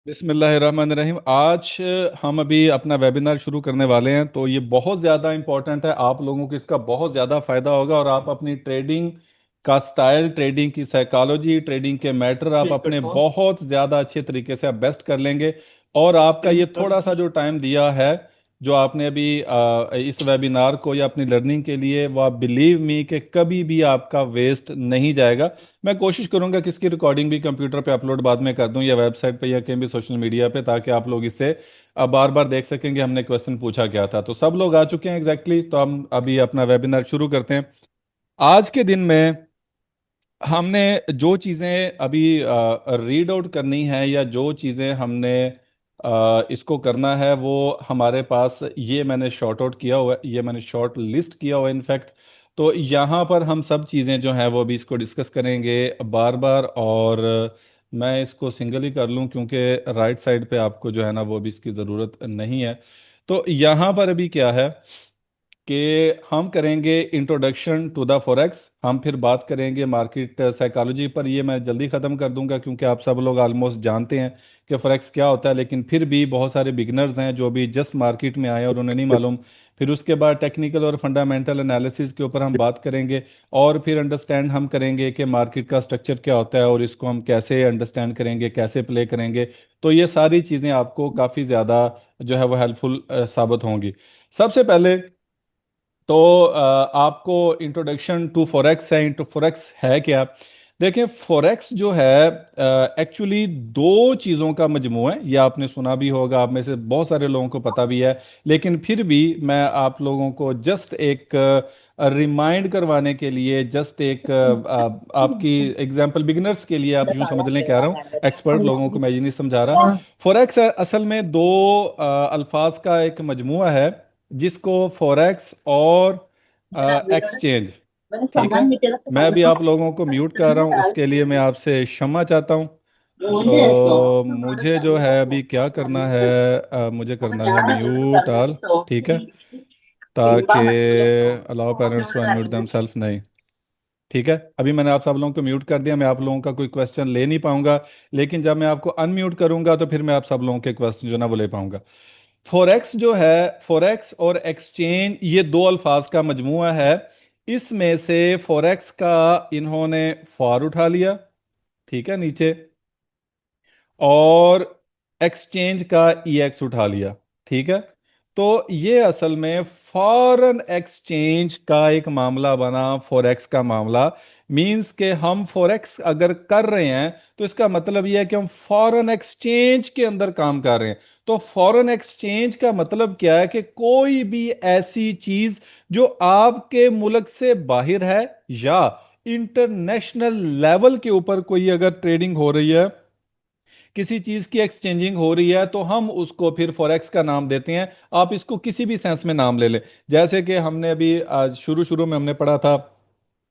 बिस्मिल्लाहिर्रहमानिर्रहीम। आज हम अभी अपना वेबिनार शुरू करने वाले हैं, तो ये बहुत ज़्यादा इम्पोर्टेंट है। आप लोगों को इसका बहुत ज़्यादा फ़ायदा होगा और आप अपनी ट्रेडिंग का स्टाइल, ट्रेडिंग की साइकोलॉजी, ट्रेडिंग के मैटर आप अपने बहुत ज़्यादा अच्छे तरीके से आप बेस्ट कर लेंगे। और आपका ये थोड़ा सा जो टाइम दिया है, जो आपने अभी इस वेबिनार को या अपनी लर्निंग के लिए, वो आप बिलीव मी कि कभी भी आपका वेस्ट नहीं जाएगा। मैं कोशिश करूंगा कि इसकी रिकॉर्डिंग भी कंप्यूटर पे अपलोड बाद में कर दूं या वेबसाइट पे या कहीं भी सोशल मीडिया पे, ताकि आप लोग इससे बार बार देख सकेंगे हमने क्वेश्चन पूछा क्या था। तो सब लोग आ चुके हैं एग्जैक्टली, तो हम अभी अपना वेबिनार शुरू करते हैं। आज के दिन में हमने जो चीज़ें अभी रीड आउट करनी है या जो चीज़ें हमने इसको करना है, वो हमारे पास ये मैंने शॉर्ट आउट किया हुआ है, ये मैंने शॉर्ट लिस्ट किया हुआ है इनफैक्ट। तो यहाँ पर हम सब चीज़ें जो हैं वो अभी इसको डिस्कस करेंगे बार बार। और मैं इसको सिंगल ही कर लूँ क्योंकि राइट साइड पे आपको जो है ना वो अभी इसकी ज़रूरत नहीं है। तो यहाँ पर अभी क्या है कि हम करेंगे इंट्रोडक्शन टू द फॉरेक्स, हम फिर बात करेंगे मार्केट साइकोलॉजी पर। ये मैं जल्दी ख़त्म कर दूंगा क्योंकि आप सब लोग ऑलमोस्ट जानते हैं कि फॉरेक्स क्या होता है, लेकिन फिर भी बहुत सारे बिगनर्स हैं जो भी जस्ट मार्केट में आए हैं और उन्हें नहीं मालूम। फिर उसके बाद टेक्निकल और फंडामेंटल एनालिसिस के ऊपर हम बात करेंगे। और फिर अंडरस्टैंड हम करेंगे कि मार्केट का स्ट्रक्चर क्या होता है और इसको हम कैसे अंडरस्टैंड करेंगे, कैसे प्ले करेंगे। तो ये सारी चीज़ें आपको काफ़ी ज़्यादा जो है वो हेल्पफुल साबित होंगी। सबसे पहले तो आपको इंट्रोडक्शन टू फॉरेक्स है। इंटू फॉरेक्स है क्या? देखें, फॉरेक्स जो है एक्चुअली दो चीज़ों का मजमू है। ये आपने सुना भी होगा, आप में से बहुत सारे लोगों को पता भी है, लेकिन फिर भी मैं आप लोगों को जस्ट एक रिमाइंड करवाने के लिए, जस्ट एक आपकी एग्जांपल, बिगिनर्स के लिए आप यूं समझ लें, कह रहा हूँ, एक्सपर्ट लोगों को मैं ये नहीं समझा रहा। फॉरेक्स असल में दो अल्फाज का एक मजमुआ है, जिसको फॉरेक्स और एक्सचेंज, ठीक है। मैं भी आप लोगों को म्यूट कर रहा हूँ, उसके लिए मैं आपसे क्षमा चाहता हूँ। तो मुझे जो है अभी क्या करना है, मुझे करना है म्यूट ऑल, ठीक है, ताकि allow parents to unmute themselves नहीं। ठीक है, अभी मैंने आप सब लोगों को म्यूट कर दिया। मैं आप लोगों का कोई क्वेश्चन ले नहीं पाऊंगा, लेकिन जब मैं आपको अनम्यूट करूंगा तो फिर मैं आप सब लोगों के क्वेश्चन जो ना वो ले पाऊंगा। फॉरेक्स जो है, फॉरेक्स और एक्सचेंज, ये दो अल्फाज का मजमुआ है। इसमें से फॉरेक्स का इन्होंने फॉर उठा लिया, ठीक है, नीचे, और एक्सचेंज का ईएक्स उठा लिया, ठीक है। तो ये असल में फॉरेन एक्सचेंज का एक मामला बना, फॉरेक्स का मामला। मींस के हम फॉरेक्स अगर कर रहे हैं तो इसका मतलब यह है कि हम फॉरेन एक्सचेंज के अंदर काम कर रहे हैं। तो फॉरेन एक्सचेंज का मतलब क्या है कि कोई भी ऐसी चीज जो आपके मुल्क से बाहर है या इंटरनेशनल लेवल के ऊपर कोई अगर ट्रेडिंग हो रही है, किसी चीज की एक्सचेंजिंग हो रही है, तो हम उसको फिर फॉरेक्स का नाम देते हैं। आप इसको किसी भी सेंस में नाम ले लें। जैसे कि हमने अभी आज शुरू शुरू में हमने पढ़ा था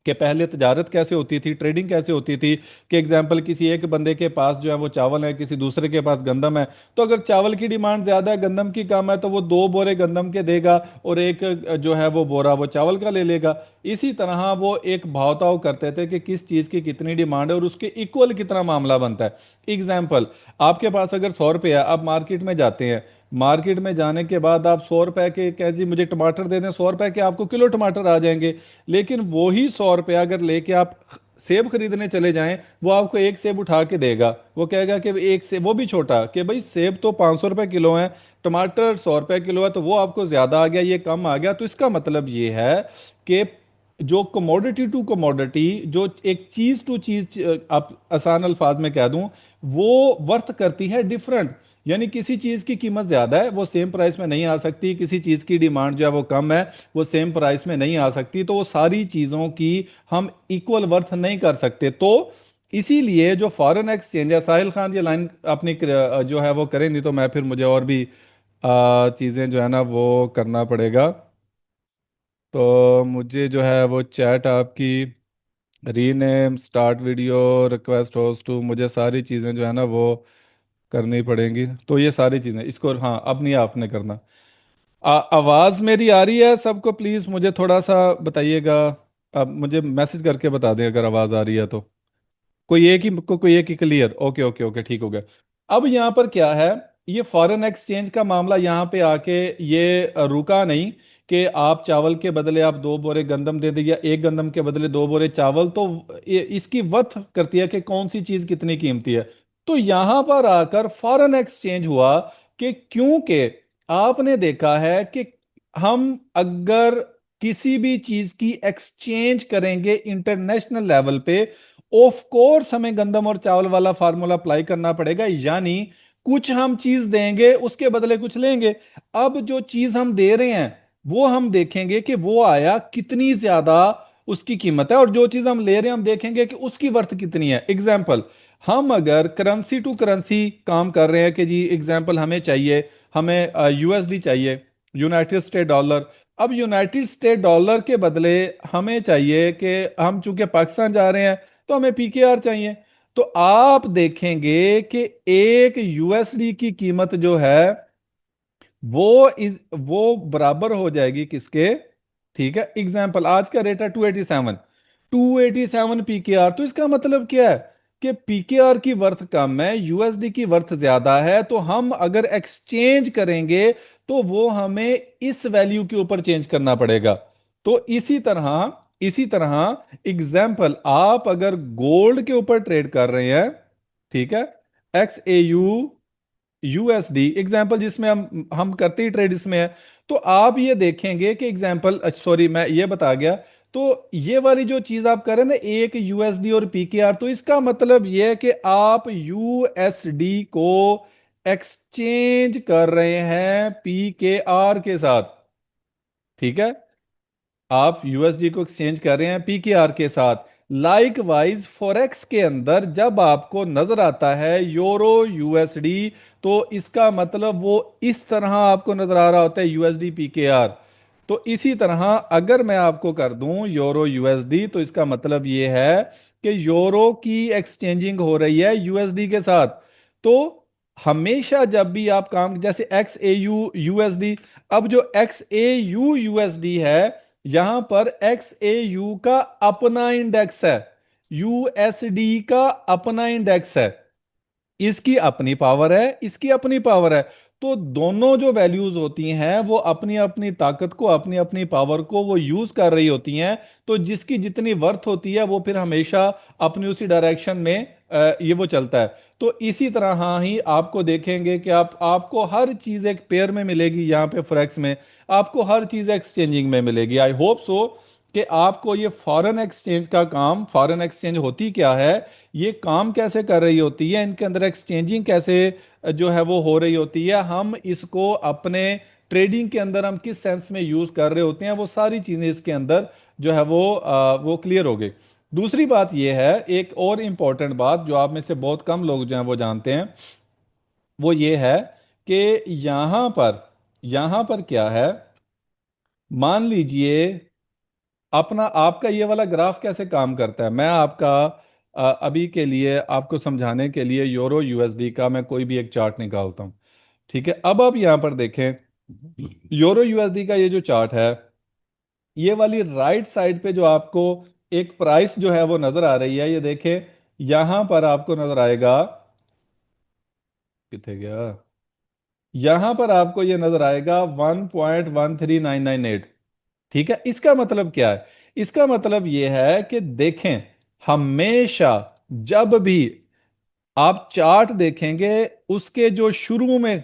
कि पहले तजारत कैसे होती थी, ट्रेडिंग कैसे होती थी। कि एग्जांपल, किसी एक बंदे के पास जो है वो चावल है, किसी दूसरे के पास गंदम है। तो अगर चावल की डिमांड ज़्यादा है, गंदम की कम है, तो वो दो बोरे गंदम के देगा और एक जो है वो बोरा वो चावल का ले लेगा। इसी तरह वो एक भाव ताव करते थे कि किस चीज़ की कितनी डिमांड है और उसके इक्वल कितना मामला बनता है। एग्जाम्पल, आपके पास अगर 100 रुपये है, आप मार्केट में जाते हैं, मार्केट में जाने के बाद आप 100 रुपए के कह जी मुझे टमाटर दे दें, 100 रुपए के आपको किलो टमाटर आ जाएंगे। लेकिन वही 100 रुपया अगर लेके आप सेब खरीदने चले जाएं, वो आपको एक सेब उठा के देगा। वो कहेगा कि एक सेब, वो भी छोटा, कि भाई सेब तो 500 रुपये किलो है, टमाटर 100 रुपये किलो है, तो वो आपको ज्यादा आ गया, ये कम आ गया। तो इसका मतलब ये है कि जो कमोडिटी टू कमोडिटी, जो एक चीज टू चीज, आप आसान अल्फाज में कह दूं, वो वर्थ करती है डिफरेंट। यानी किसी चीज की कीमत ज्यादा है, वो सेम प्राइस में नहीं आ सकती। किसी चीज की डिमांड जो है वो कम है, वो सेम प्राइस में नहीं आ सकती। तो वो सारी चीजों की हम इक्वल वर्थ नहीं कर सकते। तो इसीलिए जो फॉरेन एक्सचेंज है, साहिल खान ये लाइन अपनी जो है वो करें, नहीं तो मैं फिर मुझे और भी चीजें जो है ना वो करना पड़ेगा। तो मुझे जो है वो चैट आपकी, rename, start video, request host to, मुझे सारी चीज़ें जो है ना वो करनी पड़ेंगी। तो ये सारी चीज़ें इसको, हाँ, अब नहीं आपने करना। आवाज़ मेरी आ रही है सबको? प्लीज़ मुझे थोड़ा सा बताइएगा। अब मुझे मैसेज करके बता दें अगर आवाज़ आ रही है तो। कोई एक ही क्लियर? ओके ओके ओके, ठीक हो गया। अब यहां पर क्या है, ये फॉरेन एक्सचेंज का मामला यहां पे आके ये रुका नहीं कि आप चावल के बदले आप 2 बोरे गंदम दे दें या एक गंदम के बदले 2 बोरे चावल, तो इसकी वर्थ करती है कि कौन सी चीज कितनी कीमती है। तो यहां पर आकर फॉरेन एक्सचेंज हुआ कि क्योंकि आपने देखा है कि हम अगर किसी भी चीज की एक्सचेंज करेंगे इंटरनेशनल लेवल पे, ऑफ कोर्स हमें गंदम और चावल वाला फार्मूला अप्लाई करना पड़ेगा, यानी कुछ हम चीज देंगे उसके बदले कुछ लेंगे। अब जो चीज हम दे रहे हैं वो हम देखेंगे कि वो आया कितनी ज्यादा उसकी कीमत है, और जो चीज हम ले रहे हैं हम देखेंगे कि उसकी वर्थ कितनी है। एग्जाम्पल, हम अगर करेंसी टू करेंसी काम कर रहे हैं कि जी एग्जाम्पल हमें चाहिए, हमें यूएसडी चाहिए, यूनाइटेड स्टेट डॉलर। अब यूनाइटेड स्टेट डॉलर के बदले हमें चाहिए कि हम चूंकि पाकिस्तान जा रहे हैं तो हमें पीकेआर चाहिए। तो आप देखेंगे कि एक यूएसडी की कीमत जो है वो बराबर हो जाएगी किसके, ठीक है, एग्जाम्पल आज का रेट है 287, 287 पीकेआर। तो इसका मतलब क्या है कि पीकेआर की वर्थ कम है, यूएसडी की वर्थ ज्यादा है, तो हम अगर एक्सचेंज करेंगे तो वो हमें इस वैल्यू के ऊपर चेंज करना पड़ेगा। तो इसी तरह एग्जाम्पल, आप अगर गोल्ड के ऊपर ट्रेड कर रहे हैं, ठीक है, XAU यूएसडी एग्जाम्पल, जिसमें हम करते ही ट्रेड इसमें है, तो आप ये देखेंगे कि एग्जाम्पल, सॉरी मैं ये बता गया, तो ये वाली जो चीज आप कर रहे हैं ना, एक यूएसडी और पीकेआर, तो इसका मतलब ये है कि आप यूएसडी को एक्सचेंज कर रहे हैं पीकेआर के साथ, ठीक है, आप यूएसडी को एक्सचेंज कर रहे हैं पीकेआर के साथ। लाइक वाइज फॉरेक्स के अंदर जब आपको नजर आता है यूरो यूएसडी, तो इसका मतलब वो इस तरह आपको नजर आ रहा होता है यूएसडी पीकेआर। तो इसी तरह अगर मैं आपको कर दूं यूरो यूएसडी, तो इसका मतलब ये है कि यूरो की एक्सचेंजिंग हो रही है यूएसडी के साथ। तो हमेशा जब भी आप काम, जैसे एक्स ए यू यूएसडी, अब जो एक्स ए यू यूएसडी है, यहां पर एक्स ए यू का अपना इंडेक्स है, यूएसडी का अपना इंडेक्स है, इसकी अपनी पावर है, इसकी अपनी पावर है। तो दोनों जो वैल्यूज होती हैं वो अपनी अपनी ताकत को, अपनी अपनी पावर को वो यूज कर रही होती हैं। तो जिसकी जितनी वर्थ होती है वो फिर हमेशा अपनी उसी डायरेक्शन में ये वो चलता है। तो इसी तरह हाँ ही आपको देखेंगे कि आपको हर चीज एक पेयर में मिलेगी, यहाँ पे फॉरेक्स में आपको हर चीज एक्सचेंजिंग में मिलेगी। आई होप सो कि आपको ये फॉरेन एक्सचेंज का काम, फॉरेन एक्सचेंज होती क्या है, ये काम कैसे कर रही होती है, इनके अंदर एक्सचेंजिंग कैसे जो है वो हो रही होती है, हम इसको अपने ट्रेडिंग के अंदर हम किस सेंस में यूज कर रहे होते हैं, वो सारी चीजें इसके अंदर जो है वो क्लियर हो गई। दूसरी बात ये है, एक और इंपॉर्टेंट बात जो आप में से बहुत कम लोग जो हैं वो जानते हैं, वो ये है कि यहां पर क्या है, मान लीजिए अपना आपका ये वाला ग्राफ कैसे काम करता है, मैं आपका अभी के लिए आपको समझाने के लिए यूरो यूएसडी का मैं कोई भी एक चार्ट निकालता हूं। ठीक है, अब आप यहां पर देखें, यूरो यूएसडी का ये जो चार्ट है, ये वाली राइट साइड पे जो आपको एक प्राइस जो है वो नजर आ रही है, ये देखें, यहां पर आपको नजर आएगा, कितने गया, यहां पर आपको ये नजर आएगा 1.13998। ठीक है, इसका मतलब क्या है, इसका मतलब यह है कि देखें, हमेशा जब भी आप चार्ट देखेंगे, उसके जो शुरू में,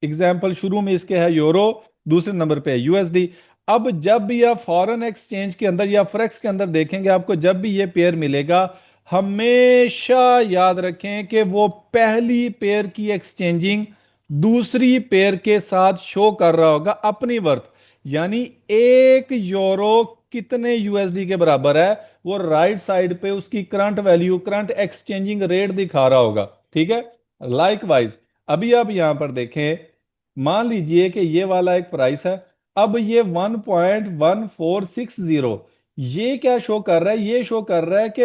एग्जाम्पल शुरू में इसके है यूरो, दूसरे नंबर पे है यूएसडी। अब जब भी आप फॉरेन एक्सचेंज के अंदर या फ्रेक्स के अंदर देखेंगे, आपको जब भी ये पेयर मिलेगा, हमेशा याद रखें कि वो पहली पेयर की एक्सचेंजिंग दूसरी पेयर के साथ शो कर रहा होगा अपनी वर्थ, यानी एक यूरो कितने यूएसडी के बराबर है, वो राइट साइड पे उसकी current value, current exchanging rate दिखा रहा होगा। ठीक है, लाइक वाइज अभी आप यहां पर देखें, मान लीजिए कि ये वाला एक प्राइस है, अब ये 1.1460, ये क्या शो कर रहा है, ये शो कर रहा है कि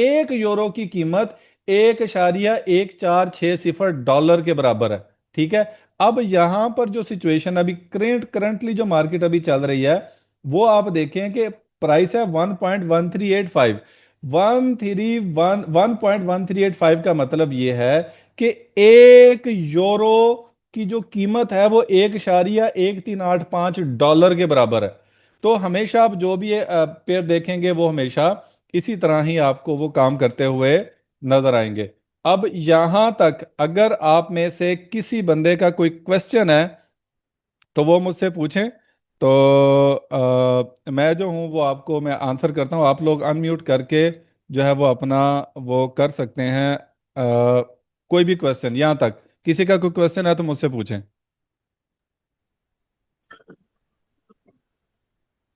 एक यूरो की कीमत 1.1460 डॉलर के बराबर है। ठीक है, अब यहां पर जो सिचुएशन अभी करंटली जो मार्केट अभी चल रही है, वो आप देखें कि प्राइस है 1.1385, 1.1385 का मतलब ये है कि 1 यूरो की जो कीमत है वो 1.1385 डॉलर के बराबर है। तो हमेशा आप जो भी पेयर देखेंगे वो हमेशा इसी तरह ही आपको वो काम करते हुए नजर आएंगे। अब यहां तक अगर आप में से किसी बंदे का कोई क्वेश्चन है तो वो मुझसे पूछें। तो मैं जो हूँ वो आपको मैं आंसर करता हूँ, आप लोग अनम्यूट करके जो है वो अपना वो कर सकते हैं। कोई भी क्वेश्चन यहाँ तक किसी का कोई क्वेश्चन है तो मुझसे पूछें।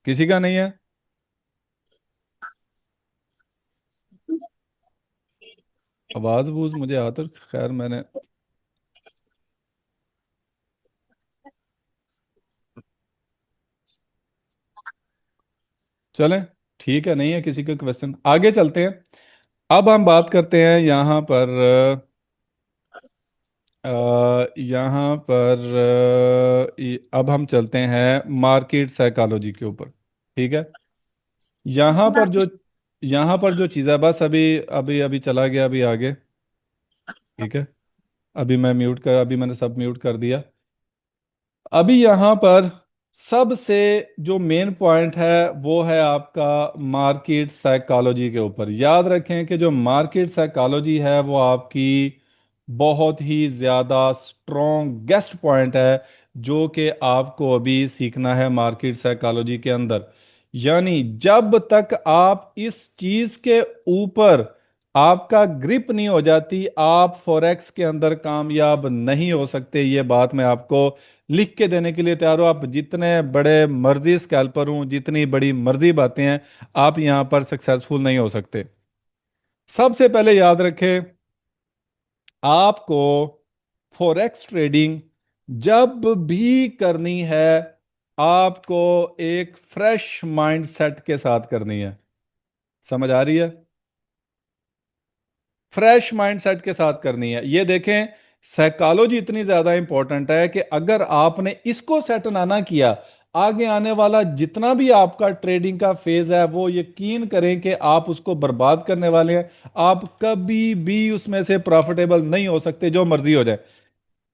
किसी का नहीं है? आवाज बूज मुझे आता, खैर मैंने चलें, ठीक है, नहीं है किसी का क्वेश्चन, आगे चलते हैं। अब हम बात करते हैं यहाँ पर यहाँ पर अब हम चलते हैं मार्केट साइकोलॉजी के ऊपर। ठीक है। यहाँ पर जो यहाँ पर जो चीज़ है, बस अभी अभी अभी चला गया, अभी आगे। ठीक है। अभी मैंने सब म्यूट कर दिया। अभी यहाँ पर सबसे जो मेन पॉइंट है वो है आपका मार्केट साइकोलॉजी के ऊपर। याद रखें कि जो मार्केट साइकोलॉजी है वो आपकी बहुत ही ज़्यादा स्ट्रॉन्गेस्ट पॉइंट है जो कि आपको अभी सीखना है मार्केट साइकोलॉजी के अंदर। यानी जब तक आप इस चीज़ के ऊपर आपका ग्रिप नहीं हो जाती, आप फॉरेक्स के अंदर कामयाब नहीं हो सकते। ये बात मैं आपको लिख के देने के लिए तैयार हूं। आप जितने बड़े मर्जी स्कैल्पर हूं, जितनी बड़ी मर्जी बातें हैं, आप यहां पर सक्सेसफुल नहीं हो सकते। सबसे पहले याद रखें, आपको फॉरेक्स ट्रेडिंग जब भी करनी है, आपको एक फ्रेश माइंडसेट के साथ करनी है। समझ आ रही है? फ्रेश माइंडसेट के साथ करनी है। ये देखें, साइकोलॉजी इतनी ज्यादा इंपॉर्टेंट है कि अगर आपने इसको सेट ना किया, आगे आने वाला जितना भी आपका ट्रेडिंग का फेज है वो यकीन करें कि आप उसको बर्बाद करने वाले हैं। आप कभी भी उसमें से प्रॉफिटेबल नहीं हो सकते, जो मर्जी हो जाए।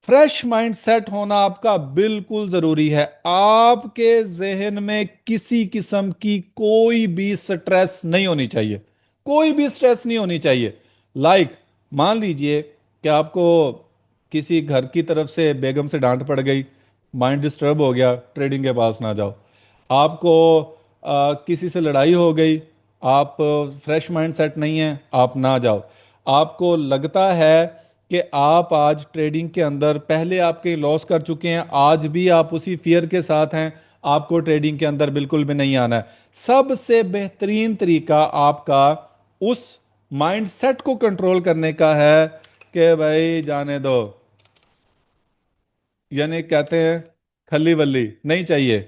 फ्रेश माइंड सेट होना आपका बिल्कुल जरूरी है। आपके जहन में किसी किस्म की कोई भी स्ट्रेस नहीं होनी चाहिए, कोई भी स्ट्रेस नहीं होनी चाहिए। मान लीजिए कि आपको किसी घर की तरफ से बेगम से डांट पड़ गई, माइंड डिस्टर्ब हो गया, ट्रेडिंग के पास ना जाओ। आपको किसी से लड़ाई हो गई, आप फ्रेश माइंड सेट नहीं है, आप ना जाओ। आपको लगता है कि आप आज ट्रेडिंग के अंदर पहले आपके लॉस कर चुके हैं, आज भी आप उसी फियर के साथ हैं, आपको ट्रेडिंग के अंदर बिल्कुल भी नहीं आना है। सबसे बेहतरीन तरीका आपका उस माइंडसेट को कंट्रोल करने का है कि भाई जाने दो, यानी कहते हैं खली वली नहीं चाहिए।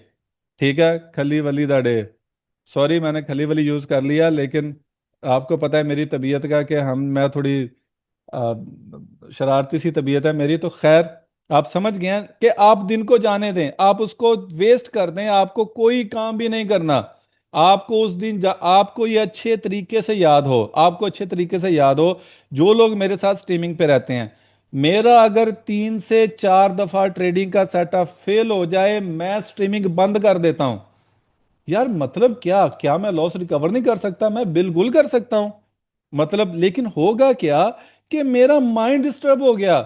ठीक है, खली वली दा डे। सॉरी मैंने खली वली यूज कर लिया, लेकिन आपको पता है मेरी तबीयत का कि हम मैं थोड़ी आ, शरारती सी तबीयत है मेरी, तो खैर आप समझ गए हैं कि आप दिन को जाने दें, आप उसको वेस्ट कर दें, आपको कोई काम भी नहीं करना। आपको उस दिन आपको ये अच्छे तरीके से याद हो, आपको अच्छे तरीके से याद हो, जो लोग मेरे साथ स्ट्रीमिंग पे रहते हैं, मेरा अगर 3 से 4 दफा ट्रेडिंग का सेटअप फेल हो जाए, मैं स्ट्रीमिंग बंद कर देता हूं। यार मतलब क्या क्या मैं लॉस रिकवर नहीं कर सकता? मैं बिल्कुल कर सकता हूं। मतलब लेकिन होगा क्या कि मेरा माइंड डिस्टर्ब हो गया।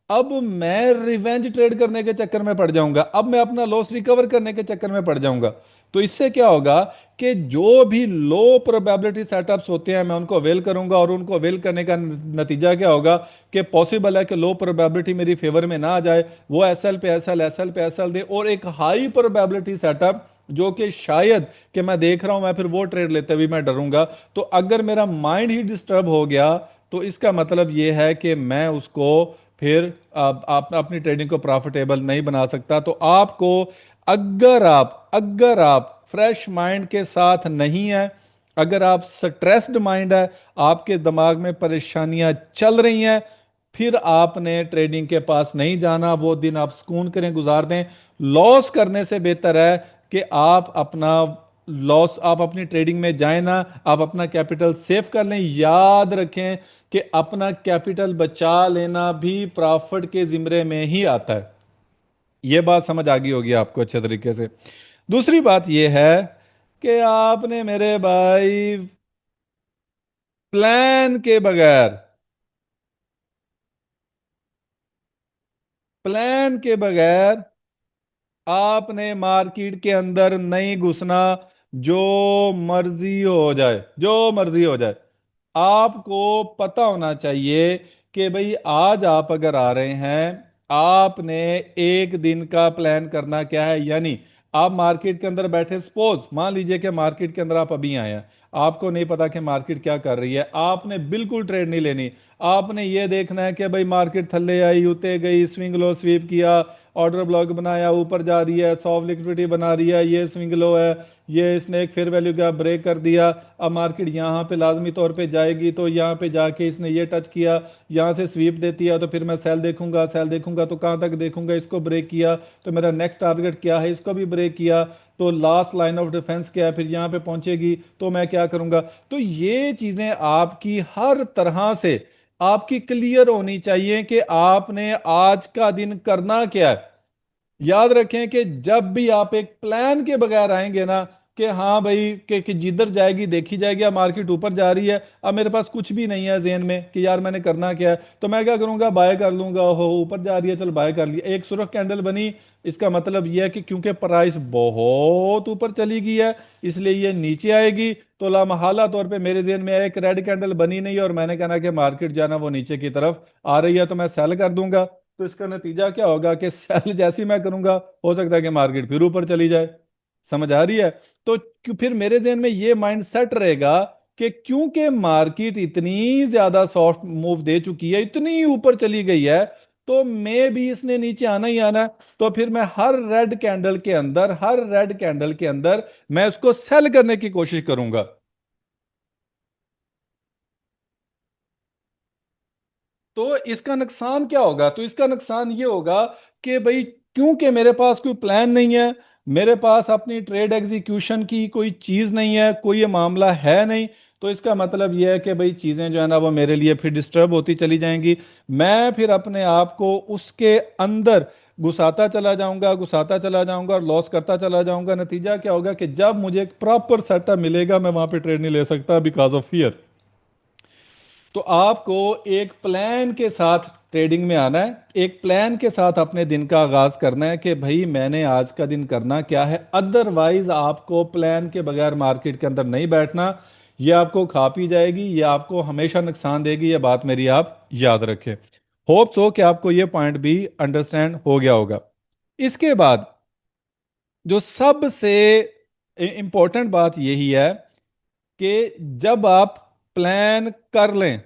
अब मैं रिवेंज ट्रेड करने के चक्कर में पड़ जाऊंगा, अब मैं अपना लॉस रिकवर करने के चक्कर में पड़ जाऊंगा। तो इससे क्या होगा कि जो भी लो प्रोबेबिलिटी सेटअप्स होते हैं मैं उनको अवेल करूंगा, और उनको अवेल करने का नतीजा क्या होगा कि पॉसिबल है कि लो प्रोबेबिलिटी मेरी फेवर में ना आ जाए, वो एसएल पे एसएल एसएल पे एसएल दे, और एक हाई प्रोबेबिलिटी सेटअप जो कि शायद कि मैं देख रहा हूं, मैं फिर वो ट्रेड लेते हुए मैं डरूंगा। तो अगर मेरा माइंड ही डिस्टर्ब हो गया तो इसका मतलब ये है कि मैं उसको फिर आप अपनी ट्रेडिंग को प्रॉफिटेबल नहीं बना सकता। तो आपको अगर आप फ्रेश माइंड के साथ नहीं है, अगर आप स्ट्रेस्ड माइंड है, आपके दिमाग में परेशानियां चल रही हैं, फिर आपने ट्रेडिंग के पास नहीं जाना। वो दिन आप सुकून करें गुजार दें। लॉस करने से बेहतर है कि आप अपना लॉस, आप अपनी ट्रेडिंग में जाए ना, आप अपना कैपिटल सेव कर लें। याद रखें कि अपना कैपिटल बचा लेना भी प्रॉफिट के जिम्रे में ही आता है। ये बात समझ आ गई होगी आपको अच्छे तरीके से। दूसरी बात यह है कि आपने मेरे भाई प्लान के बगैर, प्लान के बगैर आपने मार्केट के अंदर नहीं घुसना। जो मर्जी हो जाए, जो मर्जी हो जाए, आपको पता होना चाहिए कि भाई आज आप अगर आ रहे हैं, आपने एक दिन का प्लान करना क्या है। यानी आप मार्केट के अंदर बैठे, सपोज मान लीजिए कि मार्केट के अंदर आप अभी आए हैं, आपको नहीं पता कि मार्केट क्या कर रही है, आपने बिल्कुल ट्रेड नहीं लेनी। आपने ये देखना है कि भाई मार्केट थल्ले आई, उते गई, स्विंग लो स्वीप किया, ऑर्डर ब्लॉक बनाया, ऊपर जा रही है, सॉफ्ट लिक्विडिटी बना रही है, ये स्विंग लो है, ये इसने एक फेयर वैल्यू गैप ब्रेक कर दिया। अब मार्केट यहाँ पे लाजमी तौर पे जाएगी, तो यहाँ पे जाके इसने ये टच किया, यहाँ से स्वीप देती है, तो फिर मैं सेल देखूंगा, सेल देखूंगा तो कहाँ तक देखूंगा, इसको ब्रेक किया तो मेरा नेक्स्ट टारगेट क्या है, इसको भी ब्रेक किया तो लास्ट लाइन ऑफ डिफेंस क्या है, फिर यहाँ पे पहुंचेगी तो मैं क्या करूंगा। तो ये चीजें आपकी हर तरह से आपकी क्लियर होनी चाहिए कि आपने आज का दिन करना क्या है। याद रखें कि जब भी आप एक प्लान के बगैर आएंगे ना, कि हाँ भाई कि जिधर जाएगी देखी जाएगी, अब मार्केट ऊपर जा रही है, अब मेरे पास कुछ भी नहीं है जेहन में कि यार मैंने करना क्या है, तो मैं क्या करूंगा, बाय कर लूंगा। हो ऊपर जा रही है, चल बाय कर लिया, एक सुरख कैंडल बनी, इसका मतलब यह है कि क्योंकि प्राइस बहुत ऊपर चली गई है इसलिए ये नीचे आएगी। तो लामहला तौर पे मेरे जेहन में एक रेड कैंडल बनी नहीं और मैंने कहना कि मार्केट जाना वो नीचे की तरफ आ रही है, तो मैं सेल कर दूंगा। तो इसका नतीजा क्या होगा कि सेल जैसी मैं करूंगा, हो सकता है कि मार्केट फिर ऊपर चली जाए। समझ आ रही है? तो फिर मेरे जहन में ये माइंड सेट रहेगा कि क्योंकि मार्केट इतनी ज्यादा सॉफ्ट मूव दे चुकी है, इतनी ऊपर चली गई है, तो मैं भी इसने नीचे आना ही आना है। तो फिर मैं हर रेड कैंडल के अंदर, हर रेड कैंडल के अंदर मैं उसको सेल करने की कोशिश करूंगा। तो इसका नुकसान क्या होगा? तो इसका नुकसान ये होगा कि भाई क्योंकि मेरे पास कोई प्लान नहीं है, मेरे पास अपनी ट्रेड एग्जीक्यूशन की कोई चीज नहीं है, कोई ये मामला है नहीं, तो इसका मतलब यह है कि भाई चीजें जो है ना वो मेरे लिए फिर डिस्टर्ब होती चली जाएंगी। मैं फिर अपने आप को उसके अंदर घुसाता चला जाऊंगा, घुसाता चला जाऊंगा और लॉस करता चला जाऊंगा। नतीजा क्या होगा कि जब मुझे एक प्रॉपर सेटअप मिलेगा मैं वहां पे ट्रेड नहीं ले सकता बिकॉज ऑफ फियर। तो आपको एक प्लान के साथ ट्रेडिंग में आना है, एक प्लान के साथ अपने दिन का आगाज करना है कि भाई मैंने आज का दिन करना क्या है। अदरवाइज आपको प्लान के बगैर मार्केट के अंदर नहीं बैठना। ये आपको खा पी जाएगी, ये आपको हमेशा नुकसान देगी, ये बात मेरी आप याद रखें। होप सो कि आपको ये पॉइंट भी अंडरस्टैंड हो गया होगा। इसके बाद जो सबसे इंपॉर्टेंट बात यही है कि जब आप प्लान कर लें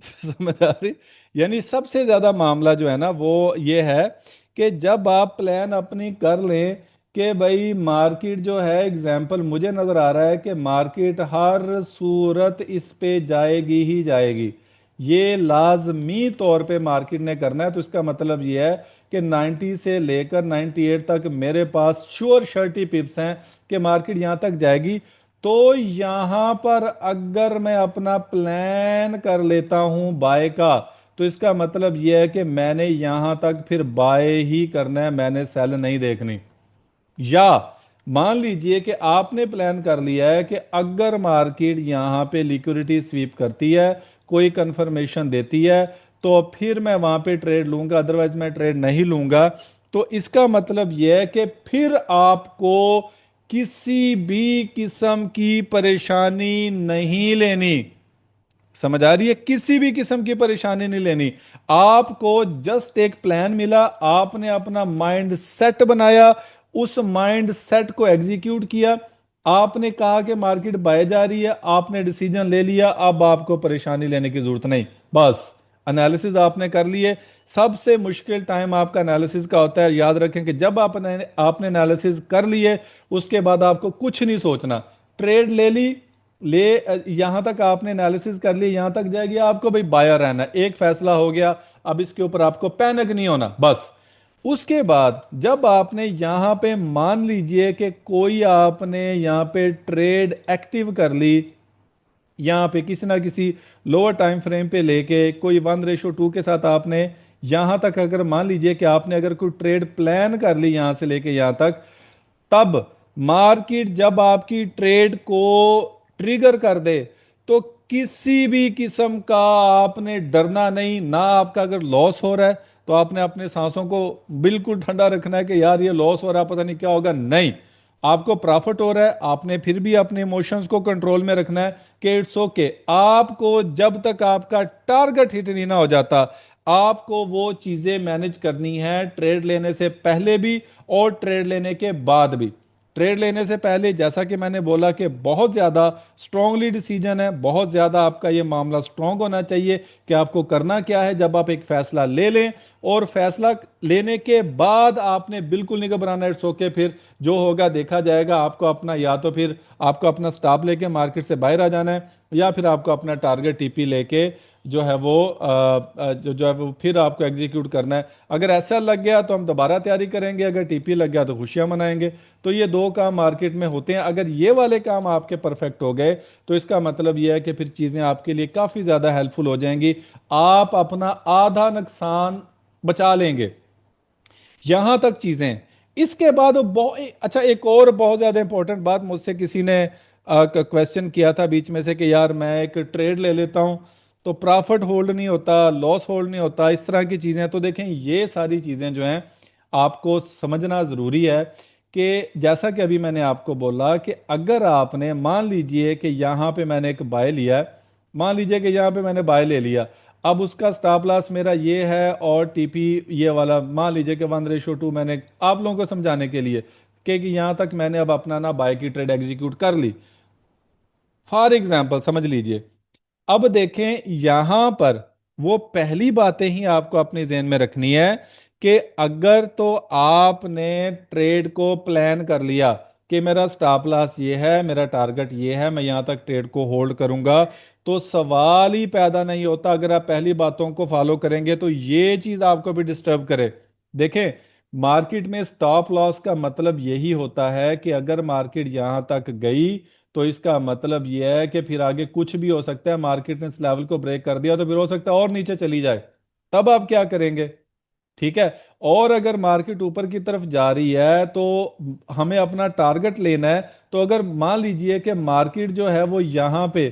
समझ आ रही? यानी सबसे ज्यादा मामला जो है ना वो ये है कि जब आप प्लान अपनी कर लें कि भाई मार्केट जो है, एग्जाम्पल मुझे नजर आ रहा है कि मार्केट हर सूरत इस पे जाएगी ही जाएगी, ये लाजमी तौर पे मार्केट ने करना है। तो इसका मतलब ये है कि 90 से लेकर 98 तक मेरे पास श्योर शर्टी पिप्स हैं कि मार्केट यहां तक जाएगी। तो यहां पर अगर मैं अपना प्लान कर लेता हूं बाय का, तो इसका मतलब यह है कि मैंने यहां तक फिर बाय ही करना है, मैंने सेल नहीं देखनी। या मान लीजिए कि आपने प्लान कर लिया है कि अगर मार्केट यहां पे लिक्विडिटी स्वीप करती है, कोई कंफर्मेशन देती है, तो फिर मैं वहां पे ट्रेड लूंगा, अदरवाइज मैं ट्रेड नहीं लूंगा। तो इसका मतलब यह है कि फिर आपको किसी भी किस्म की परेशानी नहीं लेनी। समझ आ रही है? किसी भी किस्म की परेशानी नहीं लेनी। आपको जस्ट एक प्लान मिला, आपने अपना माइंड सेट बनाया, उस माइंड सेट को एग्जीक्यूट किया। आपने कहा कि मार्केट बाय जा रही है, आपने डिसीजन ले लिया, अब आपको परेशानी लेने की जरूरत नहीं। बस एनालिसिस आपने कर लिए। सबसे मुश्किल टाइम आपका एनालिसिस का होता है। याद रखें कि जब आपने आपने एनालिसिस कर लिए, उसके बाद आपको कुछ नहीं सोचना। ट्रेड ले ली, ले यहां तक आपने एनालिसिस कर लिया, यहां तक जाएगी, आपको भाई बायर रहना है। एक फैसला हो गया, अब इसके ऊपर आपको पैनिक नहीं होना। बस उसके बाद जब आपने यहां पे मान लीजिए कि कोई आपने यहां पे ट्रेड एक्टिव कर ली, यहाँ पे किसी ना किसी लोअर टाइम फ्रेम पे लेके कोई 1:2 के साथ आपने यहां तक, अगर मान लीजिए कि आपने अगर कोई ट्रेड प्लान कर ली यहां से लेके यहां तक, तब मार्केट जब आपकी ट्रेड को ट्रिगर कर दे तो किसी भी किस्म का आपने डरना नहीं ना। आपका अगर लॉस हो रहा है तो आपने अपने सांसों को बिल्कुल ठंडा रखना है कि यार ये लॉस हो रहा है पता नहीं क्या होगा, नहीं। आपको प्रॉफिट हो रहा है, आपने फिर भी अपने इमोशंस को कंट्रोल में रखना है कि इट्स ओके। आपको जब तक आपका टारगेट हिट नहीं ना हो जाता, आपको वो चीजें मैनेज करनी है, ट्रेड लेने से पहले भी और ट्रेड लेने के बाद भी। ट्रेड लेने से पहले जैसा कि मैंने बोला कि बहुत ज्यादा स्ट्रांगली डिसीजन है, बहुत ज्यादा आपका ये मामला स्ट्रांग होना चाहिए कि आपको करना क्या है जब आप एक फैसला ले लें। और फैसला लेने के बाद आपने बिल्कुल नहीं घबराना, इट्स ओके, फिर जो होगा देखा जाएगा। आपको अपना, या तो फिर आपको अपना स्टॉप लेके मार्केट से बाहर आ जाना है, या फिर आपको अपना टारगेट टीपी लेके जो है वो जो है वो फिर आपको एग्जीक्यूट करना है। अगर ऐसा लग गया तो हम दोबारा तैयारी करेंगे, अगर टीपी लग गया तो खुशियां मनाएंगे। तो ये दो काम मार्केट में होते हैं। अगर ये वाले काम आपके परफेक्ट हो गए तो इसका मतलब ये है कि फिर चीजें आपके लिए काफी ज्यादा हेल्पफुल हो जाएंगी। आप अपना आधा नुकसान बचा लेंगे। यहां तक चीजें। इसके बाद वो बहुत अच्छा, एक और बहुत ज्यादा इंपॉर्टेंट बात, मुझसे किसी ने क्वेश्चन किया था बीच में से कि यार मैं एक ट्रेड ले लेता हूं तो प्रॉफिट होल्ड नहीं होता, लॉस होल्ड नहीं होता, इस तरह की चीजें। तो देखें ये सारी चीजें जो हैं आपको समझना जरूरी है कि जैसा कि अभी मैंने आपको बोला कि अगर आपने मान लीजिए कि यहां पे मैंने एक बाय लिया है, मान लीजिए कि यहां पे मैंने बाय ले लिया, अब उसका स्टॉप लॉस मेरा ये है और टीपी ये वाला मान लीजिए कि 1:2 मैंने आप लोगों को समझाने के लिए कि यहां तक मैंने अब अपना ना बाय की ट्रेड एग्जीक्यूट कर ली, फॉर एग्जाम्पल समझ लीजिए। अब देखें यहां पर वो पहली बातें ही आपको अपने जेहन में रखनी है कि अगर तो आपने ट्रेड को प्लान कर लिया कि मेरा स्टॉप लॉस ये है, मेरा टारगेट ये है, मैं यहां तक ट्रेड को होल्ड करूंगा, तो सवाल ही पैदा नहीं होता। अगर आप पहली बातों को फॉलो करेंगे तो ये चीज आपको भी डिस्टर्ब करे। देखें मार्केट में स्टॉप लॉस का मतलब यही होता है कि अगर मार्केट यहां तक गई तो इसका मतलब यह है कि फिर आगे कुछ भी हो सकता है। मार्केट ने इस लेवल को ब्रेक कर दिया तो फिर हो सकता है और नीचे चली जाए, तब आप क्या करेंगे? ठीक है। और अगर मार्केट ऊपर की तरफ जा रही है तो हमें अपना टारगेट लेना है। तो अगर मान लीजिए कि मार्केट जो है वो यहां पे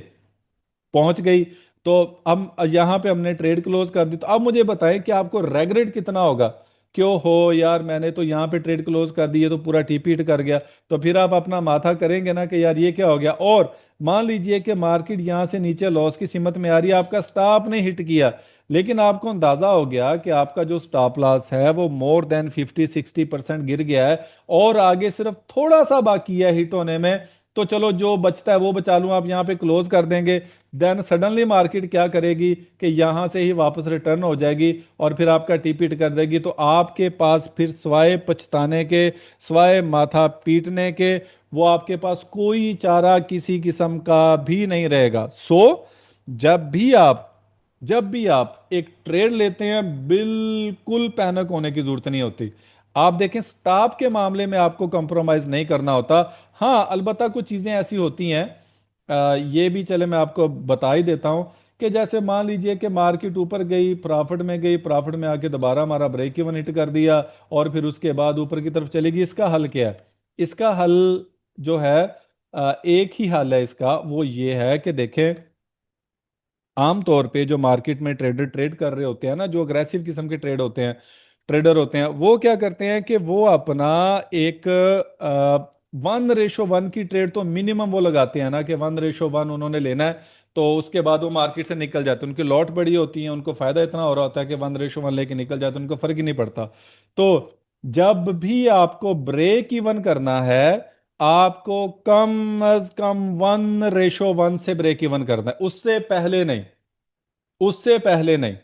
पहुंच गई, तो हम यहां पे हमने ट्रेड क्लोज कर दी, तो अब मुझे बताएं कि आपको रेगरेट कितना होगा? क्यों हो यार मैंने तो यहां पे ट्रेड क्लोज कर दी, ये तो पूरा टीपीट कर गया। तो फिर आप अपना माथा करेंगे ना कि यार ये क्या हो गया। और मान लीजिए कि मार्केट यहां से नीचे लॉस की सिमत में आ रही है, आपका स्टॉप ने हिट किया, लेकिन आपको अंदाजा हो गया कि आपका जो स्टॉप लॉस है वो मोर देन 50-60% गिर गया है और आगे सिर्फ थोड़ा सा बाकी है हिट होने में। तो चलो जो बचता है वो बचा लूं, आप यहां पे क्लोज कर देंगे। देन सडनली मार्केट क्या करेगी कि यहां से ही वापस रिटर्न हो जाएगी और फिर आपका टीपीट कर देगी। तो आपके पास फिर स्वाय पछताने के, स्वाय माथा पीटने के, वो आपके पास कोई चारा किसी किस्म का भी नहीं रहेगा। सो जब भी आप जब भी आप एक ट्रेड लेते हैं बिल्कुल पैनिक होने की जरूरत नहीं होती। आप देखें स्टॉप के मामले में आपको कंप्रोमाइज नहीं करना होता। हाँ अलबत्ता कुछ चीजें ऐसी होती हैं, ये भी चले मैं आपको बता ही देता हूं कि जैसे मान लीजिए कि मार्केट ऊपर गई, प्रॉफिट में गई, प्रॉफिट में आके दोबारा हमारा ब्रेक इवन हिट कर दिया और फिर उसके बाद ऊपर की तरफ चलेगी। इसका हल क्या है? इसका हल जो है, एक ही हल है इसका, वो ये है कि देखें आमतौर पे जो मार्केट में ट्रेडर ट्रेड कर रहे होते हैं ना, जो अग्रेसिव किस्म के ट्रेडर होते हैं, वो क्या करते हैं कि वो अपना एक 1:1 की ट्रेड तो मिनिमम वो लगाते हैं ना कि 1:1 उन्होंने लेना है। तो उसके बाद वो मार्केट से निकल जाते हैं, उनकी लॉट बड़ी होती है, उनको फायदा इतना हो रहा होता है कि 1:1 लेके निकल जाते हैं, उनको फर्क ही नहीं पड़ता। तो जब भी आपको ब्रेक इवन करना है, आपको कम अज कम 1:1 से ब्रेक इवन करना है, उससे पहले नहीं, उससे पहले नहीं।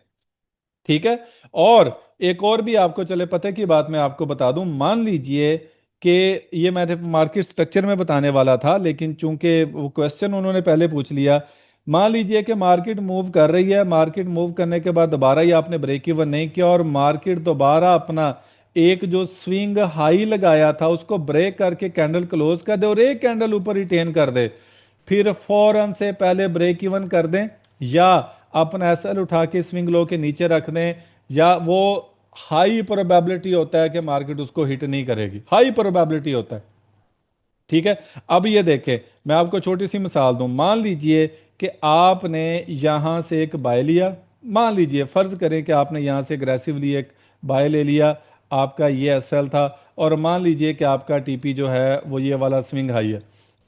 ठीक है। और एक और भी आपको चले पते की बात मैं आपको बता दूं, मान लीजिए कि ये मैंने मार्केट स्ट्रक्चर में बताने वाला था लेकिन चूंकि वो क्वेश्चन उन्होंने पहले पूछ लिया। मान लीजिए कि मार्केट मूव कर रही है, मार्केट मूव करने के बाद दोबारा ही आपने ब्रेक इवन नहीं किया और मार्केट दोबारा अपना एक जो स्विंग हाई लगाया था उसको ब्रेक करके कैंडल क्लोज कर दे और एक कैंडल ऊपर रिटेन कर दे, फिर फौरन से पहले ब्रेक इवन कर दें, या अपना एसएल उठा के स्विंग लो के नीचे रख दें, या वो हाई प्रोबेबिलिटी होता है कि मार्केट उसको हिट नहीं करेगी, हाई प्रोबेबिलिटी होता है। ठीक है। अब ये देखें, मैं आपको छोटी सी मिसाल दूं। मान लीजिए कि आपने यहां से एक बाय लिया, मान लीजिए फर्ज करें कि आपने यहां से अग्रेसिवली एक बाय ले लिया, आपका ये एसएल था, और मान लीजिए कि आपका टीपी जो है वो ये वाला स्विंग हाई है।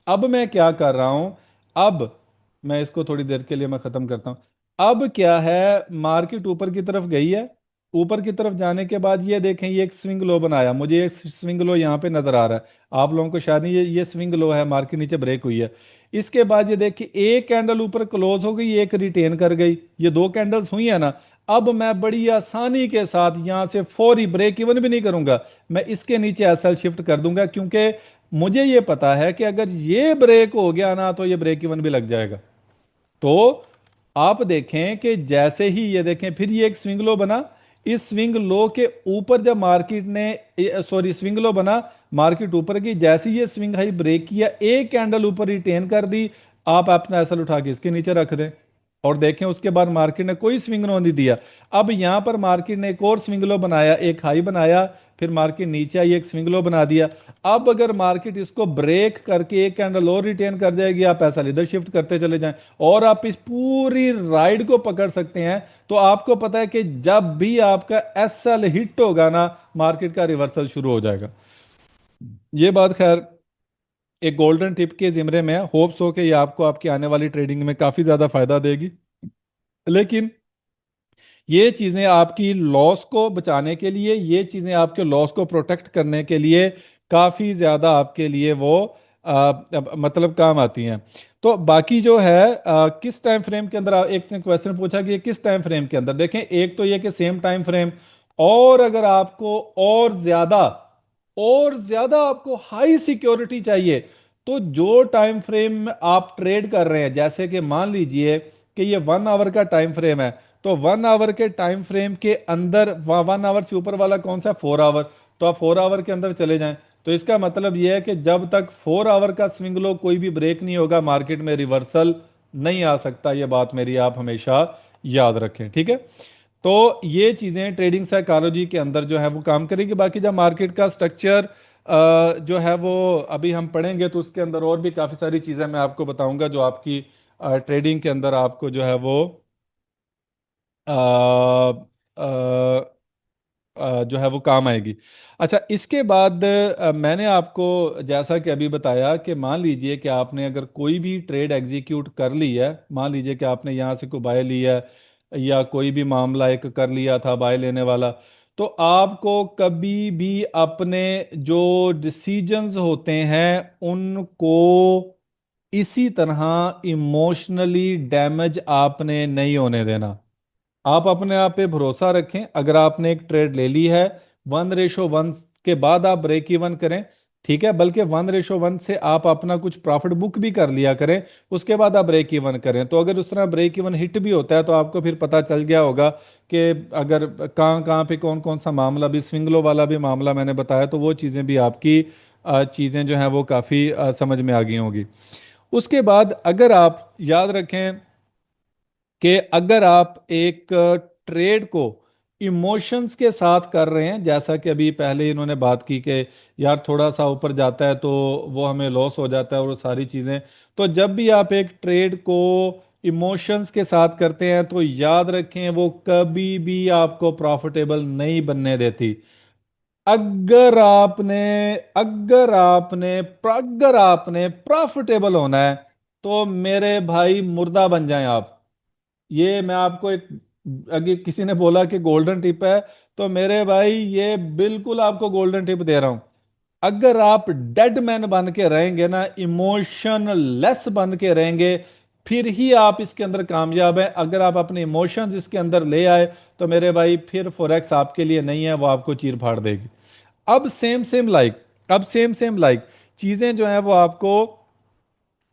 अब मैं क्या कर रहा हूं, अब मैं इसको थोड़ी देर के लिए मैं खत्म करता हूं। अब क्या है, मार्केट ऊपर की तरफ गई है, ऊपर की तरफ जाने के बाद ये देखें, ये एक स्विंग लो बनाया, मुझे एक स्विंग लो यहाँ पे नजर आ रहा है, आप लोगों को शायद नहीं, ये स्विंग लो है, मार्केट नीचे ब्रेक हुई है। इसके बाद ये देखिए एक कैंडल ऊपर क्लोज हो गई, एक रिटेन कर गई, ये दो कैंडल्स हुई है ना। अब मैं बड़ी आसानी के साथ यहां से फौरी ब्रेक इवन भी नहीं करूंगा, मैं इसके नीचे एसएल शिफ्ट कर दूंगा, क्योंकि मुझे ये पता है कि अगर ये ब्रेक हो गया ना तो ये ब्रेक इवन भी लग जाएगा। तो आप देखें कि जैसे ही ये देखें, फिर ये एक स्विंग लो बना, इस स्विंग लो के ऊपर जब मार्केट ने, सॉरी स्विंग लो बना, मार्केट ऊपर की, जैसे ही ये स्विंग हाई ब्रेक किया, एक कैंडल ऊपर रिटेन कर दी, आप अपना एसएल उठा के इसके नीचे रख दें, और देखें उसके बाद मार्केट ने कोई स्विंग लो नहीं दिया। अब यहां पर मार्केट ने एक और स्विंग लो बनाया, एक हाई बनाया, फिर मार्केट नीचे आई, एक स्विंग लो बना दिया। अब अगर मार्केट इसको ब्रेक करके एक कैंडल और रिटेन कर जाएगी, आप ऐसा लीडर शिफ्ट करते चले जाएं, और आप इस पूरी राइड को पकड़ सकते हैं। तो आपको पता है कि जब भी आपका एसएल हिट होगा ना, मार्केट का रिवर्सल शुरू हो जाएगा। ये बात खैर एक गोल्डन टिप के जिम्रे में है, होप्स हो कि ये आपको आपकी आने वाली ट्रेडिंग में काफी ज्यादा फायदा देगी। लेकिन ये चीजें आपकी लॉस को बचाने के लिए, ये चीजें आपके लॉस को प्रोटेक्ट करने के लिए काफी ज्यादा आपके लिए वो मतलब काम आती हैं। तो बाकी जो है किस टाइम फ्रेम के अंदर, एक ने क्वेश्चन पूछा कि ये किस टाइम फ्रेम के अंदर, देखें एक तो ये कि सेम टाइम फ्रेम, और अगर आपको और ज्यादा आपको हाई सिक्योरिटी चाहिए, तो जो टाइम फ्रेम में आप ट्रेड कर रहे हैं, जैसे कि मान लीजिए कि ये 1 आवर का टाइम फ्रेम है, तो 1 आवर के टाइम फ्रेम के अंदर 1 आवर से ऊपर वाला कौन सा, 4 आवर, तो आप 4 आवर के अंदर चले जाएं। तो इसका मतलब यह है कि जब तक 4 आवर का स्विंग लो कोई भी ब्रेक नहीं होगा, मार्केट में रिवर्सल नहीं आ सकता। ये बात मेरी आप हमेशा याद रखें, ठीक है। तो ये चीजें ट्रेडिंग साइकोलॉजी के अंदर जो है वो काम करेगी। बाकी जब मार्केट का स्ट्रक्चर जो है वो अभी हम पढ़ेंगे, तो उसके अंदर और भी काफी सारी चीजें मैं आपको बताऊंगा जो आपकी ट्रेडिंग के अंदर आपको जो है वो अ, जो है वो काम आएगी। अच्छा, इसके बाद मैंने आपको जैसा कि अभी बताया कि मान लीजिए कि आपने अगर कोई भी ट्रेड एग्जीक्यूट कर ली है, मान लीजिए कि आपने यहाँ से कोई बाय लिया है, या कोई भी मामला एक कर लिया था बाय लेने वाला, तो आपको कभी भी अपने जो डिसीजंस होते हैं उनको इसी तरह इमोशनली डैमेज आपने नहीं होने देना। आप अपने आप पे भरोसा रखें, अगर आपने एक ट्रेड ले ली है, 1:1 के बाद आप ब्रेक इवन करें, ठीक है, बल्कि 1:1 से आप अपना कुछ प्रॉफिट बुक भी कर लिया करें, उसके बाद आप ब्रेक इवन करें। तो अगर उस तरह ब्रेक इवन हिट भी होता है तो आपको फिर पता चल गया होगा कि अगर कहाँ कहाँ पे कौन कौन सा मामला, भी स्विंगलो वाला भी मामला मैंने बताया, तो वो चीज़ें भी आपकी चीज़ें जो हैं वो काफ़ी समझ में आ गई होंगी। उसके बाद अगर आप याद रखें कि अगर आप एक ट्रेड को इमोशंस के साथ कर रहे हैं, जैसा कि अभी पहले इन्होंने बात की कि यार थोड़ा सा ऊपर जाता है तो वो हमें लॉस हो जाता है और वो सारी चीज़ें, तो जब भी आप एक ट्रेड को इमोशंस के साथ करते हैं तो याद रखें वो कभी भी आपको प्रॉफिटेबल नहीं बनने देती। अगर आपने अगर आपने प्रॉफिटेबल होना है, तो मेरे भाई मुर्दा बन जाएं आप। ये मैं आपको एक, अगर किसी ने बोला कि गोल्डन टिप है, तो मेरे भाई ये बिल्कुल आपको गोल्डन टिप दे रहा हूं। अगर आप डेड मैन बन के रहेंगे ना, इमोशन लेस बन के रहेंगे, फिर ही आप इसके अंदर कामयाब हैं। अगर आप अपने इमोशंस इसके अंदर ले आए, तो मेरे भाई फिर फॉरेक्स आपके लिए नहीं है, वो आपको चीर फाड़ देगी। अब सेम सेम लाइक चीजें जो हैं वो आपको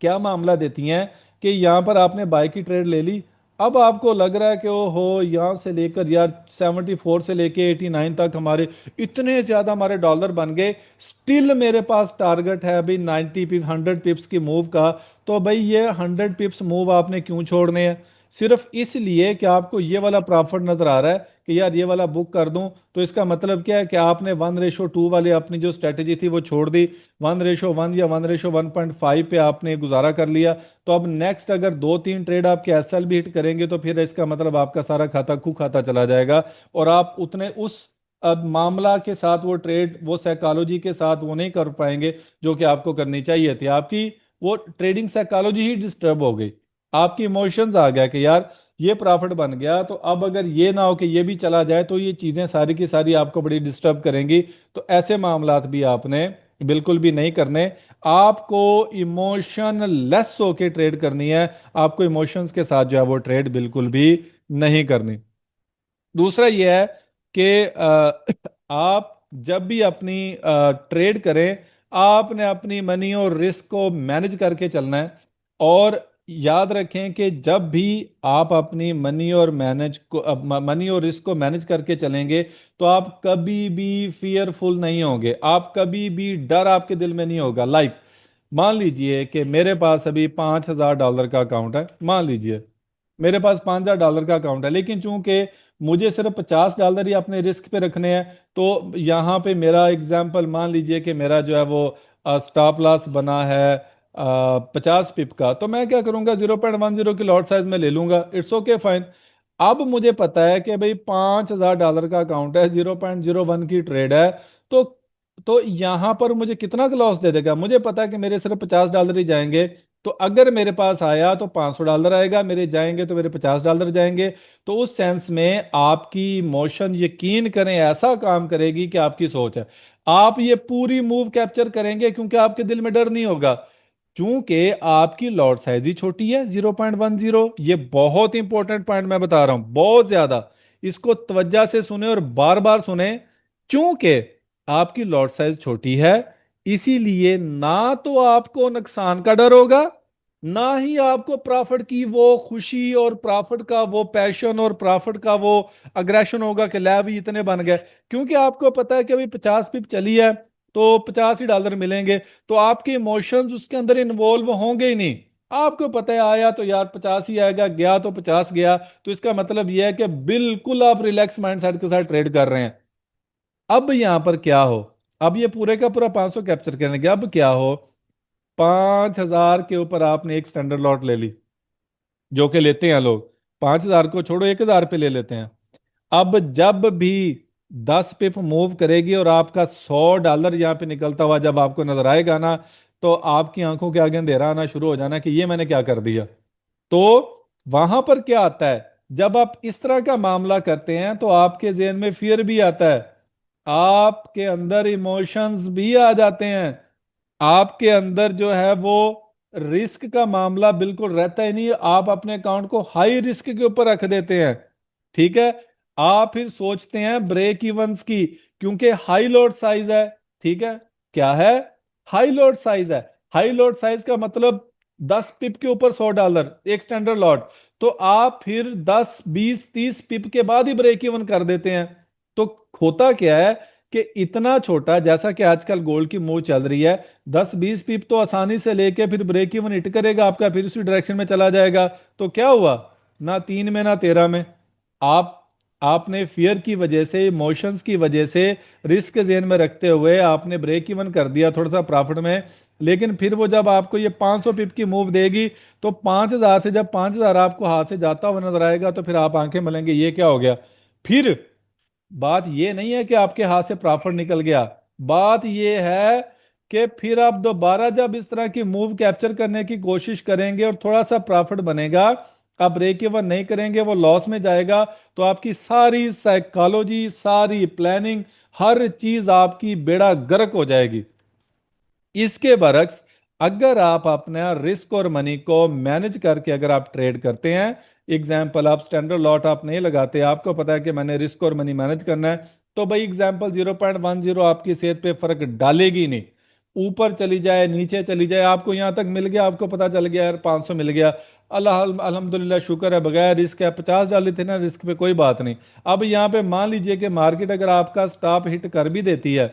क्या मामला देती हैं कि यहां पर आपने बाय की ट्रेड ले ली, अब आपको लग रहा है कि ओ हो, यहाँ से लेकर यार 74 से लेके 89 तक हमारे इतने ज्यादा हमारे डॉलर बन गए, स्टिल मेरे पास टारगेट है अभी 90 पिप 100 पिप्स की मूव का। तो भाई ये 100 पिप्स मूव आपने क्यों छोड़ने हैं? सिर्फ इसलिए कि आपको ये वाला प्रॉफिट नजर आ रहा है कि यार ये वाला बुक कर दूं, तो इसका मतलब क्या है कि आपने 1:2 वाली अपनी जो स्ट्रेटेजी थी वो छोड़ दी, 1:1 या 1:1.5 पे आपने गुजारा कर लिया। तो अब नेक्स्ट अगर 2-3 ट्रेड आपके एसएल भी हिट करेंगे तो फिर इसका मतलब आपका सारा खाता कू खाता चला जाएगा, और आप उतने उस अब मामला के साथ वो ट्रेड वो साइकोलॉजी के साथ वो नहीं कर पाएंगे जो कि आपको करनी चाहिए थी। आपकी वो ट्रेडिंग साइकोलॉजी ही डिस्टर्ब हो गई, आपकी इमोशंस आ गया कि यार ये प्रॉफिट बन गया, तो अब अगर ये ना हो कि ये भी चला जाए तो ये चीजें सारी की सारी आपको बड़ी डिस्टर्ब करेंगी। तो ऐसे मामलात भी आपने बिल्कुल भी नहीं करने। आपको इमोशन लेस होके ट्रेड करनी है, आपको इमोशंस के साथ जो है वो ट्रेड बिल्कुल भी नहीं करनी। दूसरा ये है कि आप जब भी अपनी ट्रेड करें, आपने अपनी मनी और रिस्क को मैनेज करके चलना है। और याद रखें कि जब भी आप अपनी मनी और रिस्क को मैनेज करके चलेंगे तो आप कभी भी फियरफुल नहीं होंगे, आप कभी भी डर आपके दिल में नहीं होगा। मान लीजिए कि मेरे पास अभी $5,000 का अकाउंट है, मान लीजिए मेरे पास $5,000 का अकाउंट है, लेकिन चूंकि मुझे सिर्फ $50 ही अपने रिस्क पे रखने हैं, तो यहाँ पे मेरा एग्जाम्पल मान लीजिए कि मेरा जो है वो स्टॉप लॉस बना है 50 पिप का, तो मैं क्या करूंगा, 0.10 की लॉट साइज में ले लूंगा, इट्स ओके फाइन। अब मुझे पता है कि भाई $5,000 का अकाउंट है, 0.01 की ट्रेड है, तो यहां पर मुझे कितना लॉस दे देगा? मुझे पता है कि मेरे सिर्फ $50 ही जाएंगे, तो अगर मेरे पास आया तो $500 आएगा, मेरे जाएंगे तो मेरे $50 जाएंगे। तो उस सेंस में आपकी इमोशन, यकीन करें, ऐसा काम करेगी कि आपकी सोच है, आप ये पूरी मूव कैप्चर करेंगे क्योंकि आपके दिल में डर नहीं होगा। चूंकि आपकी लॉट साइज ही छोटी है 0.10, ये बहुत इंपॉर्टेंट पॉइंट मैं बता रहा हूं, बहुत ज्यादा, इसको तवज्जो से सुने और बार बार सुने। चूंकि आपकी लॉट साइज छोटी है, इसीलिए ना तो आपको नुकसान का डर होगा, ना ही आपको प्रॉफिट की वो खुशी और प्रॉफिट का वो पैशन और प्रॉफिट का वो अग्रेशन होगा कि ले भी इतने बन गए। क्योंकि आपको पता है कि अभी 50 पिप चली है तो $50 ही मिलेंगे, तो आपके इमोशंस उसके अंदर इन्वॉल्व होंगे ही नहीं। आपको पता है आया तो यार 50 ही आएगा, गया तो 50 गया, तो इसका मतलब यह है कि बिल्कुल आप रिलैक्स माइंडसेट के साथ ट्रेड कर रहे हैं। अब यहां पर क्या हो, अब ये पूरे का पूरा 500 कैप्चर करने के, अब क्या हो, 5,000 के ऊपर आपने एक स्टैंडर्ड लॉट ले ली, जो कि लेते हैं लोग, 5,000 को छोड़ो 1,000 पे ले लेते हैं। अब जब भी 10 पिप मूव करेगी और आपका $100 यहाँ पे निकलता हुआ जब आपको नजर आएगा ना, तो आपकी आंखों के आगे अंधेरा आना शुरू हो जाना कि ये मैंने क्या कर दिया। तो वहां पर क्या आता है, जब आप इस तरह का मामला करते हैं तो आपके जेहन में फियर भी आता है, आपके अंदर इमोशंस भी आ जाते हैं, आपके अंदर जो है वो रिस्क का मामला बिल्कुल रहता ही नहीं, आप अपने अकाउंट को हाई रिस्क के ऊपर रख देते हैं। ठीक है, आप फिर सोचते हैं ब्रेक इवंस की, क्योंकि हाई लॉट साइज है। ठीक है, क्या है? हाई लॉट साइज है। हाई लॉट साइज का मतलब 10 पिप के ऊपर $100 एक स्टैंडर्ड लॉट, तो आप फिर 10 20 30 पिप के बाद ही ब्रेक इवन कर देते हैं। तो होता क्या है कि इतना छोटा, जैसा कि आजकल गोल्ड की मूव चल रही है, 10 20 पिप तो आसानी से लेके फिर ब्रेक इवन हिट करेगा आपका, फिर उसी डायरेक्शन में चला जाएगा। तो क्या हुआ, ना 3 में ना 13 में, आप आपने फियर की वजह से, इमोशंस की वजह से, रिस्क जेन में रखते हुए आपने ब्रेक इवन कर दिया थोड़ा सा प्रॉफिट में। लेकिन फिर वो जब आपको ये 500 पिप की मूव देगी, तो 5,000 से जब 5,000 आपको हाथ से जाता हुआ नजर आएगा तो फिर आप आंखें मलेंगे ये क्या हो गया। फिर बात ये नहीं है कि आपके हाथ से प्रॉफिट निकल गया, बात ये है कि फिर आप दोबारा जब इस तरह की मूव कैप्चर करने की कोशिश करेंगे और थोड़ा सा प्रॉफिट बनेगा, आप ब्रेक इवन नहीं करेंगे, वो लॉस में जाएगा, तो आपकी सारी साइकोलॉजी, सारी प्लानिंग, हर चीज आपकी बेड़ा गर्क हो जाएगी। इसके बरक्स अगर आप अपना रिस्क और मनी को मैनेज करके अगर आप ट्रेड करते हैं, एग्जाम्पल आप स्टैंडर्ड लॉट आप नहीं लगाते, आपको पता है कि मैंने रिस्क और मनी मैनेज करना है, तो भाई एग्जाम्पल 0.10 आपकी सेहत पे फर्क डालेगी नहीं। ऊपर चली जाए नीचे चली जाए, आपको यहाँ तक मिल गया, आपको पता चल गया यार 500 मिल गया, अल्लाह अल्हम्दुलिल्लाह शुक्र है, बगैर रिस्क है, 50 डाले थे ना रिस्क पे, कोई बात नहीं। अब यहाँ पे मान लीजिए कि मार्केट अगर आपका स्टॉप हिट कर भी देती है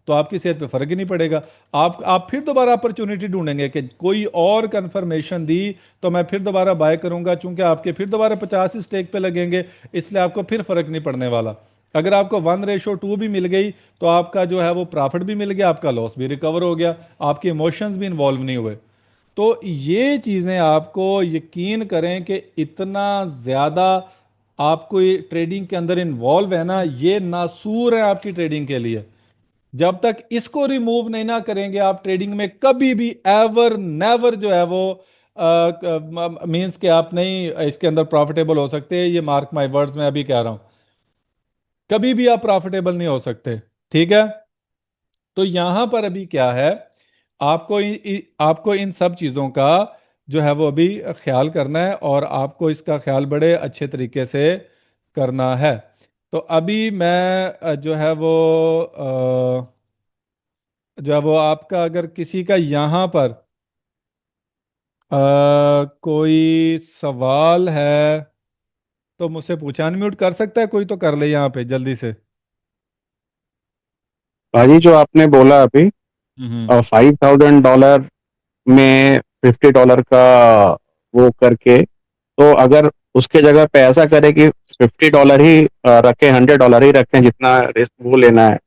तो आपकी सेहत पे फर्क ही नहीं पड़ेगा। आप फिर दोबारा अपॉर्चुनिटी ढूंढेंगे कि कोई और कंफर्मेशन दी तो मैं फिर दोबारा बाय करूंगा, चूंकि आपके फिर दोबारा 50 ही स्टेक पे लगेंगे, इसलिए आपको फिर फर्क नहीं पड़ने वाला। अगर आपको 1:2 भी मिल गई तो आपका जो है वो प्रॉफिट भी मिल गया, आपका लॉस भी रिकवर हो गया, आपके इमोशंस भी इन्वॉल्व नहीं हुए। तो ये चीज़ें आपको यकीन करें कि इतना ज़्यादा आपको ये ट्रेडिंग के अंदर इन्वॉल्व है ना, ये नासूर है आपकी ट्रेडिंग के लिए। जब तक इसको रिमूव नहीं ना करेंगे आप ट्रेडिंग में कभी भी एवर नेवर जो है वो मींस कि आप नहीं इसके अंदर प्रॉफिटेबल हो सकते, ये मार्क माय वर्ड्स मैं अभी कह रहा हूं, कभी भी आप प्रॉफिटेबल नहीं हो सकते। ठीक है। तो यहां पर अभी क्या है, आपको इन सब चीजों का जो है वो अभी ख्याल करना है, और आपको इसका ख्याल बड़े अच्छे तरीके से करना है। तो अभी मैं जो है वो जो है वो आपका अगर किसी का यहां पर कोई सवाल है तो मुझसे पूछे, अनम्यूट कर सकता है कोई तो कर ले यहाँ पे जल्दी से। भाजी जो आपने बोला अभी, हम्म। $5,000 में $50 का वो करके, तो अगर उसके जगह पे ऐसा करें कि $50 ही रखें, $100 ही रखें जितना रिस्क वो लेना है,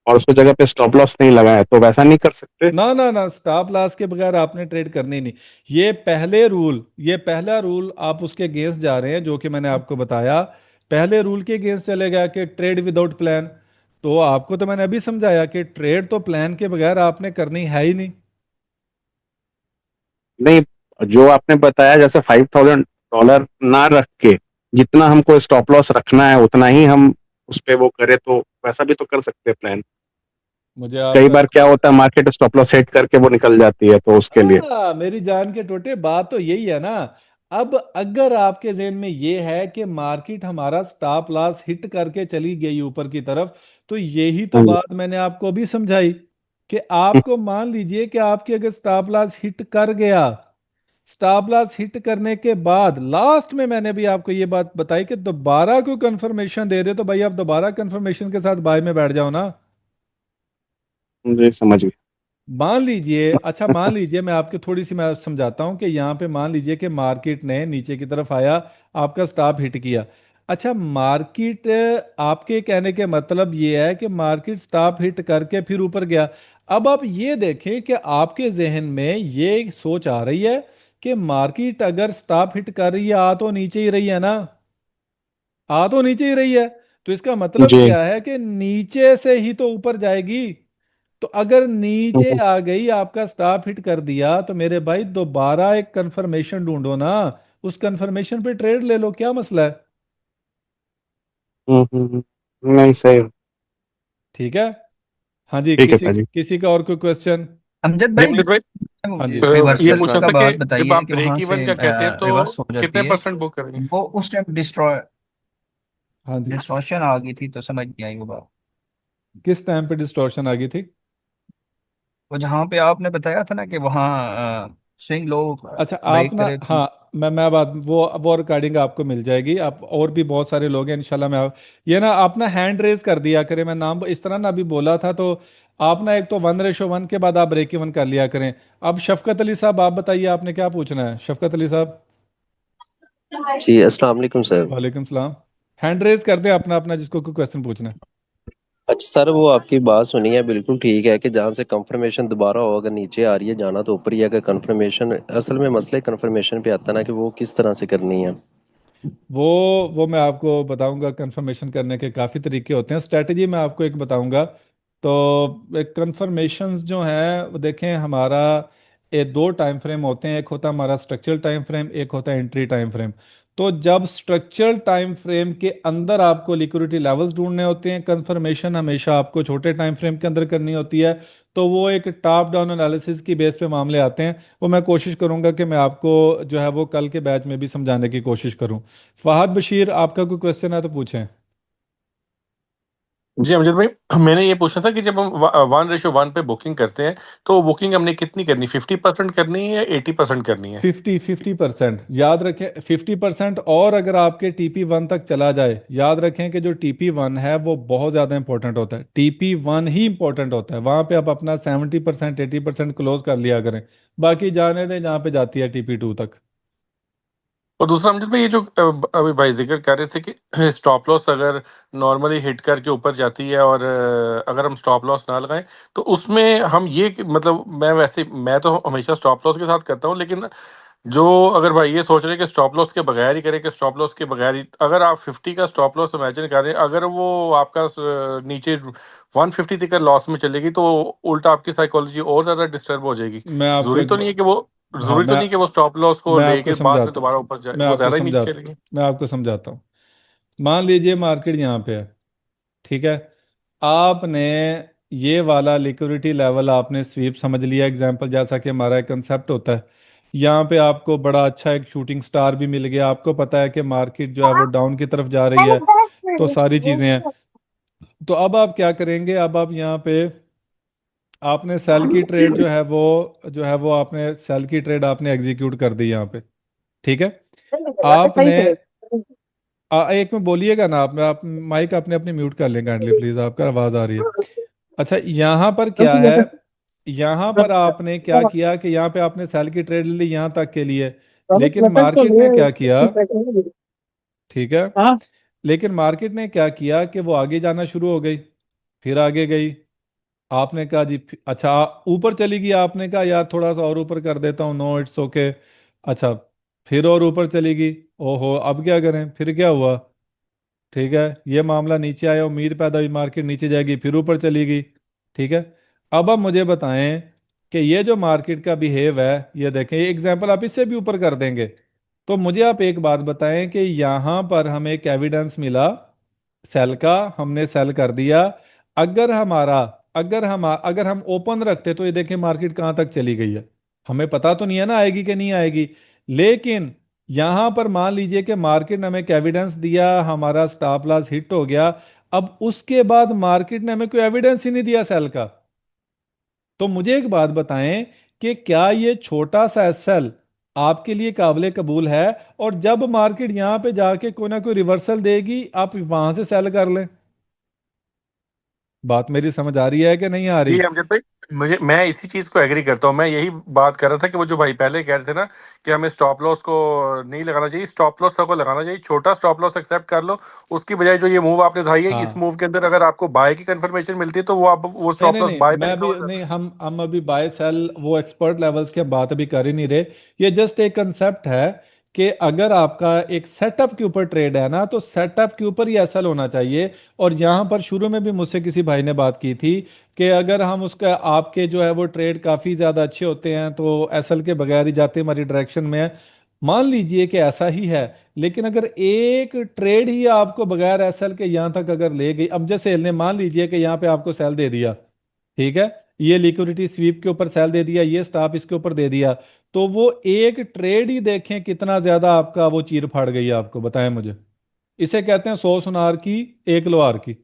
और उसको जगह पे स्टॉप लॉस नहीं लगाए, तो वैसा नहीं कर सकते? ना ना ना, स्टॉप लॉस के बगैर आपने ट्रेड करनी नहीं। ये पहला रूल आप उसके अगेंस्ट जा रहे हैं जो कि मैंने आपको बताया, पहले रूल के अगेंस्ट चले गया कि ट्रेड विदाउट प्लान। तो आपको तो मैंने अभी समझाया कि ट्रेड तो प्लान के बगैर आपने करनी है ही नहीं। नहीं, जो आपने बताया जैसे $5,000 ना रख के जितना हमको स्टॉप लॉस रखना है उतना ही हम उस पे वो करें, तो वैसा भी तो कर सकते हैं प्लान। मुझे कई आपका बार क्या होता है, मार्केट स्टॉप लॉस सेट करके वो निकल जाती है, तो उसके लिए। मेरी जान के टोटे, बात तो यही है ना। अब अगर आपके जहन में ये है कि मार्केट हमारा स्टॉप लॉस हिट करके चली गई ऊपर की तरफ, तो यही तो हाँ जी। बात मैंने आपको भी समझाई कि आपको मान लीजिए कि आपकी अगर स्टॉप लॉस हिट कर गया, स्टॉप लॉस हिट करने के बाद लास्ट में मैंने भी आपको ये बात बताई कि दोबारा कोई कंफर्मेशन दे रहे हो तो भाई आप दोबारा कंफर्मेशन के साथ बाय में बैठ जाओ ना। जी समझ मान लीजिए, अच्छा गया। मान लीजिए, मैं आपको थोड़ी सी मैं समझाता हूं कि यहाँ पे मान लीजिए कि मार्केट ने नीचे की तरफ आया, आपका स्टॉप हिट किया। अच्छा मार्केट, आपके कहने के मतलब ये है कि मार्केट स्टॉप हिट करके फिर ऊपर गया। अब आप ये देखें कि आपके जहन में ये एक सोच आ रही है कि मार्केट अगर स्टॉप हिट कर रही है, आ तो नीचे ही रही है ना, आ तो नीचे ही रही है, तो इसका मतलब जी। क्या है कि नीचे से ही तो ऊपर जाएगी। तो अगर नीचे हम्म, आ गई, आपका स्टॉप हिट कर दिया, तो मेरे भाई दोबारा एक कंफर्मेशन ढूंढो ना, उस कंफर्मेशन पे ट्रेड ले लो, क्या मसला है। नहीं सही। ठीक है। हाँ जी, ठीक है किसी भाजी। किसी का और कोई क्वेश्चन। अमजद भाई, जयपुर भाई, हाँ जी। ये रिवर्सल पूछना का था कि बात जब बताइए आप कि ब्रेक वहां से इवन का कहते हैं तो रिवर्स हो जाती कितने है, परसेंट बुक करेंगे? वो उस टाइम हाँ जी, डिस्टॉर्शन आ गई थी तो समझ नहीं आई वो बात। किस टाइम पे डिस्टॉर्शन आ गई थी? वो जहाँ पे आपने बताया था ना कि वहाँ स्विंग लो अच्छा आप ब्रेक ना, करे तो। हाँ मैं बात वो रिकॉर्डिंग आपको मिल जाएगी, आप और भी बहुत सारे लोग हैं इंशाल्लाह। मैं ये ना आप ना हैंड रेज कर दिया करें, मैं नाम इस तरह ना अभी बोला था, तो आप ना एक तो 1:1 के बाद आप ब्रेक इवन कर लिया करें। अब शफकत अली साहब आप बताइए आपने क्या पूछना है, शफकत अली साहब। जी अस्सलाम वालेकुम सर। वालेकुम सलाम। हैंड रेज कर दें अपना अपना, जिसको कोई क्वेश्चन पूछना है। अच्छा सर, वो आपकी बात सुनी है, बिल्कुल ठीक है कि जहाँ से कंफर्मेशन दोबारा हो, अगर नीचे आ रही है जाना तो ऊपर ही है। अगर कंफर्मेशन, असल में मसले कंफर्मेशन पे आता है ना कि वो किस तरह से करनी है। वो वो मैं आपको बताऊंगा, कंफर्मेशन करने के काफ़ी तरीके होते हैं, स्ट्रेटजी मैं आपको एक बताऊंगा। तो एक कंफर्मेशंस जो हैं वो देखें हमारा, ये दो टाइम फ्रेम होते हैं, एक होता है हमारा स्ट्रक्चरल टाइम फ्रेम, एक होता है एंट्री टाइम फ्रेम। तो जब स्ट्रक्चरल टाइम फ्रेम के अंदर आपको लिक्विडिटी लेवल्स ढूंढने होते हैं, कंफर्मेशन हमेशा आपको छोटे टाइम फ्रेम के अंदर करनी होती है। तो वो एक टॉप डाउन एनालिसिस की बेस पे मामले आते हैं, वो मैं कोशिश करूंगा कि मैं आपको जो है वो कल के बैच में भी समझाने की कोशिश करूं। फहद बशीर आपका कोई क्वेश्चन है तो पूछें। जी अमजद भाई, मैंने ये पूछना था कि जब हम 1:1 पे बुकिंग करते हैं तो बुकिंग हमने कितनी करनी, 50% करनी है या 80% करनी है? 50% याद रखें, 50%। और अगर आपके TP1 तक चला जाए, याद रखें कि जो TP1 है वो बहुत ज़्यादा इंपॉर्टेंट होता है। TP1 ही इंपॉर्टेंट होता है, वहाँ पे आप अपना 70% 80% क्लोज कर लिया करें, बाकी जाने दें जहाँ पे जाती है TP2 तक। और दूसरा अमजद भाई, ये जो अभी भाई जिक्र कर रहे थे कि स्टॉप लॉस अगर नॉर्मली हिट करके ऊपर जाती है और अगर हम स्टॉप लॉस ना लगाएं तो उसमें हम मतलब मैं तो हमेशा स्टॉप लॉस के साथ करता हूं, लेकिन जो अगर भाई ये सोच रहे हैं कि स्टॉप लॉस के बगैर ही करें, कि स्टॉप लॉस के बगैर ही, अगर आप 50 का स्टॉप लॉस इमेजिन करें, अगर वो आपका नीचे 150 तक का लॉस में चलेगी तो उल्टा आपकी साइकोलॉजी और ज्यादा डिस्टर्ब हो जाएगी। मैं आपको जरूरी एक तो नहीं है कि वो हाँ जरूरी तो नहीं कि वो स्टॉप लॉस को मैं आपको लेके बाद में समझाता दोबारा ऊपर जाए, मैं वो आपको ज्यादा ही नीचे समझाता चलेगी। मैं आपको समझाता हूँ। मान लीजिए मार्केट यहाँ पे है, ठीक है। आपने ये वाला लिक्विडिटी लेवल आपने स्वीप समझ लिया, एग्जांपल जैसा कि हमारा एक कंसेप्ट होता है। यहाँ पे आपको बड़ा अच्छा एक शूटिंग स्टार भी मिल गया, आपको पता है कि मार्केट जो है वो डाउन की तरफ जा रही है, तो सारी चीज़ें हैं। तो अब आप क्या करेंगे, अब आप यहाँ पे आपने सेल की ट्रेड जो है वो आपने सेल की ट्रेड आपने एग्जीक्यूट कर दी यहाँ पे, ठीक है। आपने एक में बोलिएगा ना, आप माइक अपने अपने म्यूट कर लें काइंडली प्लीज, आपका आवाज़ आ रही है। अच्छा, यहाँ पर क्या है, यहाँ पर आपने क्या किया कि यहाँ पे आपने सेल की ट्रेड ली यहाँ तक के लिए, लेकिन मार्केट ने क्या किया, ठीक है, लेकिन मार्केट ने क्या किया कि वो आगे जाना शुरू हो गई, फिर आगे गई। आपने कहा जी अच्छा ऊपर चली गई, आपने कहा यार थोड़ा सा और ऊपर कर देता हूँ, नो इट्स ओके। अच्छा, फिर और ऊपर चली गई, ओहो अब क्या करें, फिर क्या हुआ, ठीक है, ये मामला नीचे आया, उम्मीद पैदा हुई मार्केट नीचे जाएगी, फिर ऊपर चली गई, ठीक है। अब आप मुझे बताएं कि ये जो मार्केट का बिहेव है, ये देखें, ये एग्जांपल आप इससे भी ऊपर कर देंगे, तो मुझे आप एक बात बताएं कि यहाँ पर हमें एक एविडेंस मिला सेल का, हमने सेल कर दिया। अगर हमारा अगर हम ओपन रखते तो ये देखें मार्केट कहाँ तक चली गई है, हमें पता तो नहीं है ना आएगी कि नहीं आएगी, लेकिन यहां पर मान लीजिए कि मार्केट ने हमें एक एविडेंस दिया, हमारा स्टॉप लॉस हिट हो गया। अब उसके बाद मार्केट ने हमें कोई एविडेंस ही नहीं दिया सेल का, तो मुझे एक बात बताएं कि क्या ये छोटा सा एसएल आपके लिए काबिल कबूल है, और जब मार्केट यहां पे जाके कोई ना कोई रिवर्सल देगी आप वहां से सेल कर लें। बात मेरी समझ आ रही है कि नहीं आ जी रही? अमजद भाई, मैं इसी चीज को एग्री करता हूँ। मैं यही बात कर रहा था कि वो जो भाई पहले कह रहे थे ना कि हमें स्टॉप लॉस को नहीं लगाना चाहिए, स्टॉप लॉस को लगाना चाहिए, छोटा स्टॉप लॉस एक्सेप्ट कर लो। उसकी बजाय जो ये मूव आपने दिखाई है, इस हाँ, मूव के अंदर अगर आपको बाय की कंफर्मेशन मिलती है तो वो आप वो नहीं स्टॉप नहीं लॉस नहीं, बाय पे मैं लिखा अभी हुआ नहीं, जाता है। हम अभी बाय सेल वो एक्सपर्ट लेवल्स की हम बात अभी कर ही नहीं रहे। ये जस्ट एक कंसेप्ट है कि अगर आपका एक सेटअप के ऊपर ट्रेड है ना, तो सेटअप के ऊपर ही एसएल होना चाहिए। और यहाँ पर शुरू में भी मुझसे किसी भाई ने बात की थी कि अगर हम उसका आपके जो है वो ट्रेड काफ़ी ज़्यादा अच्छे होते हैं तो एसएल के बगैर ही जाते हमारी डायरेक्शन में है। मान लीजिए कि ऐसा ही है, लेकिन अगर एक ट्रेड ही आपको बगैर एसएल के यहाँ तक अगर ले गई, अब जैसे सेल ने मान लीजिए कि यहाँ पे आपको सेल दे दिया, ठीक है, ये लिक्विडिटी स्वीप के ऊपर सेल दे दिया, ये स्टॉप इसके ऊपर दे दिया, तो वो एक ट्रेड ही देखें कितना ज्यादा आपका वो चीर फाड़ गई है, आपको बताएं मुझे। इसे कहते हैं 100 सुनार की एक लोहार की।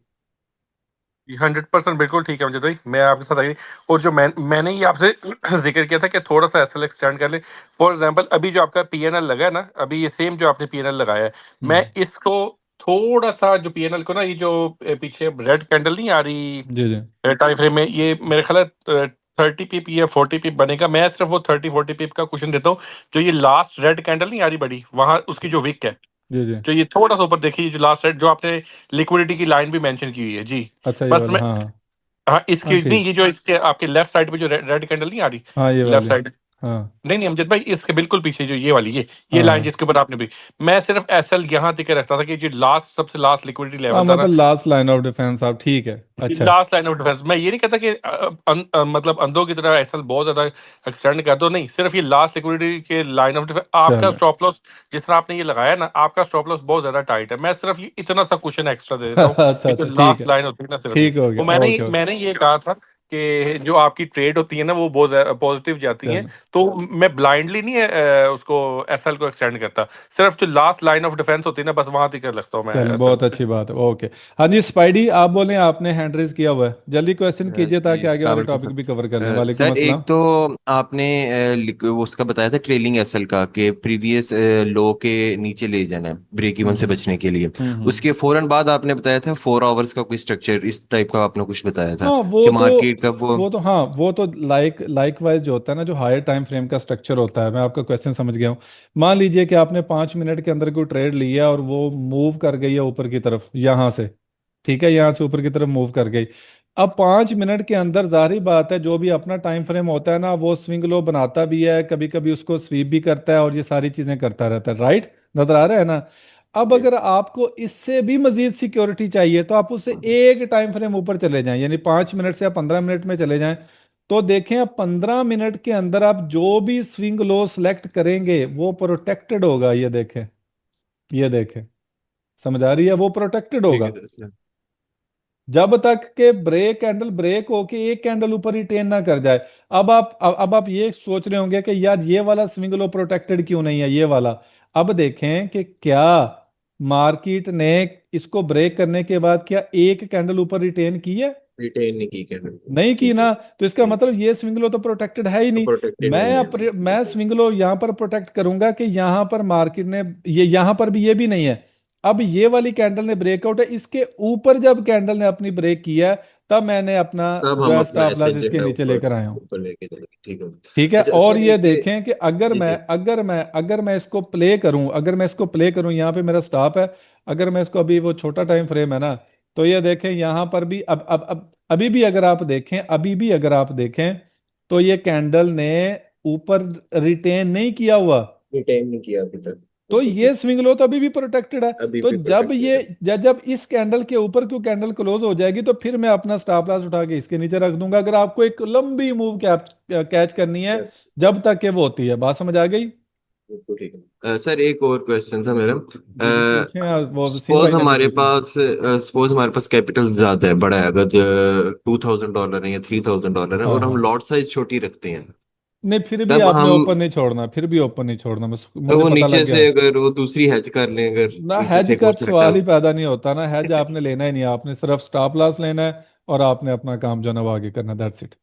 100% बिल्कुल ठीक है अमजद भाई, मैं आपके साथ एग्री। और जो मैंने ही आपसे जिक्र किया था कि थोड़ा सा एसएल एक्सटेंड कर ले। फॉर एग्जांपल, अभी जो आपका पीएनएल लगा है ना, अभी ये सेम जो आपने पीएनएल लगाया है, मैं हम्म। इसको थोड़ा सा जो पीएनएल को ना, ये जो पीछे रेड कैंडल नहीं आ रही जी जी। टाइम फ्रेम में, ये मेरे ख्याल है 30 पीप या 40 पीप बनेगा। मैं सिर्फ वो 30-40 पीप का क्वेश्चन देता हूँ। जो ये लास्ट रेड कैंडल नहीं आ रही बड़ी, वहां उसकी जो विक है, जी जी। जो ये थोड़ा सा ऊपर देखिए, जो लास्ट रेड, जो आपने लिक्विडिटी की लाइन भी मेंशन की हुई है जी। अच्छा, ये बस वाली, मैं, हाँ हाँ। हाँ हाँ इसकी नहीं, ठीक। ये जो इसके आपके लेफ्ट साइड पे जो रेड कैंडल नहीं आ रही, हाँ ये लेफ्ट वाली। साइड, हाँ नहीं नहीं अमजद भाई, इसके बिल्कुल पीछे जो ये वाली, ये हाँ लाइन हाँ। जिसके ऊपर आपने भी, मैं सिर्फ एसएल यहाँ तक रखता था कि जो लास्ट सबसे लास्ट लिक्विडिटी हाँ लेवल था ना, मतलब लास्ट लाइन ऑफ डिफेंस आप, ठीक है, अच्छा। Last line of defence. मैं ये नहीं कहता कि मतलब अंधों की तरह एसएल बहुत ज्यादा एक्सटेंड कर दो, नहीं, सिर्फ ये लास्ट लिक्विडिटी के लाइन ऑफ डिफेंस। आपका चले। स्टॉप लॉस जिस तरह आपने ये लगाया ना, आपका स्टॉप लॉस बहुत ज्यादा टाइट है। मैं सिर्फ ये इतना सा क्वेश्चन एक्स्ट्रा दे देता हूँ अच्छा कि जो अच्छा, ठीक लास्ट है, लाइन होती है ना, सिर्फ ये। ठीक हो गया, वो ओके ओके। मैंने ये कहा था कि जो आपकी ट्रेड होती है ना वो बहुत पॉजिटिव जाती हैं, चलो तो मैं ब्लाइंडली नहीं उसको एसएल को एक्सटेंड करता, सिर्फ जो लास्ट लाइन ऑफ डिफेंस होती है ना बस वहां तक रखता हूँ मैं चलें, एसएल। बहुत अच्छी बात है। ओके, हाँ जी स्पाइडी, आप बोलें, आपने हैंड रेज किया हुआ है, जल्दी क्वेश्चन कीजिए ताकि जी आगे अस्सलाम वाले वालेकुम टॉपिक भी कवर कर लें। सर। वालेकुम सर एक अस्सलाम। तो आपने वो उसका बताया था ट्रेलिंग एसएल का कि प्रीवियस लो के नीचे ले जाना है ब्रेक इवन से हम्म बचने के लिए। हम्म। उसके फौरन बाद आपने बताया था 4 आवर्स का कोई स्ट्रक्चर इस टाइप का आपने कुछ बताया था हाँ कि मार्केट का वो। वो तो लाइक वाइज जो होता है ना, जो हायर टाइम फ्रेम का स्ट्रक्चर होता है, मैं आपका क्वेश्चन समझ गया हूँ। मान लीजिए कि आपने 5 मिनट के अंदर कोई ट्रेड लिया और वो मूव कर गई है ऊपर की तरफ यहाँ से, ठीक है, यहाँ से ऊपर की तरफ मूव कर गई। अब 5 मिनट के अंदर जाहिर बात है जो भी अपना टाइम फ्रेम होता है ना, वो स्विंग लो बनाता भी है, कभी कभी उसको स्वीप भी करता है और ये सारी चीजें करता रहता है, राइट, नजर आ रहा है ना। अब जी अगर आपको इससे भी मजीद सिक्योरिटी चाहिए तो आप उससे एक टाइम फ्रेम ऊपर चले जाएं, यानी 5 मिनट से आप 15 मिनट में चले जाएं। तो देखें, आप 15 मिनट के अंदर आप जो भी स्विंग लो सेलेक्ट करेंगे वो प्रोटेक्टेड होगा। ये देखें, ये देखें, समझ आ रही है, वो प्रोटेक्टेड ठीक होगा है सर। जब तक के ब्रेक कैंडल ब्रेक होके एक कैंडल ऊपर रिटेन ना कर जाए। अब आप ये सोच रहे होंगे कि यार ये वाला स्विंग लो प्रोटेक्टेड क्यों नहीं है, ये वाला। अब देखें कि क्या मार्केट ने इसको ब्रेक करने के बाद क्या एक कैंडल ऊपर रिटेन की है? रिटेन नहीं की कैंडल। नहीं की ठीक है। ना। तो इसका मतलब ये स्विंग लो तो प्रोटेक्टेड है ही नहीं। प्रोटेक्टेड नहीं है। मैं स्विंग लो यहां पर प्रोटेक्ट करूंगा कि यहां पर मार्केट ने, ये यहां पर भी ये भी नहीं है। अब ये वाली कैंडल ने ब्रेकआउट है, इसके ऊपर जब कैंडल ने अपनी ब्रेक किया है, तब मैंने अपना तब जो हम है अपना स्टॉप लॉस एसएल जो इसके है नीचे ऊपर लेकर आया हूँ। ऊपर लेके जाएंगे। ठीक है। ठीक है, अच्छा और सर ये एक। देखें कि जी जी। अगर मैं इसको प्ले करूं, यहाँ पे मेरा स्टॉप है। अगर मैं इसको, अभी वो छोटा टाइम फ्रेम है ना, तो ये देखें यहाँ पर भी अब अभी भी अगर आप देखें, तो ये कैंडल ने ऊपर रिटेन नहीं किया हुआ। रिटेन नहीं किया अभी तक। तो बिल्कुल ये ठीक। स्विंग लो तो अभी भी प्रोटेक्टेड है। अभी तो भी जब प्रोटेक्टेड ये है। जब इस कैंडल के ऊपर क्यों कैंडल क्लोज हो जाएगी, तो फिर मैं अपना स्टॉप लॉस उठा के इसके नीचे रख दूंगा, अगर आपको एक लंबी मूव कैच करनी है, Yes, जब तक के वो होती है। बात समझ आ गई? बिल्कुल ठीक है। सर एक और क्वेश्चन था मेरा। जी जी पूछें, वो वसीम सपोज भाई ने भी हमारे पूछना। पास सपोज हमारे पास कैपिटल ज्यादा है, बड़ा है, अगर $2,000 है या $3,000 है हाँ और हम हाँ। लॉट साइज छोटी रखते हैं, नहीं, फिर भी तब आपने हम ओपन नहीं छोड़ना, फिर भी ओपन नहीं छोड़ना, तो मुझे वो पता लग नीचे गया। से अगर वो दूसरी हैच कर लें, अगर ना, नीचे हैज से एक का और तो सवाल सेटअप। ही पैदा नहीं होता ना, हैज आपने लेना ही नहीं, आपने सिर्फ स्टॉप लॉस लेना है और आपने अपना काम जो है ना वो आगे करना, that's it.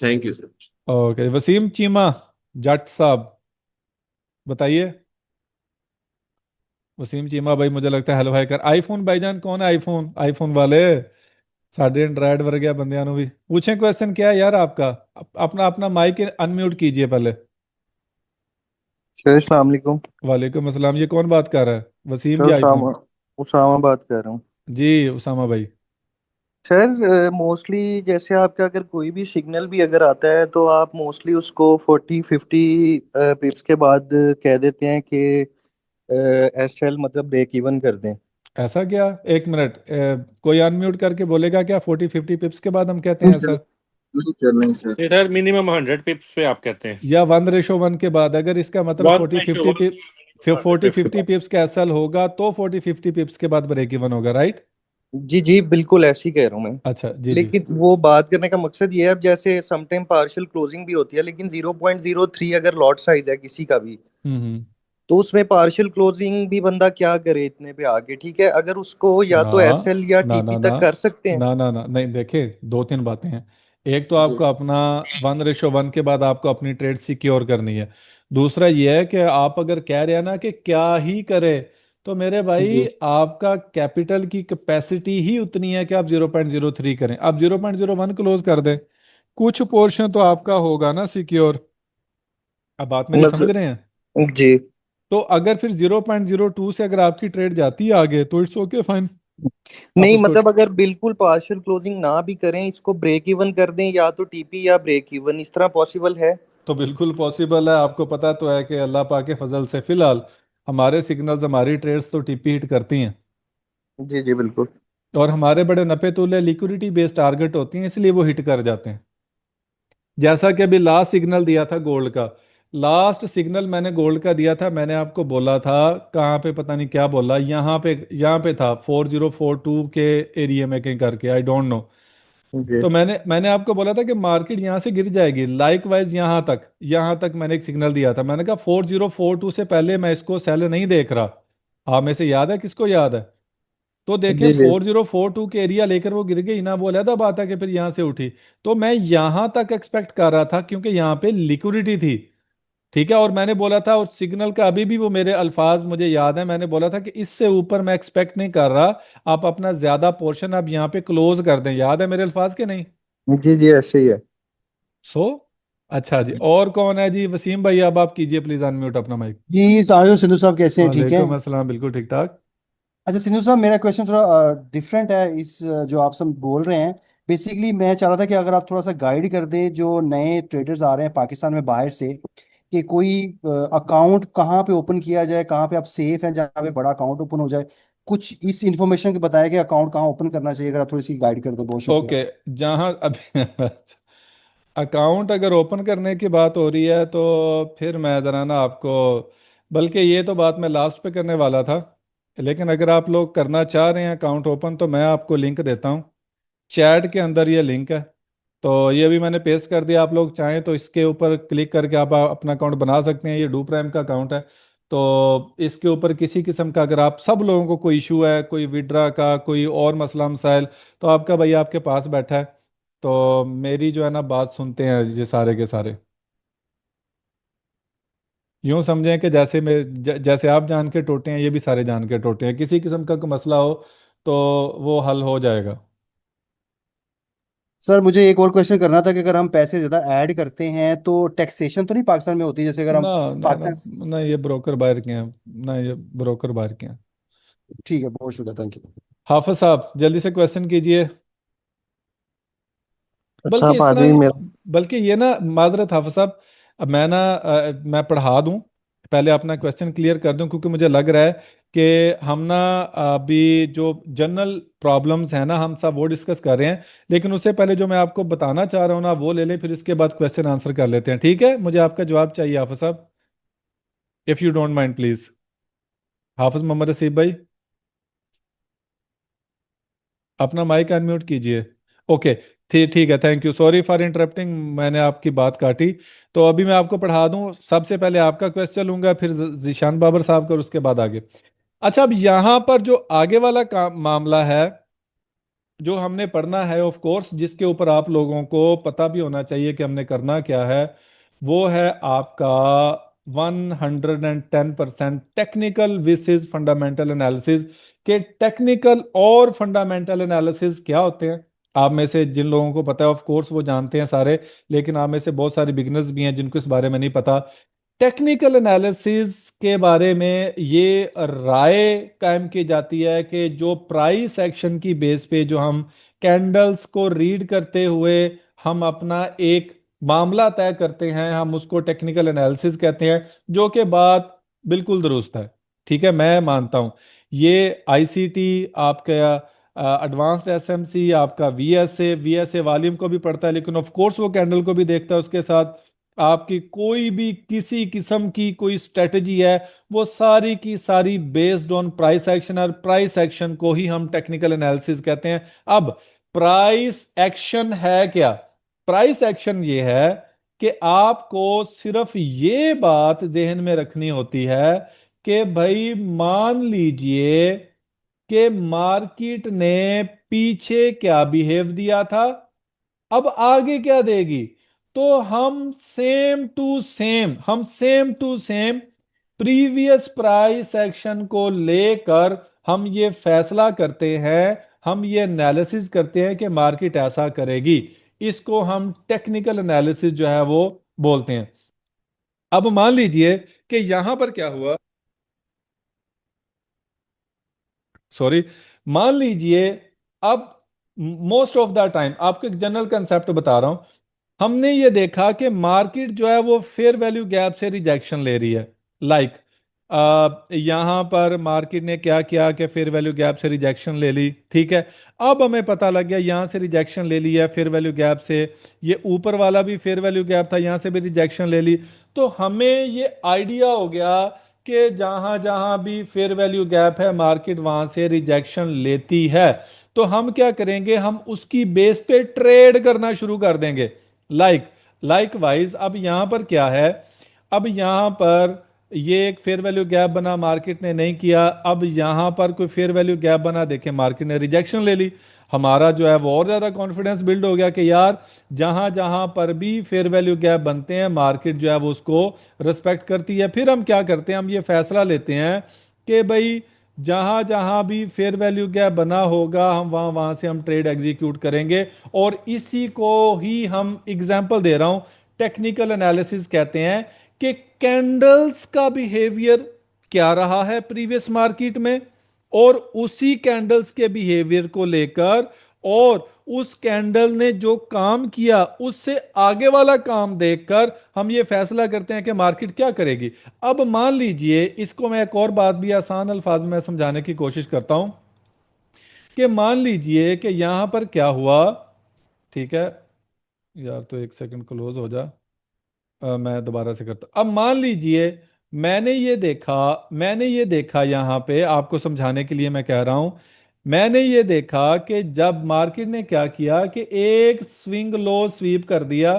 Thank you sir. Okay, Wasim Cheema Jatt साहब, बताइए। वसीम चीमा भाई, मुझे लगता है हेलो हाय कर। आईफोन भाईजान कौन है? आईफोन वाले साढ़े एंड्राइड वर्गे बंदियां ਨੂੰ भी पूछें, क्वेश्चन क्या है यार आपका? अपना अपना माइक अनम्यूट कीजिए पहले। सर अस्सलाम वालेकुम। वालेकुम अस्सलाम। ये कौन बात कर रहा है, वसीम सर या उसामा आईफोन? उसामा बात कर रहा हूँ। जी उसामा भाई। सर मोस्टली जैसे आपका अगर कोई भी सिग्नल भी अगर आता है तो आप मोस्टली उसको 40-50 पिप्स के बाद कह देते हैं कि एस एल मतलब ब्रेक इवन कर दें। ऐसा क्या? एक मिनट, कोई अनम्यूट करके बोलेगा क्या 40-50 पिप्स के बाद हम कहते हैं ऐसा? नहीं सर, नहीं सर। ये सर मिनिमम 100 पिप्स पे आप कहते हैं। या 1:1 के बाद? अगर इसका मतलब one forty ratio fifty one pip hundred forty pips के फिफ्टी बाद। पिप्स का एसएल होगा तो 40-50 पिप्स के बाद ब्रेक इवन होगा, राइट? जी जी बिल्कुल ऐसे ही कह रहा हूँ मैं। अच्छा जी जी। लेकिन वो बात करने का मकसद ये है, अब जैसे समटाइम पार्शियल क्लोजिंग भी होती है, लेकिन 0.03 अगर लॉट साइज है किसी का भी, हम्म। तो उसमें पार्शियल क्लोजिंग भी बंदा क्या करे इतने पे आके। ठीक है, अगर उसको या ना तो एसएल या ना ना टीपी ना तक कर सकते हैं। ना नहीं, देखिए दो तीन बातें हैं। एक तो जी आपको अपना 1:1 के बाद आपको अपनी ट्रेड सिक्योर करनी है। दूसरा ये है कि आप अगर कह रहे हैं ना कि क्या ही करे, तो मेरे भाई जी आपका कैपिटल की कैपेसिटी ही उतनी है कि आप 0.03 करें। आप 0.01 क्लोज कर दें, कुछ पोर्शन तो आपका होगा ना सिक्योर। अब बात मेरी समझ रहे हैं? मतलब जी। तो अगर फिर 0.02 से अगर आपकी ट्रेड जाती है आगे तो इट्स ओके फाइन, आप नहीं उसको। मतलब अगर बिल्कुल पार्शियल क्लोजिंग ना भी करें, इसको ब्रेक इवन कर दें, या तो टीपी या ब्रेक इवन, इस तरह पॉसिबल है। तो बिल्कुल पॉसिबल है। आपको पता तो है कि अल्लाह पाक के फजल से फिलहाल हमारे सिग्नल्स, हमारी ट्रेड्स तो टीपी हिट करती हैं, जी जी बिल्कुल। और हमारे बड़े नफे तुले लिक्विडिटी बेस्ड टारगेट होती हैं, इसलिए वो हिट कर जाते हैं। जैसा कि अभी लास्ट सिग्नल दिया था गोल्ड का, लास्ट सिग्नल मैंने गोल्ड का दिया था, मैंने आपको बोला था कहाँ पे, पता नहीं क्या बोला, यहाँ पे था 4042 के एरिया में कहीं करके, आई डोंट नो। जी तो मैंने आपको बोला था कि मार्केट यहाँ से गिर जाएगी, लाइक वाइज यहाँ तक मैंने एक सिग्नल दिया था, मैंने कहा 4042 से पहले मैं इसको सेल नहीं देख रहा। आप में से याद है, किसको याद है? तो देखें जी जी 4042 के एरिया लेकर वो गिर गई ना, वो अलहदा बात है कि फिर यहाँ से उठी। तो मैं यहाँ तक एक्सपेक्ट कर रहा था क्योंकि यहाँ पे लिक्विडिटी थी, ठीक है। और मैंने बोला था, और सिग्नल का अभी भी वो मेरे अल्फाज मुझे याद है, मैंने बोला था कि इससे ऊपर मैं एक्सपेक्ट नहीं कर रहा, आप अपना ज्यादा पोर्शन अब यहाँ पे क्लोज कर दें। याद है मेरे अल्फाज के नहीं? जी जी, ऐसे ही है। सो अच्छा जी, और कौन है जी? वसीम भाई, अब आप कीजिए प्लीज अनम्यूट अपना माइक। जी साजो सिंधु साहब कैसे हैं, ठीक हैं? वालेकुम अस्सलाम, बिल्कुल ठीक ठाक। अच्छा सिंधु साहब, मेरा क्वेश्चन थोड़ा डिफरेंट है इस जो आप सब बोल रहे हैं। बेसिकली मैं चाह रहा था कि अगर आप थोड़ा सा गाइड कर दें जो नए ट्रेडर्स आ रहे हैं पाकिस्तान में बाहर से, कि कोई अकाउंट कहाँ पे ओपन किया जाए, कहाँ पे आप सेफ हैं जहाँ पे बड़ा अकाउंट ओपन हो जाए। कुछ इस इंफॉर्मेशन के बताया कि अकाउंट कहाँ ओपन करना चाहिए, अगर आप थोड़ी सी गाइड कर दें, बहुत शुक्रिया। ओके, जहाँ अभी अकाउंट अगर ओपन करने की बात हो रही है तो फिर मैं ज़रा ना आपको, बल्कि ये तो बात मैं लास्ट पे करने वाला था, लेकिन अगर आप लोग करना चाह रहे हैं अकाउंट ओपन तो मैं आपको लिंक देता हूँ। चैट के अंदर ये लिंक है, तो ये भी मैंने पेस्ट कर दिया। आप लोग चाहें तो इसके ऊपर क्लिक करके आप अपना अकाउंट बना सकते हैं। ये डू प्राइम का अकाउंट है, तो इसके ऊपर किसी किस्म का अगर आप सब लोगों को कोई इशू है, कोई विड्रा का, कोई और मसला मसाइल, तो आपका भाई आपके पास बैठा है, तो मेरी जो है ना बात सुनते हैं ये सारे के सारे। यूं समझें कि जैसे जैसे आप जान के टोटे हैं, ये भी सारे जान के टोटे हैं। किसी किस्म का कोई मसला हो तो वो हल हो जाएगा। सर मुझे एक और क्वेश्चन करना था कि अगर हम पैसे ज़्यादा ऐड करते हैं तो टैक्सेशन तो नहीं पाकिस्तान में होती, जैसे अगर हम ना ना ना, पाकिस्तान। ना ये ब्रोकर बाहर के हैं, ना ये ब्रोकर बाहर के हैं। ठीक है, बहुत शुक्रिया, थैंक यू। हाफिज साहब जल्दी से क्वेश्चन कीजिए। अच्छा, बल्कि आप इस आ तरह जाइए नहीं, मेरा। बल्कि ये ना, माजरत हाफिज साहब, अब मैं ना मैं पढ़ा दूं, पहले अपना क्वेश्चन क्लियर कर दूं, क्योंकि मुझे लग रहा है कि हम ना अभी जो जनरल प्रॉब्लम्स हैं ना हम सब वो डिस्कस कर रहे हैं, लेकिन उससे पहले जो मैं आपको बताना चाह रहा हूँ ना वो ले लें, फिर इसके बाद क्वेश्चन आंसर कर लेते हैं। ठीक है, मुझे आपका जवाब चाहिए हाफिज साहब, if you don't mind please. Hafiz Mohammad Asif भाई, अपना माइक अनम्यूट कीजिए। ओके, ठीक है, thank you, sorry for interrupting, मैंने आपकी बात काटी। तो अभी मैं आपको पढ़ा दूं, सबसे पहले आपका क्वेश्चन लूंगा, फिर जिशान बाबर साहब का, और उसके बाद आगे। अच्छा, अब यहां पर जो आगे वाला मामला है जो हमने पढ़ना है, ऑफ कोर्स जिसके ऊपर आप लोगों को पता भी होना चाहिए कि हमने करना क्या है, वो है आपका 110% टेक्निकल विसेस फंडामेंटल एनालिसिस। के टेक्निकल और फंडामेंटल एनालिसिस क्या होते हैं? आप में से जिन लोगों को पता है ऑफ कोर्स वो जानते हैं सारे, लेकिन आप में से बहुत सारे बिगनर्स भी हैं जिनको इस बारे में नहीं पता। टेक्निकल एनालिसिस के बारे में ये राय कायम की जाती है कि जो प्राइस एक्शन की बेस पे जो हम कैंडल्स को रीड करते हुए हम अपना एक मामला तय करते हैं, हम उसको टेक्निकल एनालिसिस कहते हैं, जो कि बात बिल्कुल दुरुस्त है। ठीक है, मैं मानता हूं ये आईसीटी, आपका एडवांस्ड एसएमसी, आपका वीएसए वॉल्यूम को भी पढ़ता है, लेकिन ऑफ कोर्स वो कैंडल को भी देखता है। उसके साथ आपकी कोई भी किसी किस्म की कोई स्ट्रेटजी है, वो सारी की सारी बेस्ड ऑन प्राइस एक्शन, और प्राइस एक्शन को ही हम टेक्निकल एनालिसिस कहते हैं। अब प्राइस एक्शन है क्या? प्राइस एक्शन ये है कि आपको सिर्फ ये बात जहन में रखनी होती है कि भाई मान लीजिए कि मार्केट ने पीछे क्या बिहेव दिया था, अब आगे क्या देगी, तो हम same to same previous price action को लेकर हम ये फैसला करते हैं, हम ये एनालिसिस करते हैं कि मार्केट ऐसा करेगी। इसको हम टेक्निकल एनालिसिस जो है वो बोलते हैं। अब मान लीजिए कि यहां पर क्या हुआ, सॉरी, मान लीजिए, अब मोस्ट ऑफ द टाइम आपको एक जनरल कंसेप्ट बता रहा हूं, हमने ये देखा कि मार्केट जो है वो फेयर वैल्यू गैप से रिजेक्शन ले रही है। लाइक यहां पर मार्केट ने क्या किया कि फेयर वैल्यू गैप से रिजेक्शन ले ली, ठीक है। अब हमें पता लग गया यहां से रिजेक्शन ले ली है फेयर वैल्यू गैप से, ये ऊपर वाला भी फेयर वैल्यू गैप था, यहां से भी रिजेक्शन ले ली। तो हमें ये आइडिया हो गया कि जहां जहां भी फेयर वैल्यू गैप है मार्केट वहां से रिजेक्शन लेती है, तो हम क्या करेंगे, हम उसकी बेस पे ट्रेड करना शुरू कर देंगे। लाइक वाइज अब यहां पर क्या है, अब यहां पर ये एक फेयर वैल्यू गैप बना, मार्केट ने नहीं किया। अब यहां पर कोई फेयर वैल्यू गैप बना, देखें मार्केट ने रिजेक्शन ले ली। हमारा जो है वो और ज्यादा कॉन्फिडेंस बिल्ड हो गया कि यार जहां जहां पर भी फेयर वैल्यू गैप बनते हैं मार्केट जो है वो उसको रिस्पेक्ट करती है। फिर हम क्या करते हैं, हम ये फैसला लेते हैं कि भाई जहां जहां भी फेयर वैल्यू गैप बना होगा हम वहां वहां से हम ट्रेड एग्जीक्यूट करेंगे। और इसी को ही हम एग्जांपल दे रहा हूं, टेक्निकल एनालिसिस कहते हैं कि कैंडल्स का बिहेवियर क्या रहा है प्रीवियस मार्केट में, और उसी कैंडल्स के बिहेवियर को लेकर और उस कैंडल ने जो काम किया उससे आगे वाला काम देखकर हम ये फैसला करते हैं कि मार्केट क्या करेगी। अब मान लीजिए, इसको मैं एक और बात भी आसान अल्फाज में समझाने की कोशिश करता हूं कि मान लीजिए कि यहां पर क्या हुआ। ठीक है यार, तो एक सेकंड क्लोज हो जा, मैं दोबारा से करता। अब मान लीजिए मैंने ये देखा यहां पे आपको समझाने के लिए मैं कह रहा हूं, मैंने ये देखा कि जब मार्केट ने क्या किया कि एक स्विंग लो स्वीप कर दिया,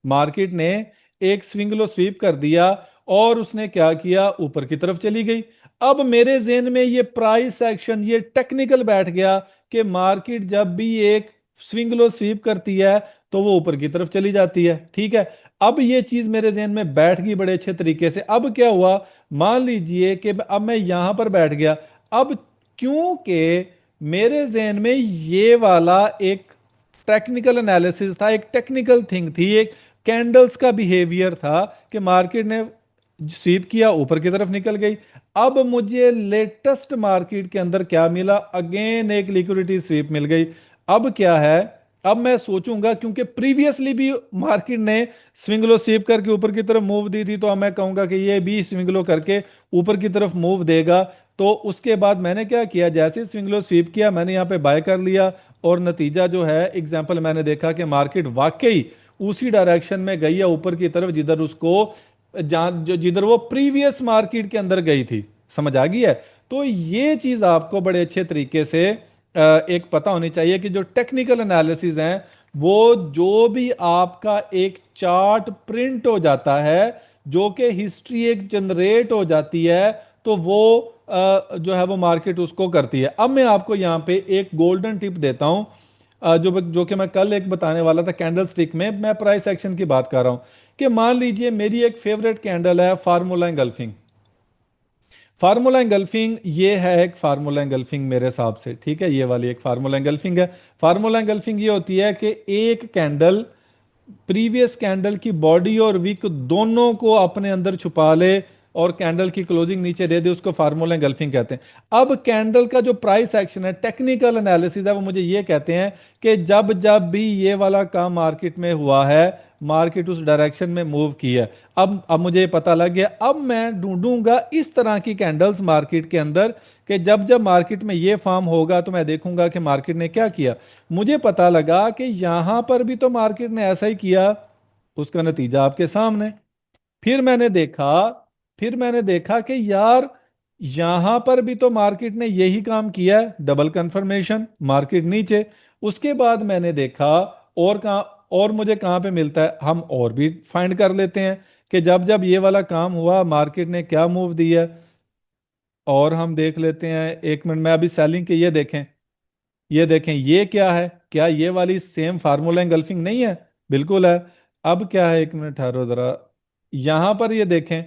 मार्केट ने एक स्विंग लो स्वीप कर दिया और उसने क्या किया, ऊपर की तरफ चली गई। अब मेरे जेहन में ये प्राइस एक्शन, ये टेक्निकल बैठ गया कि मार्केट जब भी एक स्विंग लो स्वीप करती है तो वो ऊपर की तरफ चली जाती है। ठीक है, अब ये चीज मेरे जेहन में बैठ गई बड़े अच्छे तरीके से। अब क्या हुआ, मान लीजिए कि अब मैं यहां पर बैठ गया। अब क्योंकि मेरे जेहन में ये वाला एक टेक्निकल एनालिसिस था, एक टेक्निकल थिंग थी, एक कैंडल्स का बिहेवियर था कि मार्केट ने स्वीप किया ऊपर की तरफ निकल गई। अब मुझे लेटेस्ट मार्केट के अंदर क्या मिला, अगेन एक लिक्विडिटी स्वीप मिल गई। अब क्या है, अब मैं सोचूंगा क्योंकि प्रीवियसली भी मार्केट ने स्विंगलो स्वीप करके ऊपर की तरफ मूव दी थी, तो अब मैं कहूंगा कि ये भी स्विंगलो करके ऊपर की तरफ मूव देगा। तो उसके बाद मैंने क्या किया, जैसे स्विंगलो स्वीप किया मैंने यहाँ पे बाय कर लिया, और नतीजा जो है एग्जांपल मैंने देखा कि मार्केट वाकई उसी डायरेक्शन में गई है ऊपर की तरफ जिधर उसको जिधर वो प्रीवियस मार्केट के अंदर गई थी। समझ आ गई है। तो ये चीज आपको बड़े अच्छे तरीके से एक पता होनी चाहिए कि जो टेक्निकल एनालिसिस हैं वो जो भी आपका एक चार्ट प्रिंट हो जाता है, जो कि हिस्ट्री एक जनरेट हो जाती है, तो वो जो है वो मार्केट उसको करती है। अब मैं आपको यहाँ पे एक गोल्डन टिप देता हूं, जो जो कि मैं कल एक बताने वाला था कैंडल स्टिक में, मैं प्राइस एक्शन की बात कर रहा हूं कि मान लीजिए मेरी एक फेवरेट कैंडल है फार्मूला एंगल्फिंग। फार्मूला एंगल्फिंग ये है एक फार्मूला एंगल्फिंग मेरे हिसाब से, ठीक है, ये वाली एक फार्मूला एंगल्फिंग है। फार्मूला एंगल्फिंग ये होती है कि एक कैंडल प्रीवियस कैंडल की बॉडी और विक दोनों को अपने अंदर छुपा ले और कैंडल की क्लोजिंग नीचे दे दे, उसको फार्मूला एंगल्फिंग कहते हैं। अब कैंडल का जो प्राइस एक्शन है, टेक्निकल एनालिसिस है, वो मुझे ये कहते हैं कि जब जब भी ये वाला काम मार्केट में हुआ है, मार्केट उस डायरेक्शन में मूव की है। अब मुझे ये पता लग गया, अब मैं ढूंढूंगा इस तरह की कैंडल्स मार्केट के अंदर कि जब जब मार्केट में ये फॉर्म होगा तो मैं देखूंगा कि मार्केट ने क्या किया। मुझे पता लगा कि यहां पर भी तो मार्केट ने ऐसा ही किया, उसका नतीजा आपके सामने। फिर मैंने देखा फिर मैंने देखा कि यार यहां पर भी तो मार्केट ने यही काम किया है, डबल कंफर्मेशन, मार्केट नीचे। उसके बाद मैंने देखा और कहा, और मुझे कहां पे मिलता है, हम और भी फाइंड कर लेते हैं कि जब जब ये वाला काम हुआ मार्केट ने क्या मूव दिया है। और हम देख लेते हैं, एक मिनट में अभी सेलिंग के ये देखें, ये देखें ये क्या है, क्या ये वाली सेम फार्मूला एंगल्फिंग नहीं है? बिल्कुल है। अब क्या है, एक मिनट ठहरो जरा, यहां पर ये देखें,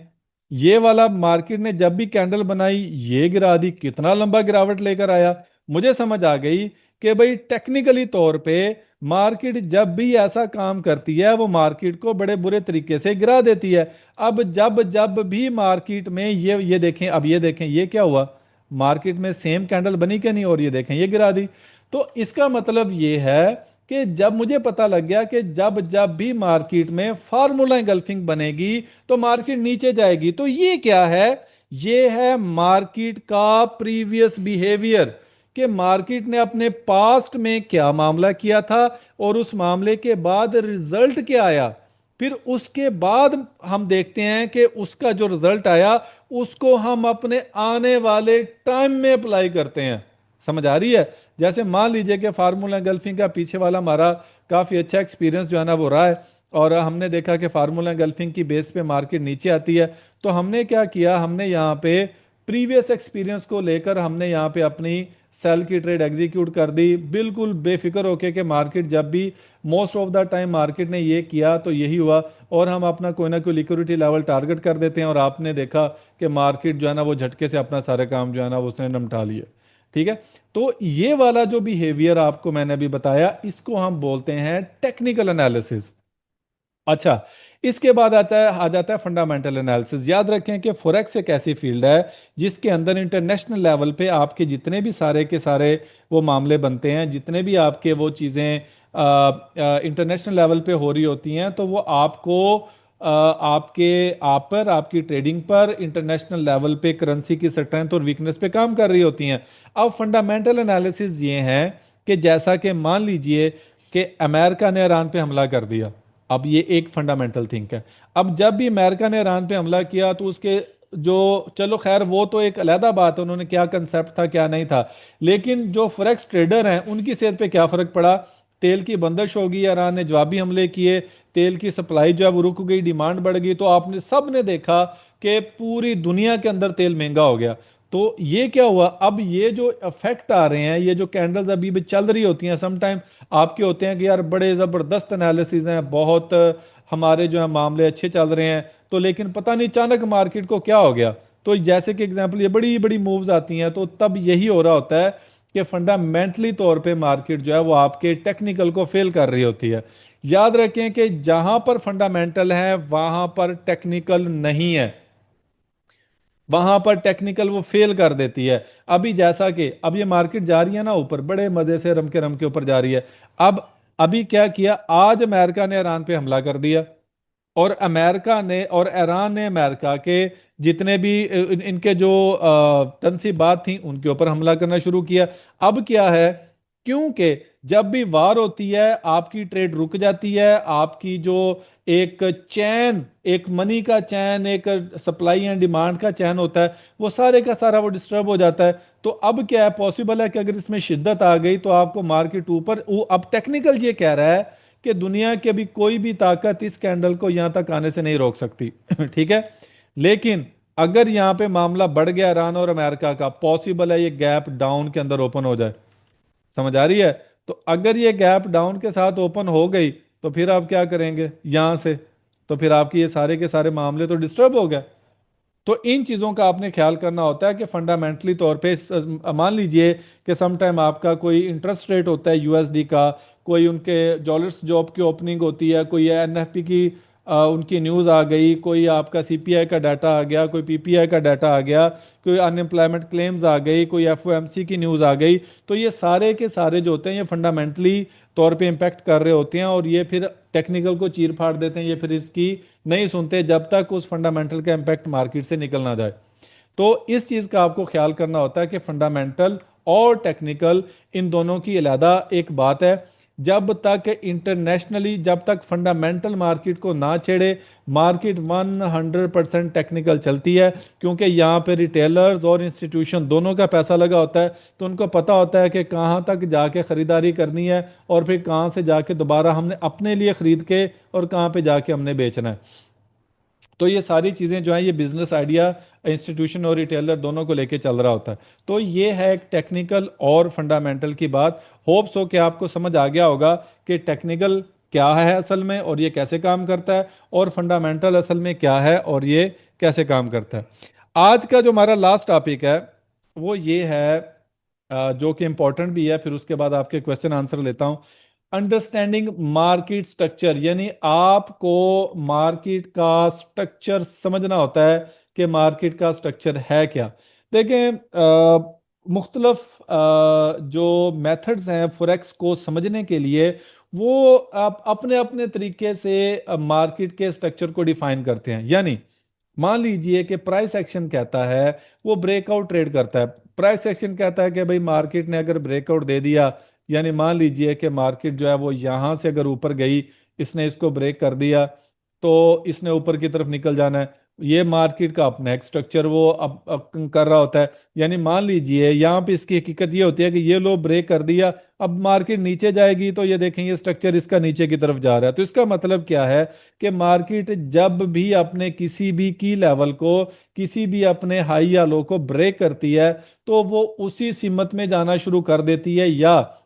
ये वाला मार्केट ने जब भी कैंडल बनाई ये गिरा दी, कितना लंबा गिरावट लेकर आया। मुझे समझ आ गई कि भाई टेक्निकली तौर पे मार्केट जब भी ऐसा काम करती है वो मार्केट को बड़े बुरे तरीके से गिरा देती है। अब जब जब भी मार्केट में ये देखें, अब ये देखें ये क्या हुआ, मार्केट में सेम कैंडल बनी क्या नहीं, और ये देखें ये गिरा दी। तो इसका मतलब ये है कि जब मुझे पता लग गया कि जब जब भी मार्केट में फार्मूला एंगल्फिंग बनेगी तो मार्केट नीचे जाएगी। तो ये क्या है, ये है मार्केट का प्रीवियस बिहेवियर, कि मार्केट ने अपने पास्ट में क्या मामला किया था और उस मामले के बाद रिजल्ट क्या आया। फिर उसके बाद हम देखते हैं कि उसका जो रिजल्ट आया उसको हम अपने आने वाले टाइम में अप्लाई करते हैं। समझ आ रही है? जैसे मान लीजिए कि फार्मूला गल्फिंग का पीछे वाला हमारा काफ़ी अच्छा एक्सपीरियंस जो है ना वो रहा है, और हमने देखा कि फार्मूला गल्फिंग की बेस पे मार्केट नीचे आती है। तो हमने क्या किया, हमने यहाँ पे प्रीवियस एक्सपीरियंस को लेकर हमने यहाँ पे अपनी सेल की ट्रेड एग्जीक्यूट कर दी, बिल्कुल बेफिक्र होके कि मार्केट जब भी most of the time market ने ये किया तो यही हुआ, और हम अपना कोई ना कोई लिक्विडिटी लेवल टारगेट कर देते हैं, और आपने देखा कि मार्केट जो है ना वो झटके से अपना सारे काम जो है ना वो उसने निपटा लिए। ठीक है? तो ये वाला जो बिहेवियर आपको मैंने अभी बताया इसको हम बोलते हैं टेक्निकल एनालिसिस। अच्छा, इसके बाद आ जाता है फंडामेंटल एनालिसिस। याद रखें कि फॉरेक्स एक ऐसी फील्ड है जिसके अंदर इंटरनेशनल लेवल पे आपके जितने भी सारे के सारे वो मामले बनते हैं, जितने भी आपके वो चीज़ें इंटरनेशनल लेवल पे हो रही होती हैं, तो वो आपको आपके आप पर, आपकी ट्रेडिंग पर इंटरनेशनल लेवल पे करेंसी की स्ट्रेंथ और वीकनेस पे काम कर रही होती हैं। अब फंडामेंटल एनालिसिस ये है कि जैसा कि मान लीजिए कि अमेरिका ने ईरान पे हमला कर दिया। अब ये एक फंडामेंटल थिंक है। अब जब भी अमेरिका ने ईरान पे हमला किया तो उसके जो, चलो खैर वो तो एक अलहदा बात है, उन्होंने क्या कंसेप्ट था क्या नहीं था, लेकिन जो फॉरेक्स ट्रेडर हैं उनकी सेहत पे क्या फर्क पड़ा? तेल की बंदिश होगी, ईरान ने जवाबी हमले किए, तेल की सप्लाई जो है वो रुक गई, डिमांड बढ़ गई, तो आपने सब ने देखा कि पूरी दुनिया के अंदर तेल महंगा हो गया। तो ये क्या हुआ, अब ये जो इफेक्ट आ रहे हैं, ये जो कैंडल्स अभी भी चल रही होती हैं, समटाइम आपके होते हैं कि यार बड़े ज़बरदस्त एनालिसिस हैं, बहुत हमारे जो है मामले अच्छे चल रहे हैं, तो लेकिन पता नहीं अचानक मार्केट को क्या हो गया। तो जैसे कि एग्जांपल ये बड़ी बड़ी मूव्स आती हैं, तो तब यही हो रहा होता है कि फंडामेंटली तौर पे मार्केट जो है वो आपके टेक्निकल को फेल कर रही होती है। याद रखें कि जहां पर फंडामेंटल है वहां पर टेक्निकल नहीं है, वहां पर टेक्निकल वो फेल कर देती है। अभी जैसा कि अब ये मार्केट जा रही है ना ऊपर, बड़े मजे से रम के ऊपर जा रही है। अब अभी क्या किया, आज अमेरिका ने ईरान पे हमला कर दिया, और अमेरिका ने और ईरान ने अमेरिका के जितने भी इनके जो तनसीबात थी उनके ऊपर हमला करना शुरू किया। अब क्या है, क्योंकि जब भी वार होती है आपकी ट्रेड रुक जाती है, आपकी जो एक चैन, एक मनी का चैन, एक सप्लाई एंड डिमांड का चैन होता है, वो सारे का सारा वो डिस्टर्ब हो जाता है। तो अब क्या है, पॉसिबल है कि अगर इसमें शिद्दत आ गई तो आपको मार्केट ऊपर, अब टेक्निकल ये कह रहा है कि दुनिया की अभी कोई भी ताकत इस कैंडल को यहां तक आने से नहीं रोक सकती। ठीक है? लेकिन अगर यहां पे मामला बढ़ गया ईरान और अमेरिका का, पॉसिबल है ये गैप डाउन के अंदर ओपन हो जाए। समझ आ रही है? तो अगर ये गैप डाउन के साथ ओपन हो गई तो फिर आप क्या करेंगे यहां से, तो फिर आपके ये सारे के सारे मामले तो डिस्टर्ब हो गए। तो इन चीज़ों का आपने ख्याल करना होता है कि फंडामेंटली तौर पे मान लीजिए कि सम टाइम आपका कोई इंटरेस्ट रेट होता है यूएसडी का, कोई उनके डॉलर्स जॉब की ओपनिंग होती है, कोई एनएफपी की उनकी न्यूज़ आ गई, कोई आपका सीपीआई का डाटा आ गया, कोई पीपीआई का डाटा आ गया, कोई अनएम्प्लॉयमेंट क्लेम्स आ गई, कोई एफओएमसी की न्यूज़ आ गई। तो ये सारे के सारे जो होते हैं ये फंडामेंटली तौर पे इम्पैक्ट कर रहे होते हैं, और ये फिर टेक्निकल को चीर फाड़ देते हैं, ये फिर इसकी नहीं सुनते जब तक उस फंडामेंटल का इम्पैक्ट मार्केट से निकल ना जाए। तो इस चीज़ का आपको ख्याल करना होता है कि फंडामेंटल और टेक्निकल इन दोनों की अलहदा एक बात है। जब तक इंटरनेशनली, जब तक फंडामेंटल मार्केट को ना छेड़े, मार्केट 100% टेक्निकल चलती है, क्योंकि यहाँ पे रिटेलर्स और इंस्टीट्यूशन दोनों का पैसा लगा होता है, तो उनको पता होता है कि कहाँ तक जाके ख़रीदारी करनी है, और फिर कहाँ से जाके दोबारा हमने अपने लिए ख़रीद के और कहाँ पे जाके हमने बेचना है। तो ये सारी चीज़ें जो हैं ये बिजनेस आइडिया इंस्टीट्यूशन और रिटेलर दोनों को लेके चल रहा होता है। तो ये है एक टेक्निकल और फंडामेंटल की बात। होप्स हो कि आपको समझ आ गया होगा कि टेक्निकल क्या है असल में और ये कैसे काम करता है, और फंडामेंटल असल में क्या है और ये कैसे काम करता है। आज का जो हमारा लास्ट टॉपिक है वो ये है, जो कि इंपॉर्टेंट भी है, फिर उसके बाद आपके क्वेश्चन आंसर लेता हूं। अंडरस्टैंडिंग मार्केट स्ट्रक्चर, यानी आपको मार्केट का स्ट्रक्चर समझना होता है कि मार्केट का स्ट्रक्चर है क्या। देखें, मुख्तलफ जो मेथड्स हैं फॉरेक्स को समझने के लिए, वो आप अपने अपने तरीके से मार्केट के स्ट्रक्चर को डिफाइन करते हैं। यानी मान लीजिए कि प्राइस एक्शन कहता है वो ब्रेकआउट ट्रेड करता है। प्राइस एक्शन कहता है कि भाई मार्केट ने अगर ब्रेकआउट दे दिया, यानी मान लीजिए कि मार्केट जो है वो यहां से अगर ऊपर गई, इसने इसको ब्रेक कर दिया, तो इसने ऊपर की तरफ निकल जाना है। ये मार्केट का अपना एक स्ट्रक्चर वो अब कर रहा होता है। यानी मान लीजिए यहाँ पे इसकी हकीकत ये होती है कि ये लो ब्रेक कर दिया, अब मार्केट नीचे जाएगी तो ये देखेंगे स्ट्रक्चर इसका नीचे की तरफ जा रहा है। तो इसका मतलब क्या है कि मार्केट जब भी अपने किसी भी की लेवल को, किसी भी अपने हाई या लो को ब्रेक करती है, तो वो उसी सिमत में जाना शुरू कर देती है। या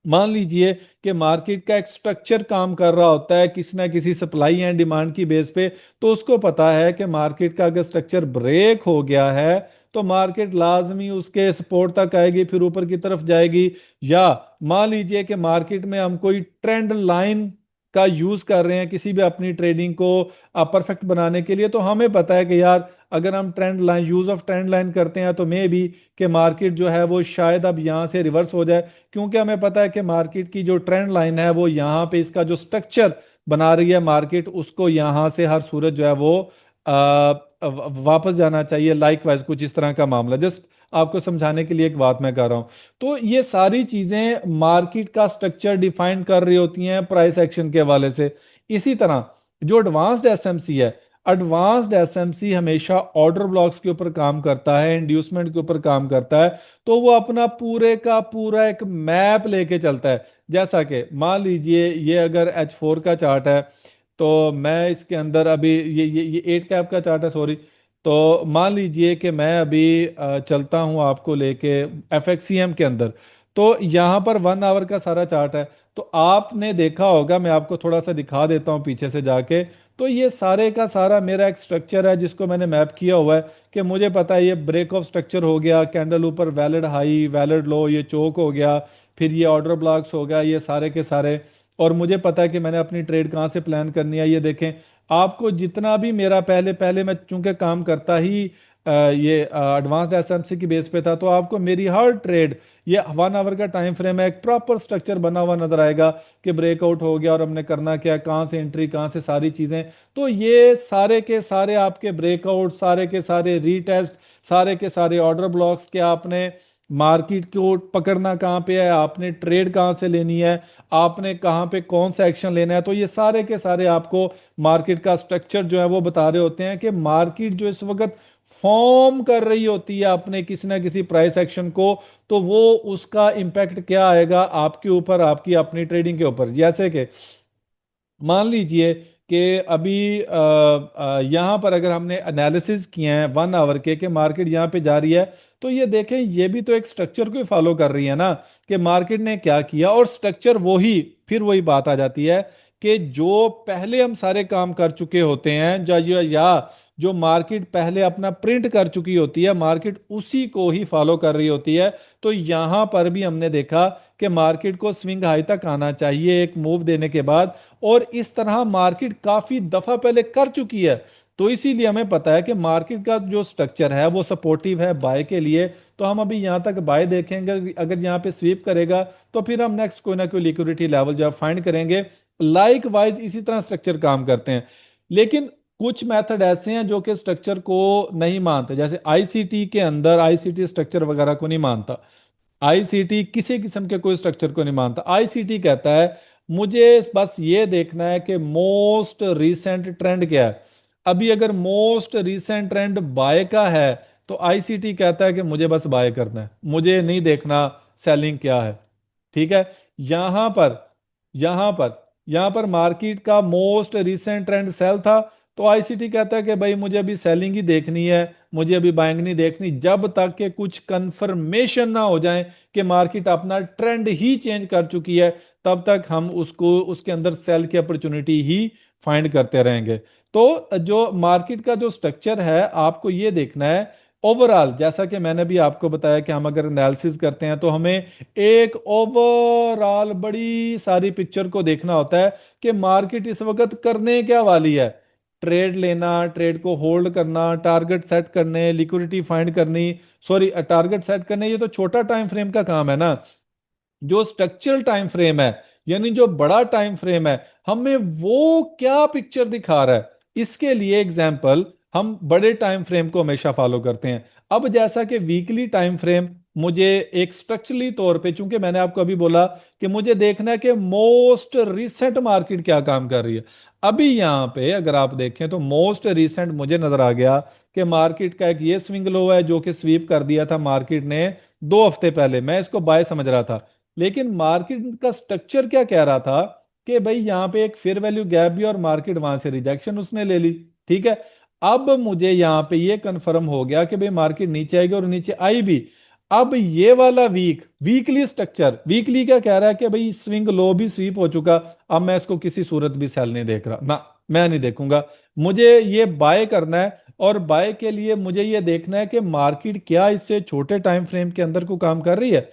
मान लीजिए कि मार्केट का एक स्ट्रक्चर काम कर रहा होता है किसी ना किसी सप्लाई एंड डिमांड की बेस पे, तो उसको पता है कि मार्केट का अगर स्ट्रक्चर ब्रेक हो गया है तो मार्केट लाजमी उसके सपोर्ट तक आएगी, फिर ऊपर की तरफ जाएगी। या मान लीजिए कि मार्केट में हम कोई ट्रेंड लाइन का यूज कर रहे हैं किसी भी अपनी ट्रेडिंग को परफेक्ट बनाने के लिए, तो हमें पता है कि यार अगर हम trend line, use of trend line करते हैं तो मे भी कि मार्केट जो है वो शायद अब यहाँ से रिवर्स हो जाए, क्योंकि हमें पता है कि मार्केट की जो ट्रेंड लाइन है वो यहाँ पे इसका जो स्ट्रक्चर बना रही है मार्केट, उसको यहाँ से हर सूरत जो है वो वापस जाना चाहिए। लाइकवाइज कुछ इस तरह का मामला, जस्ट आपको समझाने के लिए एक बात मैं कर रहा हूं। तो ये सारी चीजें मार्केट का स्ट्रक्चर डिफाइन कर रही होती हैं प्राइस एक्शन के हवाले से। इसी तरह जो एडवांस्ड एसएमसी है, एडवांस्ड एसएमसी हमेशा ऑर्डर ब्लॉक्स के ऊपर काम करता है, इंड्यूसमेंट के ऊपर काम करता है। तो वो अपना पूरे का पूरा एक मैप लेके चलता है। जैसा कि मान लीजिए ये अगर H4 का चार्ट है, तो मैं इसके अंदर अभी ये 8 कैप का चार्ट है, सॉरी। तो मान लीजिए कि मैं अभी चलता हूं आपको लेके एफएक्सीएम के अंदर। तो यहाँ पर 1 आवर का सारा चार्ट है। तो आपने देखा होगा, मैं आपको थोड़ा सा दिखा देता हूँ पीछे से जाके। तो ये सारे का सारा मेरा एक स्ट्रक्चर है जिसको मैंने मैप किया हुआ है कि मुझे पता है ये ब्रेक ऑफ स्ट्रक्चर हो गया, कैंडल ऊपर वैलिड हाई वैलिड लो, ये चोक हो गया, फिर ये ऑर्डर ब्लॉक्स हो गया, ये सारे के सारे। और मुझे पता है कि मैंने अपनी ट्रेड कहाँ से प्लान करनी है। ये देखें, आपको जितना भी मेरा पहले पहले मैं चूंकि काम करता ही ये एडवांस्ड एसएमसी की बेस पे था, तो आपको मेरी हर ट्रेड, ये 1 आवर का टाइम फ्रेम है, एक प्रॉपर स्ट्रक्चर बना हुआ नजर आएगा कि ब्रेकआउट हो गया और हमने करना क्या, कहाँ से एंट्री, कहाँ से सारी चीजें। तो ये सारे के सारे आपके ब्रेकआउट, सारे के सारे रीटेस्ट, सारे के सारे ऑर्डर ब्लॉक्स के आपने मार्केट को पकड़ना कहाँ पे है, आपने ट्रेड कहाँ से लेनी है, आपने कहाँ पे कौन सा एक्शन लेना है। तो ये सारे के सारे आपको मार्केट का स्ट्रक्चर जो है वो बता रहे होते हैं कि मार्केट जो इस वक्त फॉर्म कर रही होती है अपने किसी ना किसी प्राइस एक्शन को, तो वो उसका इंपैक्ट क्या आएगा आपके ऊपर, आपकी अपनी ट्रेडिंग के ऊपर। जैसे कि मान लीजिए कि अभी यहाँ पर अगर हमने एनालिसिस किए हैं 1 आवर के कि मार्केट यहाँ पे जा रही है, तो ये देखें ये भी तो एक स्ट्रक्चर को फॉलो कर रही है ना, कि मार्केट ने क्या किया। और स्ट्रक्चर वही, फिर वही बात आ जाती है कि जो पहले हम सारे काम कर चुके होते हैं, या जो मार्केट पहले अपना प्रिंट कर चुकी होती है, मार्केट उसी को ही फॉलो कर रही होती है। तो यहां पर भी हमने देखा कि मार्केट को स्विंग हाई तक आना चाहिए एक मूव देने के बाद, और इस तरह मार्केट काफी दफा पहले कर चुकी है। तो इसीलिए हमें पता है कि मार्केट का जो स्ट्रक्चर है वो सपोर्टिव है बाय के लिए। तो हम अभी यहां तक बाय देखेंगे, अगर यहां पे स्वीप करेगा तो फिर हम नेक्स्ट कोई ना कोई लिक्विडिटी लेवल जो फाइंड करेंगे। लाइक वाइज इसी तरह स्ट्रक्चर काम करते हैं। लेकिन कुछ मेथड ऐसे हैं जो कि स्ट्रक्चर को नहीं मानते, जैसे आईसीटी के अंदर आईसीटी स्ट्रक्चर वगैरह को नहीं मानता। आईसीटी किसी किस्म के कोई स्ट्रक्चर को नहीं मानता। आईसीटी कहता है मुझे बस ये देखना है कि मोस्ट रीसेंट ट्रेंड क्या है। अभी अगर मोस्ट रीसेंट ट्रेंड बाय का है तो आईसीटी कहता है कि मुझे बस बाय करना है, मुझे नहीं देखना सेलिंग क्या है। ठीक है। यहां पर यहां पर यहां पर मार्केट का मोस्ट रिसेंट ट्रेंड सेल था, तो आईसीटी कहता है कि भाई मुझे अभी सेलिंग ही देखनी है, मुझे अभी बाइंग नहीं देखनी, जब तक कि कुछ कंफर्मेशन ना हो जाए कि मार्केट अपना ट्रेंड ही चेंज कर चुकी है, तब तक हम उसको उसके अंदर सेल की अपॉर्चुनिटी ही फाइंड करते रहेंगे। तो जो मार्केट का जो स्ट्रक्चर है आपको ये देखना है ओवरऑल, जैसा कि मैंने भी आपको बताया कि हम अगर एनालिसिस करते हैं तो हमें एक ओवरऑल बड़ी सारी पिक्चर को देखना होता है कि मार्केट इस वक्त करने क्या वाली है। ट्रेड लेना, ट्रेड को होल्ड करना, टारगेट सेट करने, लिक्विडिटी फाइंड करनी, सॉरी टारगेट सेट करने, ये तो छोटा टाइम फ्रेम का काम है ना। जो स्ट्रक्चरल टाइम फ्रेम है, यानी जो बड़ा टाइम फ्रेम है, हमें वो क्या पिक्चर दिखा रहा है, इसके लिए एग्जाम्पल हम बड़े टाइम फ्रेम को हमेशा फॉलो करते हैं। अब जैसा कि वीकली टाइम फ्रेम मुझे एक स्ट्रक्चरली तौर पे, चूंकि मैंने आपको अभी बोला कि मुझे देखना है कि मोस्ट रिसेंट मार्केट क्या काम कर रही है। अभी यहाँ पे अगर आप देखें तो मोस्ट रिसेंट मुझे नजर आ गया कि मार्केट का एक ये स्विंग लो है जो कि स्वीप कर दिया था मार्केट ने 2 हफ्ते पहले। मैं इसको बाय समझ रहा था, लेकिन मार्केट का स्ट्रक्चर क्या कह रहा था कि भाई यहाँ पे एक फेयर वैल्यू गैप भी और मार्केट वहां से रिजेक्शन उसने ले ली। ठीक है, अब मुझे यहाँ पे ये कंफर्म हो गया कि भाई मार्केट नीचे आएगी और नीचे आई भी। अब ये वाला वीकली स्ट्रक्चर, वीकली क्या कह रहा है कि भाई स्विंग लो भी स्वीप हो चुका, अब मैं इसको किसी सूरत भी सेल नहीं देख रहा ना, मैं नहीं देखूंगा। मुझे ये बाय करना है, और बाय के लिए मुझे ये देखना है कि मार्केट क्या इससे छोटे टाइम फ्रेम के अंदर को काम कर रही है।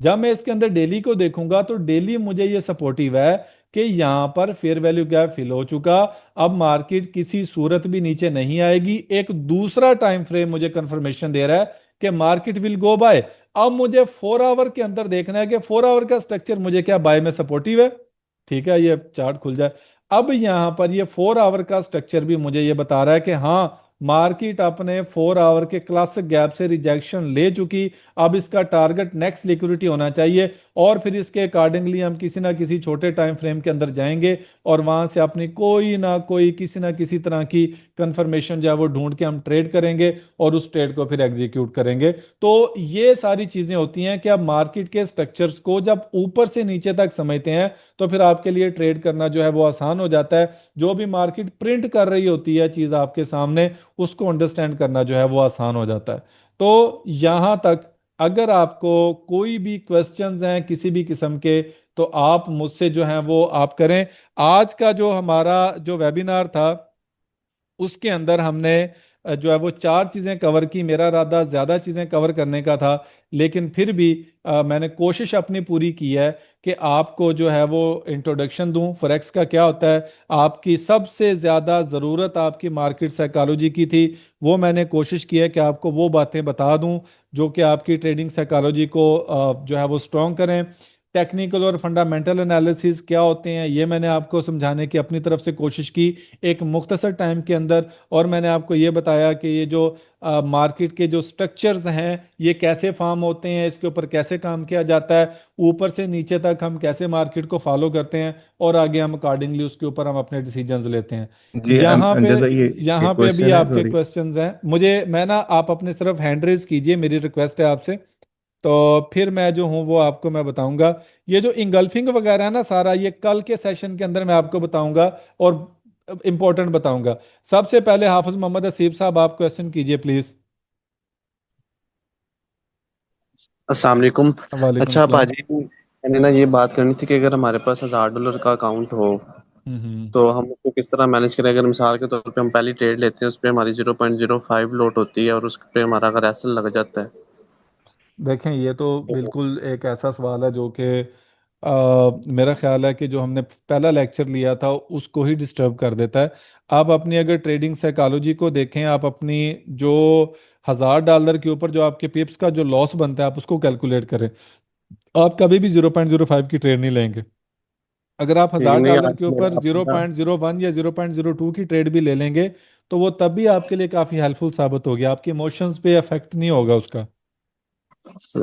जब मैं इसके अंदर डेली को देखूंगा तो डेली मुझे ये सपोर्टिव है कि यहाँ पर फेयर वैल्यू गैप फिल हो चुका, अब मार्केट किसी सूरत भी नीचे नहीं आएगी। एक दूसरा टाइम फ्रेम मुझे कंफर्मेशन दे रहा है कि मार्केट विल गो बाय। अब मुझे 4 आवर के अंदर देखना है कि 4 आवर का स्ट्रक्चर मुझे क्या बाय में सपोर्टिव है। ठीक है, ये चार्ट खुल जाए। अब यहां पर ये 4 आवर का स्ट्रक्चर भी मुझे ये बता रहा है कि हाँ, मार्केट अपने 4 आवर के क्लासिक गैप से रिजेक्शन ले चुकी, अब इसका टारगेट नेक्स्ट लिक्विडिटी होना चाहिए, और फिर इसके अकॉर्डिंगली हम किसी ना किसी छोटे टाइम फ्रेम के अंदर जाएंगे और वहां से अपनी कोई ना कोई किसी ना किसी तरह की कंफर्मेशन जो है वो ढूंढ के हम ट्रेड करेंगे और उस ट्रेड को फिर एग्जीक्यूट करेंगे। तो ये सारी चीजें होती हैं कि आप मार्केट के स्ट्रक्चर्स को जब ऊपर से नीचे तक समझते हैं तो फिर आपके लिए ट्रेड करना जो है वो आसान हो जाता है। जो भी मार्केट प्रिंट कर रही होती है चीज आपके सामने, उसको अंडरस्टैंड करना जो है वो आसान हो जाता है। तो यहां तक अगर आपको कोई भी क्वेश्चंस हैं किसी भी किस्म के, तो आप मुझसे जो हैं वो आप करें। आज का जो हमारा जो वेबिनार था उसके अंदर हमने जो है वो 4 चीजें कवर की। मेरा इरादा ज्यादा चीजें कवर करने का था, लेकिन फिर भी मैंने कोशिश अपनी पूरी की है कि आपको जो है वो इंट्रोडक्शन दूं फॉरेक्स का क्या होता है। आपकी सबसे ज्यादा जरूरत आपकी मार्केट साइकोलॉजी की थी, वो मैंने कोशिश की है कि आपको वो बातें बता दूं जो कि आपकी ट्रेडिंग साइकोलॉजी को जो है वो स्ट्रॉन्ग करें। टेक्निकल और फंडामेंटल एनालिसिस क्या होते हैं ये मैंने आपको समझाने की अपनी तरफ से कोशिश की एक मुख्तसर टाइम के अंदर। और मैंने आपको ये बताया कि ये जो मार्केट के जो स्ट्रक्चर्स हैं ये कैसे फॉर्म होते हैं, इसके ऊपर कैसे काम किया जाता है, ऊपर से नीचे तक हम कैसे मार्केट को फॉलो करते हैं, और आगे हम अकॉर्डिंगली उसके ऊपर हम अपने डिसीजंस लेते हैं। जी यहाँ पे जैसा ये यहाँ एक पे अभी क्वेश्चन है आपके सॉरी। क्वेश्चंस हैं, मुझे मैं ना आप अपने सिर्फ हैंड रेज कीजिए, मेरी रिक्वेस्ट है आपसे, तो फिर मैं जो हूँ वो आपको मैं बताऊंगा। ये जो इंगल्फिंग वगैरह है ना सारा, ये कल के सेशन के अंदर मैं आपको बताऊंगा और इंपॉर्टेंट बताऊंगा। सबसे पहले हाफिज मोहम्मद हसीब साहब, आप क्वेश्चन कीजिए प्लीज। अस्सलाम वालेकुम। वालेकुम अच्छा सलाम। भाजी, मैंने ना ये बात करनी थी कि अगर हमारे पास $1000 का अकाउंट हो हम्म। तो हम उसको किस तरह मैनेज करें। अगर मिसाल के तौर पे हम पहली ट्रेड लेते हैं, उस पर हमारी 0.05 लोट होती है और उस पे हमारा अगर एसएल लग जाता है देखें, ये तो तो बिल्कुल एक ऐसा सवाल है जो कि मेरा ख्याल है कि जो हमने पहला लेक्चर लिया था उसको ही डिस्टर्ब कर देता है। आप अपनी अगर ट्रेडिंग साइकोलॉजी को देखें, आप अपनी जो $1000 के ऊपर जो आपके पिप्स का जो लॉस बनता है आप उसको कैलकुलेट करें। आप कभी भी 0.05 की ट्रेड नहीं लेंगे। अगर आप ठीक हजार नहीं। डॉलर आज के मेरा ऊपर जीरो अपना पॉइंट जीरो वन या 0.02 की ट्रेड भी ले लेंगे तो वो तब भी आपके लिए काफ़ी हेल्पफुल साबित होगी, आपके इमोशंस पे अफेक्ट नहीं होगा उसका।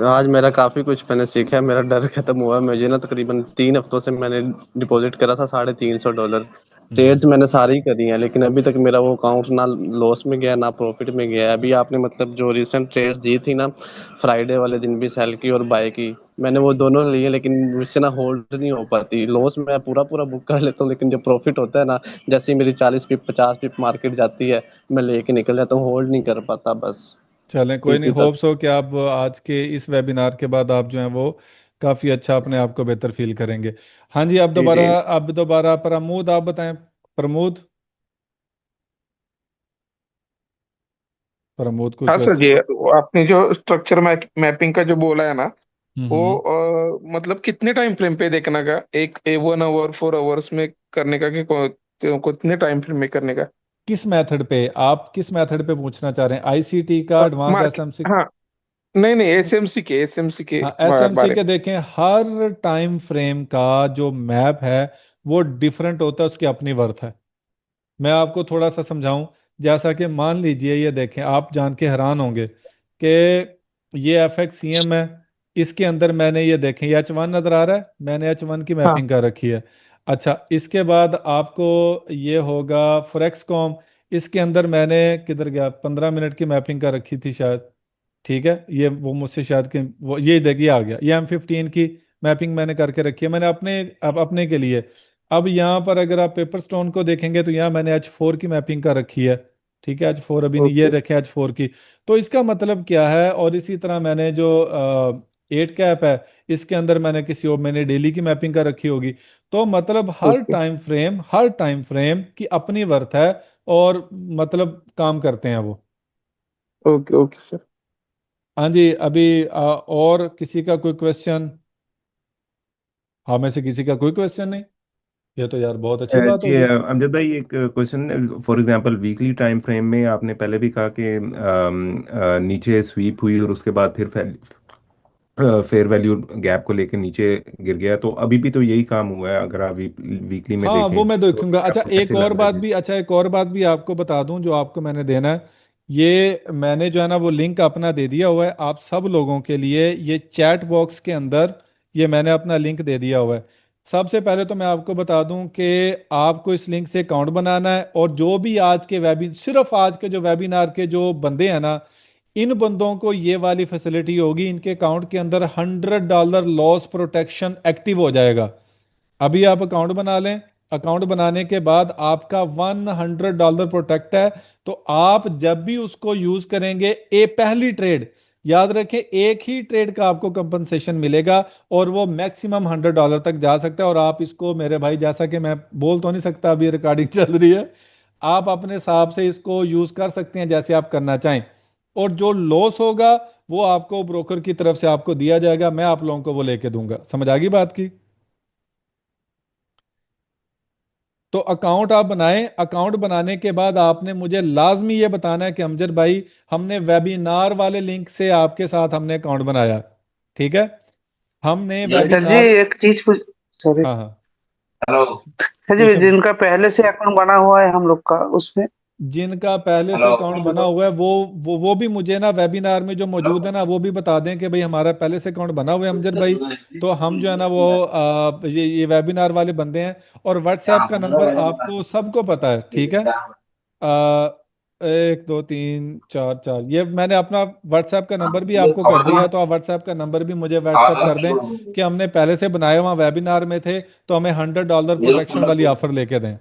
आज मेरा काफी कुछ मैंने सीखा है। मेरा डर खत्म हुआ है। मुझे ना तकरीबन 3 हफ्तों से मैंने डिपॉजिट करा था $350। हम्म। ट्रेड्स मैंने सारी करी हैं, लेकिन अभी तक मेरा वो अकाउंट ना लॉस में गया ना प्रॉफिट में गया है। अभी आपने मतलब जो रिसेंट ट्रेड्स दी थी ना, फ्राइडे वाले दिन भी सेल की और बाय की, मैंने वो दोनों लिए, लेकिन मुझसे ना होल्ड नहीं हो पाती। लॉस मैं पूरा पूरा बुक कर लेता हूँ, लेकिन जो प्रॉफिट होता है ना, जैसे ही मेरी 40 पिप 50 पिप मार्केट जाती है, मैं लेके निकल जाता हूँ, होल्ड नहीं कर पाता बस। चलें, कोई नहीं, इसी तक। होप्स हो कि आप आज के इस वेबिनार के बाद आप जो हैं वो काफ़ी अच्छा अपने आप को बेहतर फील करेंगे। हाँ जी, जी जी। अब दोबारा प्रमोद आप बताएं। प्रमोद, प्रमोद कोई हाँ सर क्वेश्चन? जी, आपने जो स्ट्रक्चर मैपिंग का जो बोला है ना, वो हम्म। मतलब कितने टाइम फ्रेम पे देखने का, एक 1 आवर 4 आवर्स में करने का कि कितने टाइम फ्रेम में करने का? किस मेथड पे, आप किस मेथड पे पूछना चाह रहे हैं, आईसीटी का, एडवांस्ड मार्केट, एसएमसी? हाँ, नहीं नहीं, एसएमसी के हाँ, एसएमसी बारे के देखें, हर टाइम फ्रेम का जो मैप है वो डिफरेंट होता है, उसकी अपनी वर्थ है। मैं आपको थोड़ा सा समझाऊं, जैसा कि मान लीजिए, ये देखें, आप जान के हैरान होंगे कि ये FXCM है। इसके अंदर मैंने ये देखें, ये H1 नजर आ रहा है, मैंने H1 की हाँ मैपिंग कर रखी है। अच्छा, इसके बाद आपको ये होगा Forexcom। इसके अंदर मैंने किधर गया, 15 मिनट की मैपिंग कर रखी थी शायद। ठीक है, ये वो मुझसे शायद कि वो ये देखिए आ गया, ये M15 की मैपिंग मैंने करके रखी है मैंने अपने, अब अपने के लिए। अब यहाँ पर अगर आप पेपर स्टोन को देखेंगे तो यहाँ मैंने H4 की मैपिंग कर रखी है। ठीक है, H4 अभी नहीं, ये ओके देखें H4 की। तो इसका मतलब क्या है, और इसी तरह मैंने जो 8 कैप है, इसके अंदर मैंने किसी और, मैंने डेली की मैपिंग कर रखी होगी। तो मतलब ओके हर टाइम फ्रेम की अपनी वर्थ है, और मतलब काम करते हैं वो। Okay okay sir. हाँ जी, अभी और किसी का कोई क्वेश्चन? हाँ में से किसी का कोई क्वेश्चन नहीं? ये तो यार बहुत अच्छी बात जी होगी। अमजद भाई, एक question. For example weekly time frame में आपने पहले भी कहा कि नीचे स्वीप हुई और उसके बाद फिर फेयर वैल्यू गैप को लेकर नीचे गिर गया, तो अभी भी तो यही काम हुआ है अगर आप वीकली में हाँ, वो देखें मैं तो देखूंगा। अच्छा, आपको कैसे लग रहा है? एक और बात भी आपको बता दूं जो आपको मैंने देना है। ये मैंने जो है ना वो लिंक अपना दे दिया हुआ है आप सब लोगों के लिए, ये चैट बॉक्स के अंदर ये मैंने अपना लिंक दे दिया हुआ है। सबसे पहले तो मैं आपको बता दूं कि आपको इस लिंक से अकाउंट बनाना है, और जो भी आज के सिर्फ आज के जो वेबिनार के जो बंदे हैं ना, इन बंदों को ये वाली फैसिलिटी होगी, इनके अकाउंट के अंदर $100 लॉस प्रोटेक्शन एक्टिव हो जाएगा। अभी आप अकाउंट बना लें, अकाउंट बनाने के बाद आपका $100 प्रोटेक्ट है। तो आप जब भी उसको यूज करेंगे, पहली ट्रेड, याद रखें, एक ही ट्रेड का आपको कंपनसेशन मिलेगा, और वो मैक्सिमम $100 तक जा सकता है। और आप इसको मेरे भाई, जैसा कि मैं बोल तो नहीं सकता, अभी रिकॉर्डिंग चल रही है, आप अपने हिसाब से इसको यूज कर सकते हैं जैसे आप करना चाहें। और जो लॉस होगा वो आपको ब्रोकर की तरफ से आपको दिया जाएगा, मैं आप लोगों को वो लेके दूंगा। समझ आ गई बात की? तो अकाउंट आप बनाएं, अकाउंट बनाने के बाद आपने मुझे लाजमी ये बताना है कि अमजद भाई, हमने वेबिनार वाले लिंक से आपके साथ हमने अकाउंट बनाया। ठीक है, हमने सर जी वेबिनार, एक चीज पूछ। सॉरी। हाँ हाँ, हेलो। सर जी पूछे। जिनका पहले से अकाउंट बना हुआ है हम लोग का उसमें। जिनका पहले से हेलो। अकाउंट बना हुआ है वो भी मुझे ना वेबिनार में जो मौजूद है ना, वो भी बता दें कि भाई हमारा पहले से अकाउंट बना हुआ है अमजद भाई। तो हम जो है ना वो ये वेबिनार वाले बंदे हैं। और व्हाट्सएप का नंबर आपको सबको पता है, ठीक है? 1 2 3 4 4, ये मैंने अपना व्हाट्सएप का नंबर भी आपको कर दिया है, तो आप व्हाट्सएप का नंबर भी मुझे व्हाट्सएप कर दें कि हमने पहले से बनाया, वहाँ वेबिनार में थे, तो हमें $100 प्रोटेक्शन वाली ऑफर लेके दें।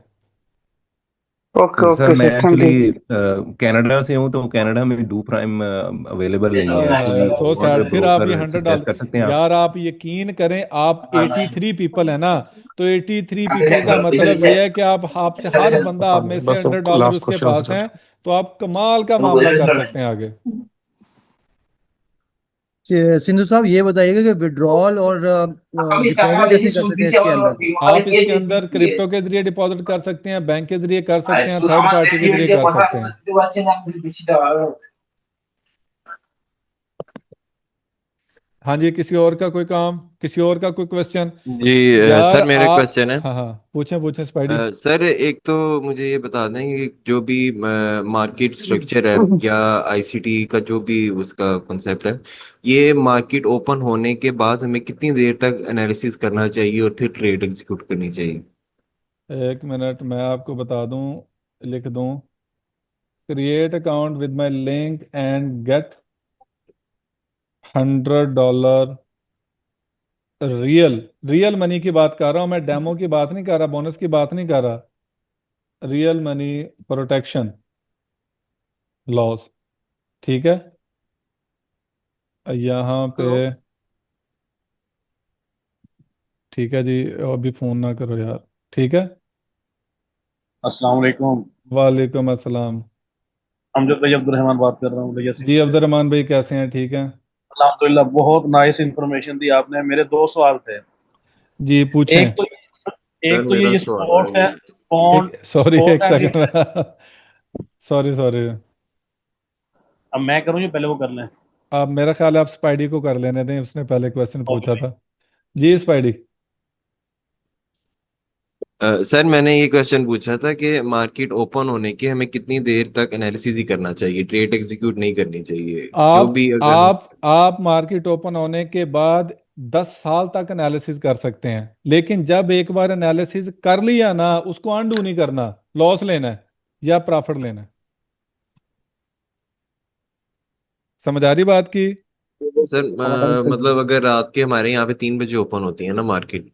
ओके सर ओके मैं sir thank you. Actually Canada से हूँ, तो कनाडा में डू प्राइम अवेलेबल नहीं है, कोई सो और सैड, फिर आप ये ब्रोकर सजेस्ट कर सकते $100, हैं आप? यार आप यकीन करें, आप 83 पीपल है ना, तो 83 पीपल का मतलब ये है कि आप, आपसे हर बंदा पता आप में नहीं, से बस अब $100 लास्ट उसके क्वेश्चन पास है। तो आप कमाल का मामला कर सकते हैं आगे। सिंधु साहब ये बताइएगा कि विड्रॉल और डिपॉजिट कैसे कर सकते हैं इसके अंदर? आप इसके अंदर क्रिप्टो के जरिए डिपॉजिट कर सकते हैं, बैंक के जरिए कर सकते हैं, थर्ड पार्टी के जरिए कर सकते हैं। हाँ जी, किसी और का कोई काम, किसी और का कोई क्वेश्चन? जी यार सर मेरा आप, क्वेश्चन है। हाँ हाँ, पूछें पूछें स्पाइडी। सर एक तो मुझे ये बता दें कि जो भी मार्केट स्ट्रक्चर है या आईसीटी का जो भी उसका कॉन्सेप्ट है, ये मार्केट ओपन होने के बाद हमें कितनी देर तक एनालिसिस करना चाहिए और फिर ट्रेड एग्जीक्यूट करनी चाहिए? 1 मिनट, मैं आपको बता दूं, लिख दूं, create account with my link and get $100 real, real money की बात कर रहा हूं मैं, डेमो की बात नहीं कर रहा, बोनस की बात नहीं कर रहा। Real money protection loss. ठीक है, यहाँ पे, ठीक है जी, अभी फोन ना करो यार। ठीक है, अस्सलाम वालेकुम। वालेकुम अस्सलाम। अमजद भाई अब्दुल रहमान बात कर रहा हूँ भैया जी सिंध से। अब्दुलरहमान भाई, कैसे हैं? ठीक हैं? अल्हम्दुलिल्लाह बहुत नाइस इंफॉर्मेशन दी आपने। मेरे दो सवाल थे। जी पूछें। एक तो सर एक तो मेरा ये सवाल स्पोर्ट है, एक, सॉरी, एक sport and second sorry sorry. अब मैं करूँ या पहले वो कर लें? आप, मेरा ख्याल है आप स्पाइडी को कर लेने दें, उसने पहले क्वेश्चन ओके पूछा भाई। था। जी स्पाइडी। सर मैंने ये क्वेश्चन पूछा था कि मार्केट ओपन होने के हमें कितनी देर तक एनालिसिस ही करना चाहिए, ट्रेड एग्जीक्यूट नहीं करनी चाहिए, जो आप भी अगर हम। आप मार्केट ओपन होने के बाद 10 साल तक एनालिसिस कर सकते हैं, लेकिन जब एक बार एनालिसिस कर लिया ना, उसको अनडू नहीं करना। लॉस लेना है या प्रॉफिट लेना है। समझ आ रही बात की? सर मतलब अगर रात के हमारे यहाँ पे 3 बजे ओपन होती है ना मार्केट,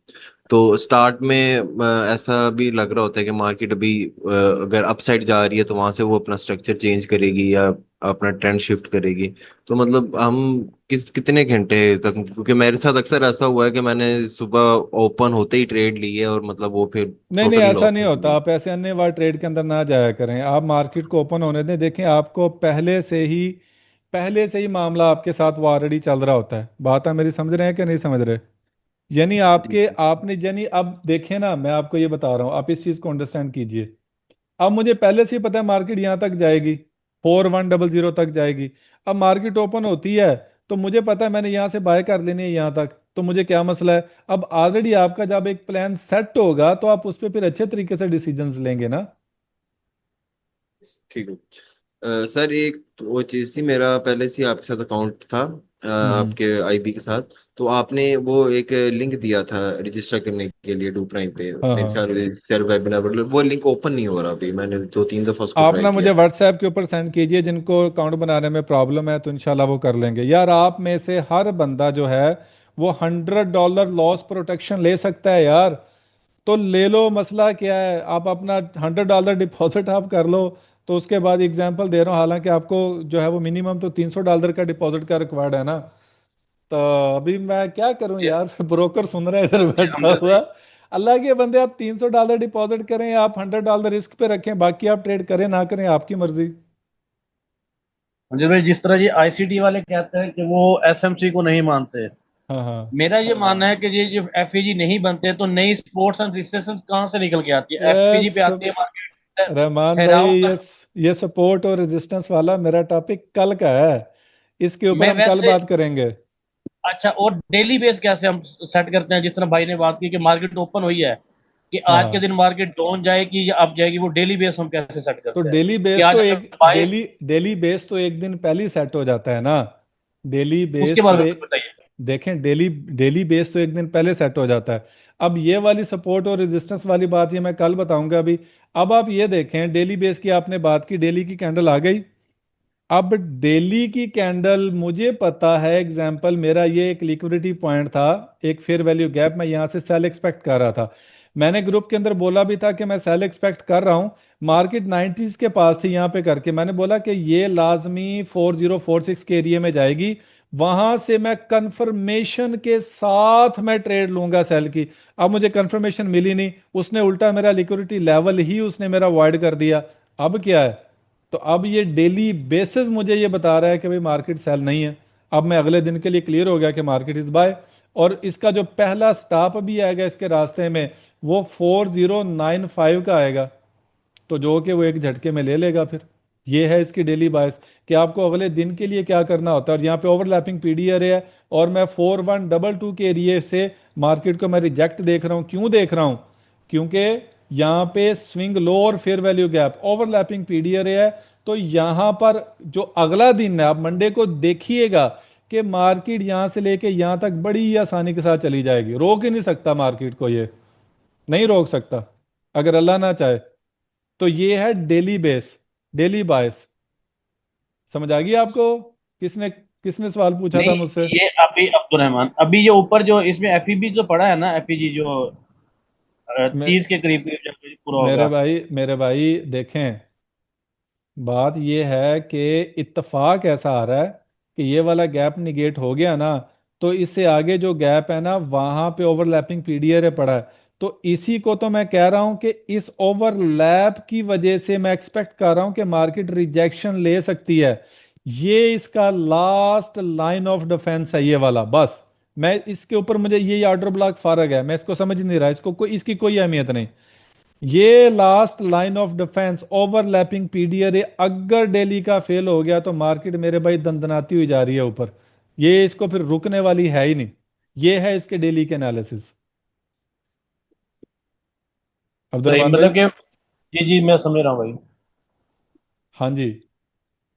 तो स्टार्ट में ऐसा भी लग रहा होता है कि मार्केट अभी अगर अपसाइड जा रही है तो वहां से वो अपना स्ट्रक्चर चेंज करेगी या अपना ट्रेंड शिफ्ट करेगी। तो मतलब हम कितने घंटे तक, क्योंकि मेरे साथ अक्सर ऐसा हुआ है कि मैंने सुबह ओपन होते ही ट्रेड ली है और मतलब वो फिर नहीं नहीं, टोटली ऐसा लॉस नहीं में होता। चली आप ऐसे अन्य बार ट्रेड के अंदर ना जाया करें। आप मार्केट को ओपन होने दें। देखें, आपको पहले से ही मामला आपके साथ वो ऑलरेडी चल रहा होता है। बात आप मेरी समझ रहे हैं कि नहीं समझ रहे? यानी गई। आपके आपने यानी अब देखें ना, मैं आपको ये बता रहा हूँ, आप इस चीज़ को अंडरस्टैंड कीजिए। अब मुझे पहले से ही पता है मार्केट यहाँ तक जाएगी, 4100 तक जाएगी। अब मार्केट ओपन होती है तो मुझे पता है मैंने यहाँ से बाय कर लेनी है यहाँ तक, तो मुझे क्या मसला है? अब ऑलरेडी आपका जब एक प्लान सेट होगा तो आप उस पर फिर अच्छे तरीके से डिसीजंस लेंगे ना। ठीक है। सर एक वो चीज थी, मेरा पहले से ही आपके साथ अकाउंट था, हम्म। आपके आईबी के साथ। तो आपने वो एक लिंक दिया था रजिस्टर करने के लिए डू प्राइम पे, हाँ मेरे हाँ। ख्याल सर वेबिनार, वो लिंक ओपन नहीं हो रहा अभी, मैंने 2-3 दफा उसको आप ट्राई ना मुझे किया था। व्हाट्सएप के ऊपर सेंड कीजिए, जिनको अकाउंट बनाने में प्रॉब्लम है तो इंशाल्लाह वो कर लेंगे। यार, आप में से हर बंदा जो है वो $100 लॉस प्रोटेक्शन ले सकता है यार। तो ले लो, मसला क्या है? आप अपना $100 डिपॉजिट आप कर लो। तो उसके बाद एग्जांपल दे रहा हूँ, हालांकि आपको जो है वो मिनिमम तो $300 का डिपॉजिट का रिक्वायर्ड है ना। तो अभी मैं क्या करूं ये यार? ब्रोकर सुन रहे हैं इधर ये बैठा अमजद हुआ। भाई, अल्लाह के बंदे, आप $300 डिपॉजिट करें, आप $100 रिस्क पे रखें, बाकी आप ट्रेड करें ना करें, आपकी मर्जी। अमजद भाई, जिस तरह ये आईसीटी वाले कहते हैं कि वो एसएमसी को नहीं मानते, हाँ हाँ। मेरा ये मानना है कि ये जो एफईजी नहीं बनते तो नई स्पोर्ट्स एंड रजिस्ट्रेशन कहाँ से निकल के आती है? एफईजी पे यस आती है मार्केट रहमान भाई, ठहराव का। ये सपोर्ट और रेजिस्टेंस वाला मेरा टॉपिक कल का है। इसके ऊपर मैं हम कल वैसे, बात करेंगे। अच्छा, और डेली बेस कैसे हम सेट करते हैं? जिस तरह भाई ने बात की कि मार्केट ओपन हुई है, कि आज के हाँ, दिन मार्केट डाउन जाएगी या अप जाएगी, वो डेली बेस हम कैसे सेट तो करते हैं कि आज अगर बाय, डेली बेस तो एक दिन पहले ही सेट हो जाता है ना। डेली उसके बेस बारे तो में एक बताइए। देखें, डेली बेस तो एक दिन पहले सेट हो जाता है। अब ये वाली सपोर्ट और रेजिस्टेंस वाली बात ये मैं कल बताऊंगा अभी। अब आप ये देखें, डेली बेस की आपने बात की, डेली की कैंडल आ गई। अब डेली की कैंडल मुझे पता है, एग्जांपल मेरा ये एक लिक्विडिटी पॉइंट था, एक फेयर वैल्यू गैप, मैं यहां से सेल एक्सपेक्ट कर रहा था। मैंने ग्रुप के अंदर बोला भी था कि मैं सेल एक्सपेक्ट कर रहा हूं। मार्केट 90s के पास थी यहां पे करके, मैंने बोला कि ये लाजमी 4046 के एरिया में जाएगी। वहां से मैं कंफर्मेशन के साथ मैं ट्रेड लूंगा सेल की। अब मुझे कंफर्मेशन मिली नहीं, उसने उल्टा मेरा लिक्विडिटी लेवल ही उसने मेरा वॉइड कर दिया। अब क्या है? तो अब ये डेली बेसिस मुझे ये बता रहा है कि भाई मार्केट सेल नहीं है। अब मैं अगले दिन के लिए क्लियर हो गया कि मार्केट इज बाय। और इसका जो पहला स्टॉप भी आएगा इसके रास्ते में, वो 4095 का आएगा। तो जो कि वो एक झटके में ले लेगा फिर। ये है इसकी डेली बायस, कि आपको अगले दिन के लिए क्या करना होता है। और यहाँ पे ओवरलैपिंग पीडीआर है, और मैं 4122 के एरिए से मार्केट को मैं रिजेक्ट देख रहा हूँ। क्यों देख रहा हूँ? क्योंकि यहाँ पे स्विंग लो और fair value gap overlapping PDR है। तो यहाँ पर जो अगला दिन है, आप मंडे को देखिएगा कि मार्केट यहाँ से लेके यहाँ तक बड़ी आसानी के साथ चली जाएगी। रोक ही नहीं सकता मार्केट को, ये नहीं रोक सकता अगर अल्लाह ना चाहे। तो ये है डेली बेस, डेली बायस। समझ आ गई आपको? किसने किसने सवाल पूछा था नहीं, मुझसे? ये अभी अब्दुल रहमान, अभी ये ऊपर जो इसमें एफईबी जो पड़ा है ना, एफईजी जो मे, 30 के करीब करीब जब ये पूरा होगा। मेरे भाई देखें, बात ये है कि इत्तेफाक ऐसा आ रहा है कि ये वाला गैप निगेट हो गया ना, तो इससे आगे जो गैप है ना वहां पे ओवरलैपिंग पीडीआर है पड़ा है। तो इसी को तो मैं कह रहा हूं कि इस ओवरलैप की वजह से मैं एक्सपेक्ट कर रहा हूं कि मार्केट रिजेक्शन ले सकती है। ये इसका लास्ट लाइन ऑफ डिफेंस है ये वाला, बस। मैं इसके ऊपर, मुझे ये ऑर्डर ब्लॉक फारग है, मैं इसको समझ नहीं रहा, इसको कोई, इसकी कोई अहमियत नहीं। ये last line of defence overlapping PDR अगर डेली का फेल हो गया तो मार्केट मेरे भाई दंदनाती हुई जा रही है ऊपर। ये इसको फिर रुकने वाली है ही नहीं। ये है इसके डेली के एनालिसिस। अब्दुलरहमान भाई। मतलब कि जी जी मैं समझ रहा हूँ भाई। हाँ जी।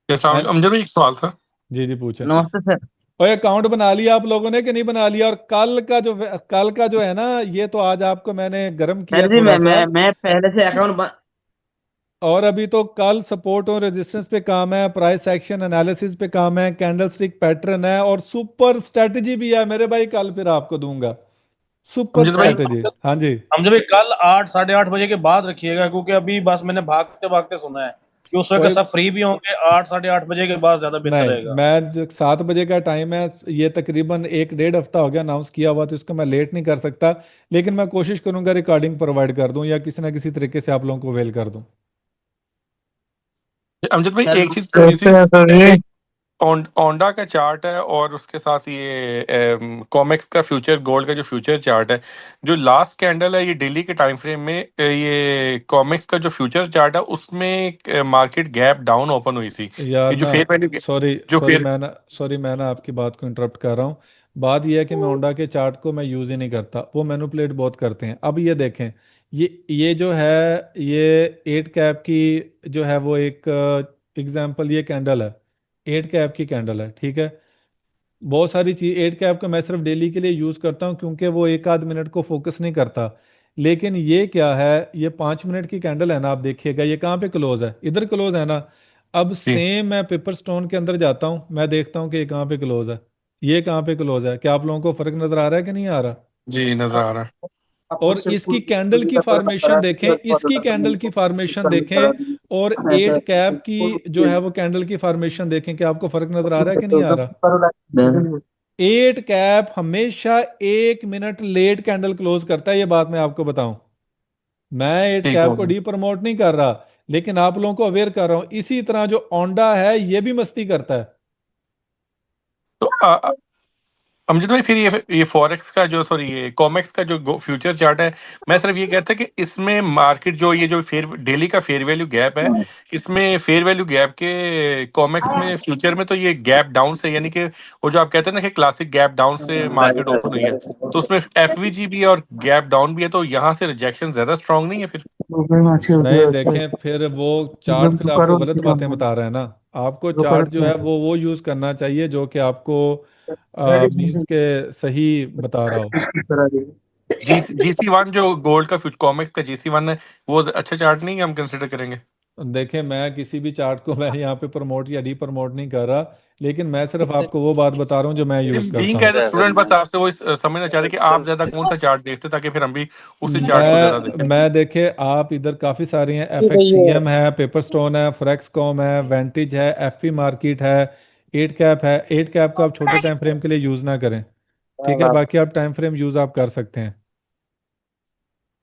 मैं अमजद भाई एक सवाल था। जी जी पूछे। नमस्ते सर। और अकाउंट बना लिया आप लोगों ने कि नहीं बना लिया? और कल का जो है ना, ये तो आज आपको मैंने गर्म किया सर जी थोड़ा सा। मैं पहले से अकाउंट और अभी तो कल सपोर्ट और रेजिस्टेंस पे काम है, प्राइस एक्शन एनालिसिस पे काम है, कैंडलस्टिक पैटर्न है, और सुपर स्ट्रेटजी भी है मेरे भाई, कल फिर आपको दूंगा सुपर अमजद भाई स्ट्रेटजी। हाँ जी। हम जब कल 8 साढ़े 8 बजे के बाद रखिएगा, क्योंकि अभी बस मैंने भागते भागते सुना है कि उस वक्त कोई सब फ्री भी होंगे। 8 साढ़े 8 बजे के बाद ज्यादा बेहतर नहीं, रहेगा। मैं 7 बजे का टाइम है, ये तकरीबन 1 डेढ़ हफ्ता हो गया अनाउंस किया हुआ, तो इसको मैं लेट नहीं कर सकता। लेकिन मैं कोशिश करूंगा रिकॉर्डिंग प्रोवाइड कर दूं या किसी ना किसी तरीके से आप लोगों को अवेल कर दूं। अमजद भाई सर एक चीज करनी कैसे थी। है सर ये? एक ओंडा का चार्ट है और उसके साथ ये कॉमेक्स का फ्यूचर, गोल्ड का जो फ्यूचर चार्ट है, जो लास्ट कैंडल है ये डेली के टाइम फ्रेम में, ये कॉमेक्स का जो फ्यूचर चार्ट है उसमें मार्केट गैप डाउन ओपन हुई थी। यार ये जो ना, फेयर वैल्यू, सॉरी जो सॉरी फेयर, मैं ना आपकी बात को इंटरप्ट कर रहा हूँ। बात यह है कि मैं होंडा के चार्ट को मैं यूज़ ही नहीं करता, वो मैनिपुलेट बहुत करते हैं। अब ये देखें, ये जो है, ये 8 कैप की जो है वो एक एग्जांपल, ये कैंडल है, 8 कैप की कैंडल है, ठीक है। बहुत सारी चीज 8 कैप का मैं सिर्फ डेली के लिए यूज़ करता हूँ क्योंकि वो एक आध मिनट को फोकस नहीं करता। लेकिन ये क्या है, ये 5 मिनट की कैंडल है ना, आप देखिएगा ये कहाँ पे क्लोज है, इधर क्लोज है ना। अब जी सेम मैं पेपर स्टोन के अंदर जाता हूँ, मैं देखता हूँ कि ये कहाँ पे क्लोज है, ये कहाँ पे क्लोज है। क्या आप लोगों को फर्क नजर आ रहा है कि नहीं आ रहा? जी नजर आ रहा है। और इसकी कैंडल की फॉर्मेशन देखें, इसकी कैंडल की फॉर्मेशन देखें, और 8 कैप की जो है वो कैंडल की फॉर्मेशन देखें, कि आपको फर्क नजर आ रहा है कि नहीं आ रहा? 8 कैप हमेशा 1 मिनट लेट कैंडल क्लोज करता है, ये बात मैं आपको बताऊं। मैं एट ठीक कैप हो को गया। डी प्रमोट नहीं कर रहा, लेकिन आप लोगों को अवेयर कर रहा हूं। इसी तरह जो ओंडा है ये भी मस्ती करता है। तो अमजद भाई फिर ये फॉरेक्स का जो, सॉरी ये कॉमेक्स का जो फ्यूचर चार्ट है, मैं सिर्फ ये कहता कि इसमें मार्केट जो ये जो फेयर डेली का फेयर वैल्यू गैप है, इसमें फेयर वैल्यू गैप के कॉमेक्स में फ्यूचर में तो ये गैप डाउन से, यानी कि वो जो आप कहते हैं ना कि क्लासिक गैप डाउन से मार्केट ओपन हुई है, तो उसमें एफवीजी भी है और गैप डाउन भी है, तो यहाँ से रिजेक्शन ज्यादा स्ट्रांग नहीं है फिर? नहीं देखें, फिर वो चार्ट फिर आपको गलत बातें बता रहा है ना। आपको चार्ट जो है वो यूज करना चाहिए जो कि आपको मीन्स के सही बता रहा हो। GC1 जो गोल्ड का कॉमेक्स का GC1 है, वो अच्छा चार्ट नहीं है, हम कंसिडर करेंगे? देखें, मैं किसी भी चार्ट को मैं यहाँ पे प्रमोट या डी प्रमोट नहीं कर रहा, लेकिन मैं सिर्फ आपको वो बात बता रहा हूँ जो मैं यूज करता बीइंग हूँ। एज ए स्टूडेंट बस आपसे वो समझना चाह रहे कि आप ज्यादा कौन सा चार्ट देखते ताकि फिर हम भी उसी चार्ट को ज्यादा देखें। मैं देखे, आप इधर काफ़ी सारी हैं, FXCM है, पेपर स्टोन है, फोरेक्सकॉम है, वेंटेज है, FP मार्केट है, 8 कैप है। 8 कैप को आप छोटे टाइम फ्रेम के लिए यूज़ ना करें, ठीक है। बाकी आप टाइम फ्रेम यूज़ आप कर सकते हैं।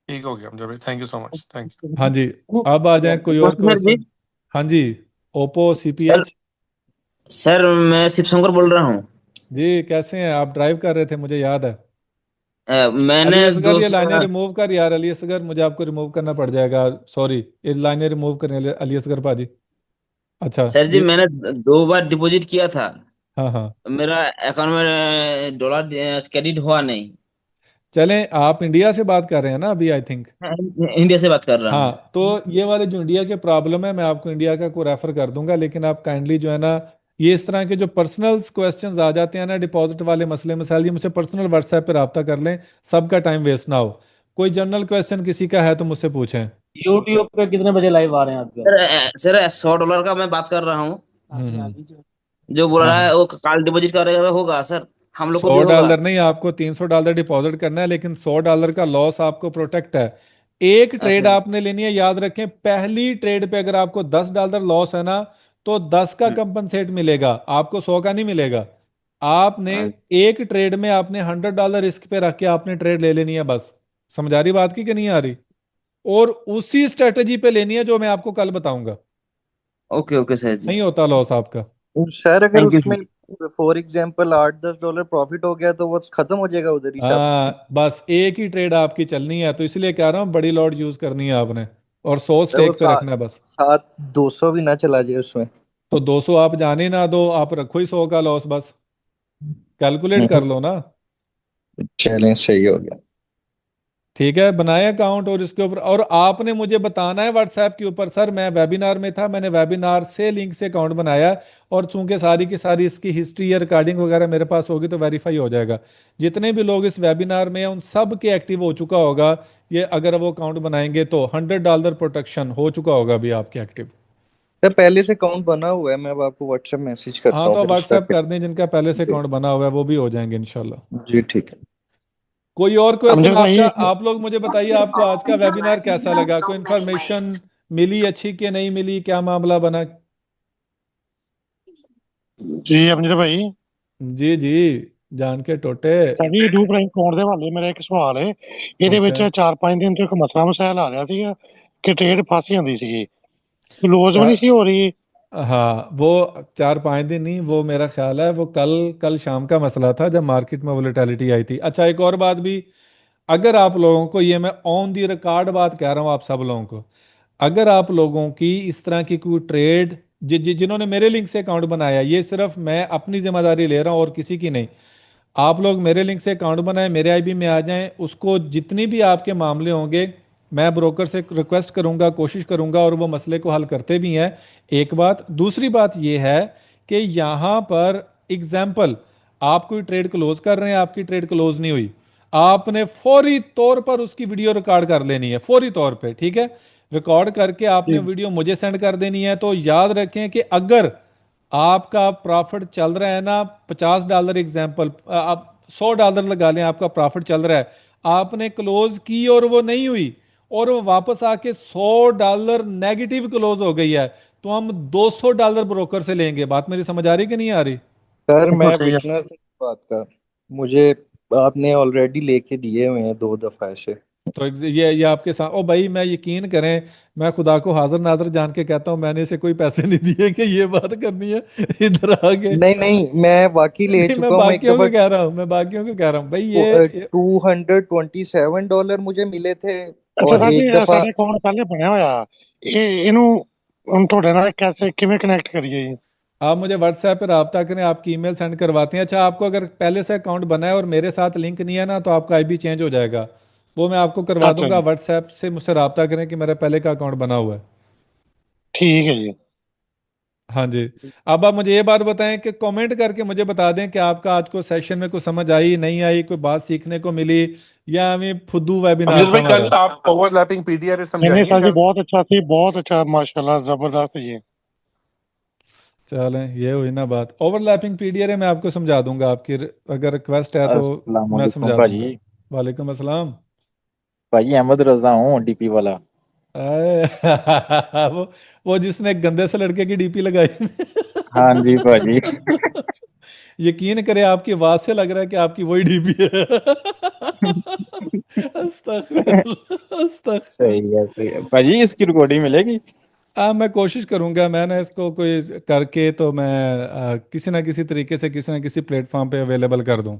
ठीक हो गया भाई, thank you so much, thank हाँ जी। अब आ जाए कोई और सर जी। क्वेश्चन। हाँ जी। Oppo sir CPH। सर मैं शिव शंकर बोल रहा हूँ। जी कैसे हैं आप? ड्राइव कर रहे थे मुझे याद है। अली मैंने असगर, दो ये लाइनें रिमूव कर यार, अली असगर मुझे आपको रिमूव करना पड़ जाएगा, सॉरी। ये लाइनें रिमूव करने, अली असगर पाजी। अच्छा सर जी ये, मैंने 2 बार डिपॉजिट किया था। हाँ हाँ। मेरा अकाउंट में डॉलर क्रेडिट हुआ नहीं। चलें, आप इंडिया से बात कर रहे हैं ना अभी, आई थिंक। इंडिया से बात कर रहा हूँ। हाँ, तो ये वाले जो इंडिया के प्रॉब्लम है, मैं आपको इंडिया का को रेफर कर दूंगा, लेकिन आप काइंडली जो है ना, ये इस तरह के जो पर्सनल क्वेश्चंस आ जाते हैं ना, डिपॉजिट वाले मसले मसाइल, ये मुझसे पर्सनल व्हाट्सएप पे रब्ता कर लें, सबका टाइम वेस्ट ना हो। कोई जनरल क्वेश्चन किसी का है तो मुझसे पूछें। यूट्यूब पे कितने बजे लाइव आ रहे हैं आजकल? सर $100 का मैं बात कर रहा हूँ। हम्म। जो बोल हाँ रहा हाँ। है वो कल डिपॉजिट करेगा तो होगा सर। हम लोग को भी सौ होगा। डॉलर नहीं, आपको $300 डिपॉजिट करना है, लेकिन $100 का लॉस आपको प्रोटेक्ट है। एक ट्रेड अच्छा। आपने लेनी है, याद रखें, पहली ट्रेड पे अगर आपको $10 लॉस है ना, तो 10 का कंपनसेट मिलेगा, आपको 100 का नहीं मिलेगा। आपने एक ट्रेड में आपने $100 रिस्क पे रख के आपने ट्रेड ले लेनी है बस। समझ आ रही बात की कि नहीं आ रही? और उसी स्ट्रेटजी पे लेनी है जो मैं आपको कल बताऊंगा। ओके ओके सर जी। नहीं होता लॉस आपका। सर अगर थैंक यू उसमें फॉर एग्जांपल $8-10 प्रॉफिट हो गया तो वो खत्म हो जाएगा उधर ही सब। हाँ, बस एक ही ट्रेड आपकी चलनी है, तो इसलिए कह रहा हूँ बड़ी लॉट यूज करनी है आपने, और 100 सर वो स्टेक पे रखना है बस। सात 200 भी ना चला जाए उसमें। तो 200 आप जाने ही ना दो, आप रखो ही 100 का लॉस बस, कैलकुलेट कर लो ना। चलें, सही हो गया। ठीक है, बनाए अकाउंट और इसके ऊपर, और आपने मुझे बताना है व्हाट्सएप के ऊपर, सर मैं वेबिनार में था, मैंने वेबिनार से लिंक से अकाउंट बनाया, और चूंकि सारी की सारी इसकी हिस्ट्री या रिकॉर्डिंग वगैरह मेरे पास होगी तो वेरीफाई हो जाएगा। जितने भी लोग इस वेबिनार में हैं उन सब के एक्टिव हो चुका होगा ये, अगर वो अकाउंट बनाएंगे तो $100 प्रोटेक्शन हो चुका होगा अभी आपके एक्टिव। सर पहले से अकाउंट बना हुआ है, मैं अब आपको व्हाट्सएप मैसेज करता हाँ, हूँ तो फिर उसका। व्हाट्सएप कर दें, जिनका पहले से जी अकाउंट बना हुआ है वो भी हो जाएंगे इंशाल्लाह। जी ठीक है। कोई और क्वेश्चन अमजद भाई आपका? आप लोग मुझे बताइए आपको आज का वेबिनार कैसा लगा, कोई इन्फॉर्मेशन मिली अच्छी कि नहीं मिली, क्या मामला बना? जी अमजद भाई जी जी, जान के टोटे। ਸਾਡੀ ਡੂ ਪ੍ਰਾਈਮ ਅਕਾਊਂਟ ਦੇ ਹਵਾਲੇ ਮੇਰਾ ਇੱਕ ਸਵਾਲ ਹੈ। ਇਹਦੇ ਵਿੱਚ अच्छा 4-5 ਦਿਨ ਤੋਂ ਇੱਕ ਮਸਲਾ ਮਸਾਇਲ ਆ ਰਿਹਾ ਸੀਗਾ ਕਿ ਟ੍ਰੇਡ ਫਸ ਜਾਂਦੀ ਸੀਗੀ, ਕਲੋਜ਼ ਵੀ क्या? ਨਹੀਂ ਸੀ ਹੋ ਰਹੀ। हाँ, वो 4-5 दिन नहीं, वो मेरा ख्याल है वो कल कल शाम का मसला था जब मार्केट में वोलेटिलिटी आई थी। अच्छा, एक और बात भी, अगर आप लोगों को, ये मैं ऑन दी रिकॉर्ड बात कह रहा हूँ आप सब लोगों को, अगर आप लोगों की इस तरह की कोई ट्रेड जिन्होंने मेरे लिंक से अकाउंट बनाया, ये सिर्फ मैं अपनी जिम्मेदारी ले रहा हूँ और किसी की नहीं, आप लोग मेरे लिंक से अकाउंट बनाएं, मेरे आईबी में आ जाएं, उसको जितनी भी आपके मामले होंगे मैं ब्रोकर से रिक्वेस्ट करूंगा, कोशिश करूंगा, और वो मसले को हल करते भी हैं। एक बात, दूसरी बात ये है कि यहाँ पर एग्जाम्पल, आप कोई ट्रेड क्लोज कर रहे हैं, आपकी ट्रेड क्लोज नहीं हुई, आपने फौरी तौर पर उसकी वीडियो रिकॉर्ड कर लेनी है, फौरी तौर पे, ठीक है? रिकॉर्ड करके आपने जी वीडियो मुझे सेंड कर देनी है। तो याद रखें कि अगर आपका प्रॉफिट चल रहा है ना $50, एग्जाम्पल आप $100 लगा लें, आपका प्रॉफिट चल रहा है, आपने क्लोज की और वो नहीं हुई, और वो वापस आके $100 नेगेटिव क्लोज हो गई है, तो हम $200 ब्रोकर से लेंगे। बात मेरी समझ आ रही कि नहीं आ रही? सर बिल्कुल मैं सही है। विटनेस हूँ इस बात का, मुझे आपने ऑलरेडी लेके दिए हुए हैं 2 दफा ऐसे। तो ये आपके साथ, ओ भाई मैं यकीन करें, मैं खुदा को हाजिर नाजर जान के कहता हूँ, मैंने इसे कोई पैसे नहीं दिए कि ये बात करनी है इधर आके। नहीं नहीं, मैं वाकई ले नहीं, मैं चुका हूँ एक बाकियों दफा। को कह रहा हूँ, मैं बाकियों को कह रहा हूँ भाई, ये $227 मुझे मिले थे, ਅੱਛਾ और ਸਾਡੇ एक दफा ਸਾਡੇ ਅਕਾਊਂਟ ਪਹਿਲੇ ਬਣਿਆ ਹੋਇਆ, ਇਹਨੂੰ ਹੁਣ ਤੁਹਾਡੇ ਨਾਲ कैसे किਵੇਂ कनेक्ट करिए जी। आप मुझे व्हाट्सएप पे रब्ता करें, आपकी ईमेल सेंड करवाते हैं। अच्छा, आपको अगर पहले से अकाउंट बना है और मेरे साथ लिंक नहीं है ना, तो आपका आईबी चेंज हो जाएगा, वो मैं आपको करवा अच्छा दूंगा। जी व्हाट्सएप से मुझसे रब्ता करें कि मेरा पहले का अकाउंट बना हुआ है। ठीक है जी। हाँ जी। अब आप मुझे ये बात बताएं कि कमेंट करके मुझे बता दें कि आपका आज को सेशन में कुछ समझ आई नहीं आई, कोई बात सीखने को मिली, या हमें फुद्दू वेबिनार अमजद था भाई कल हमारा। आप ओवरलैपिंग पीडीआर नहीं नहीं समझाएंगे सर जी, कल? बहुत अच्छा माशाल्लाह जबरदस्त है ये। चलें, ये हुई ना बात। ओवरलैपिंग पीडीआर मैं आपको समझा दूंगा, आपकी अगर रिक्वेस्ट है तो अस्सलाम मैं वालेकुम समझा भाजी। दूंगा। वालेकुम अस्सलाम। भाजी अहमद रजा हूँ, डीपी वाला। आए, वो जिसने एक गंदे से लड़के की डीपी लगाई। हाँ जी भाजी। यकीन करें, आपकी आवाज से लग रहा है कि आपकी वही डीपी है। अस्तगफिरुल्लाह, सही है भाजी, इसकी रिकॉर्डिंग मिलेगी? मैं कोशिश करूंगा, मैं ना इसको कोई करके तो मैं किसी ना किसी तरीके से किसी ना किसी प्लेटफॉर्म पे अवेलेबल कर दूं।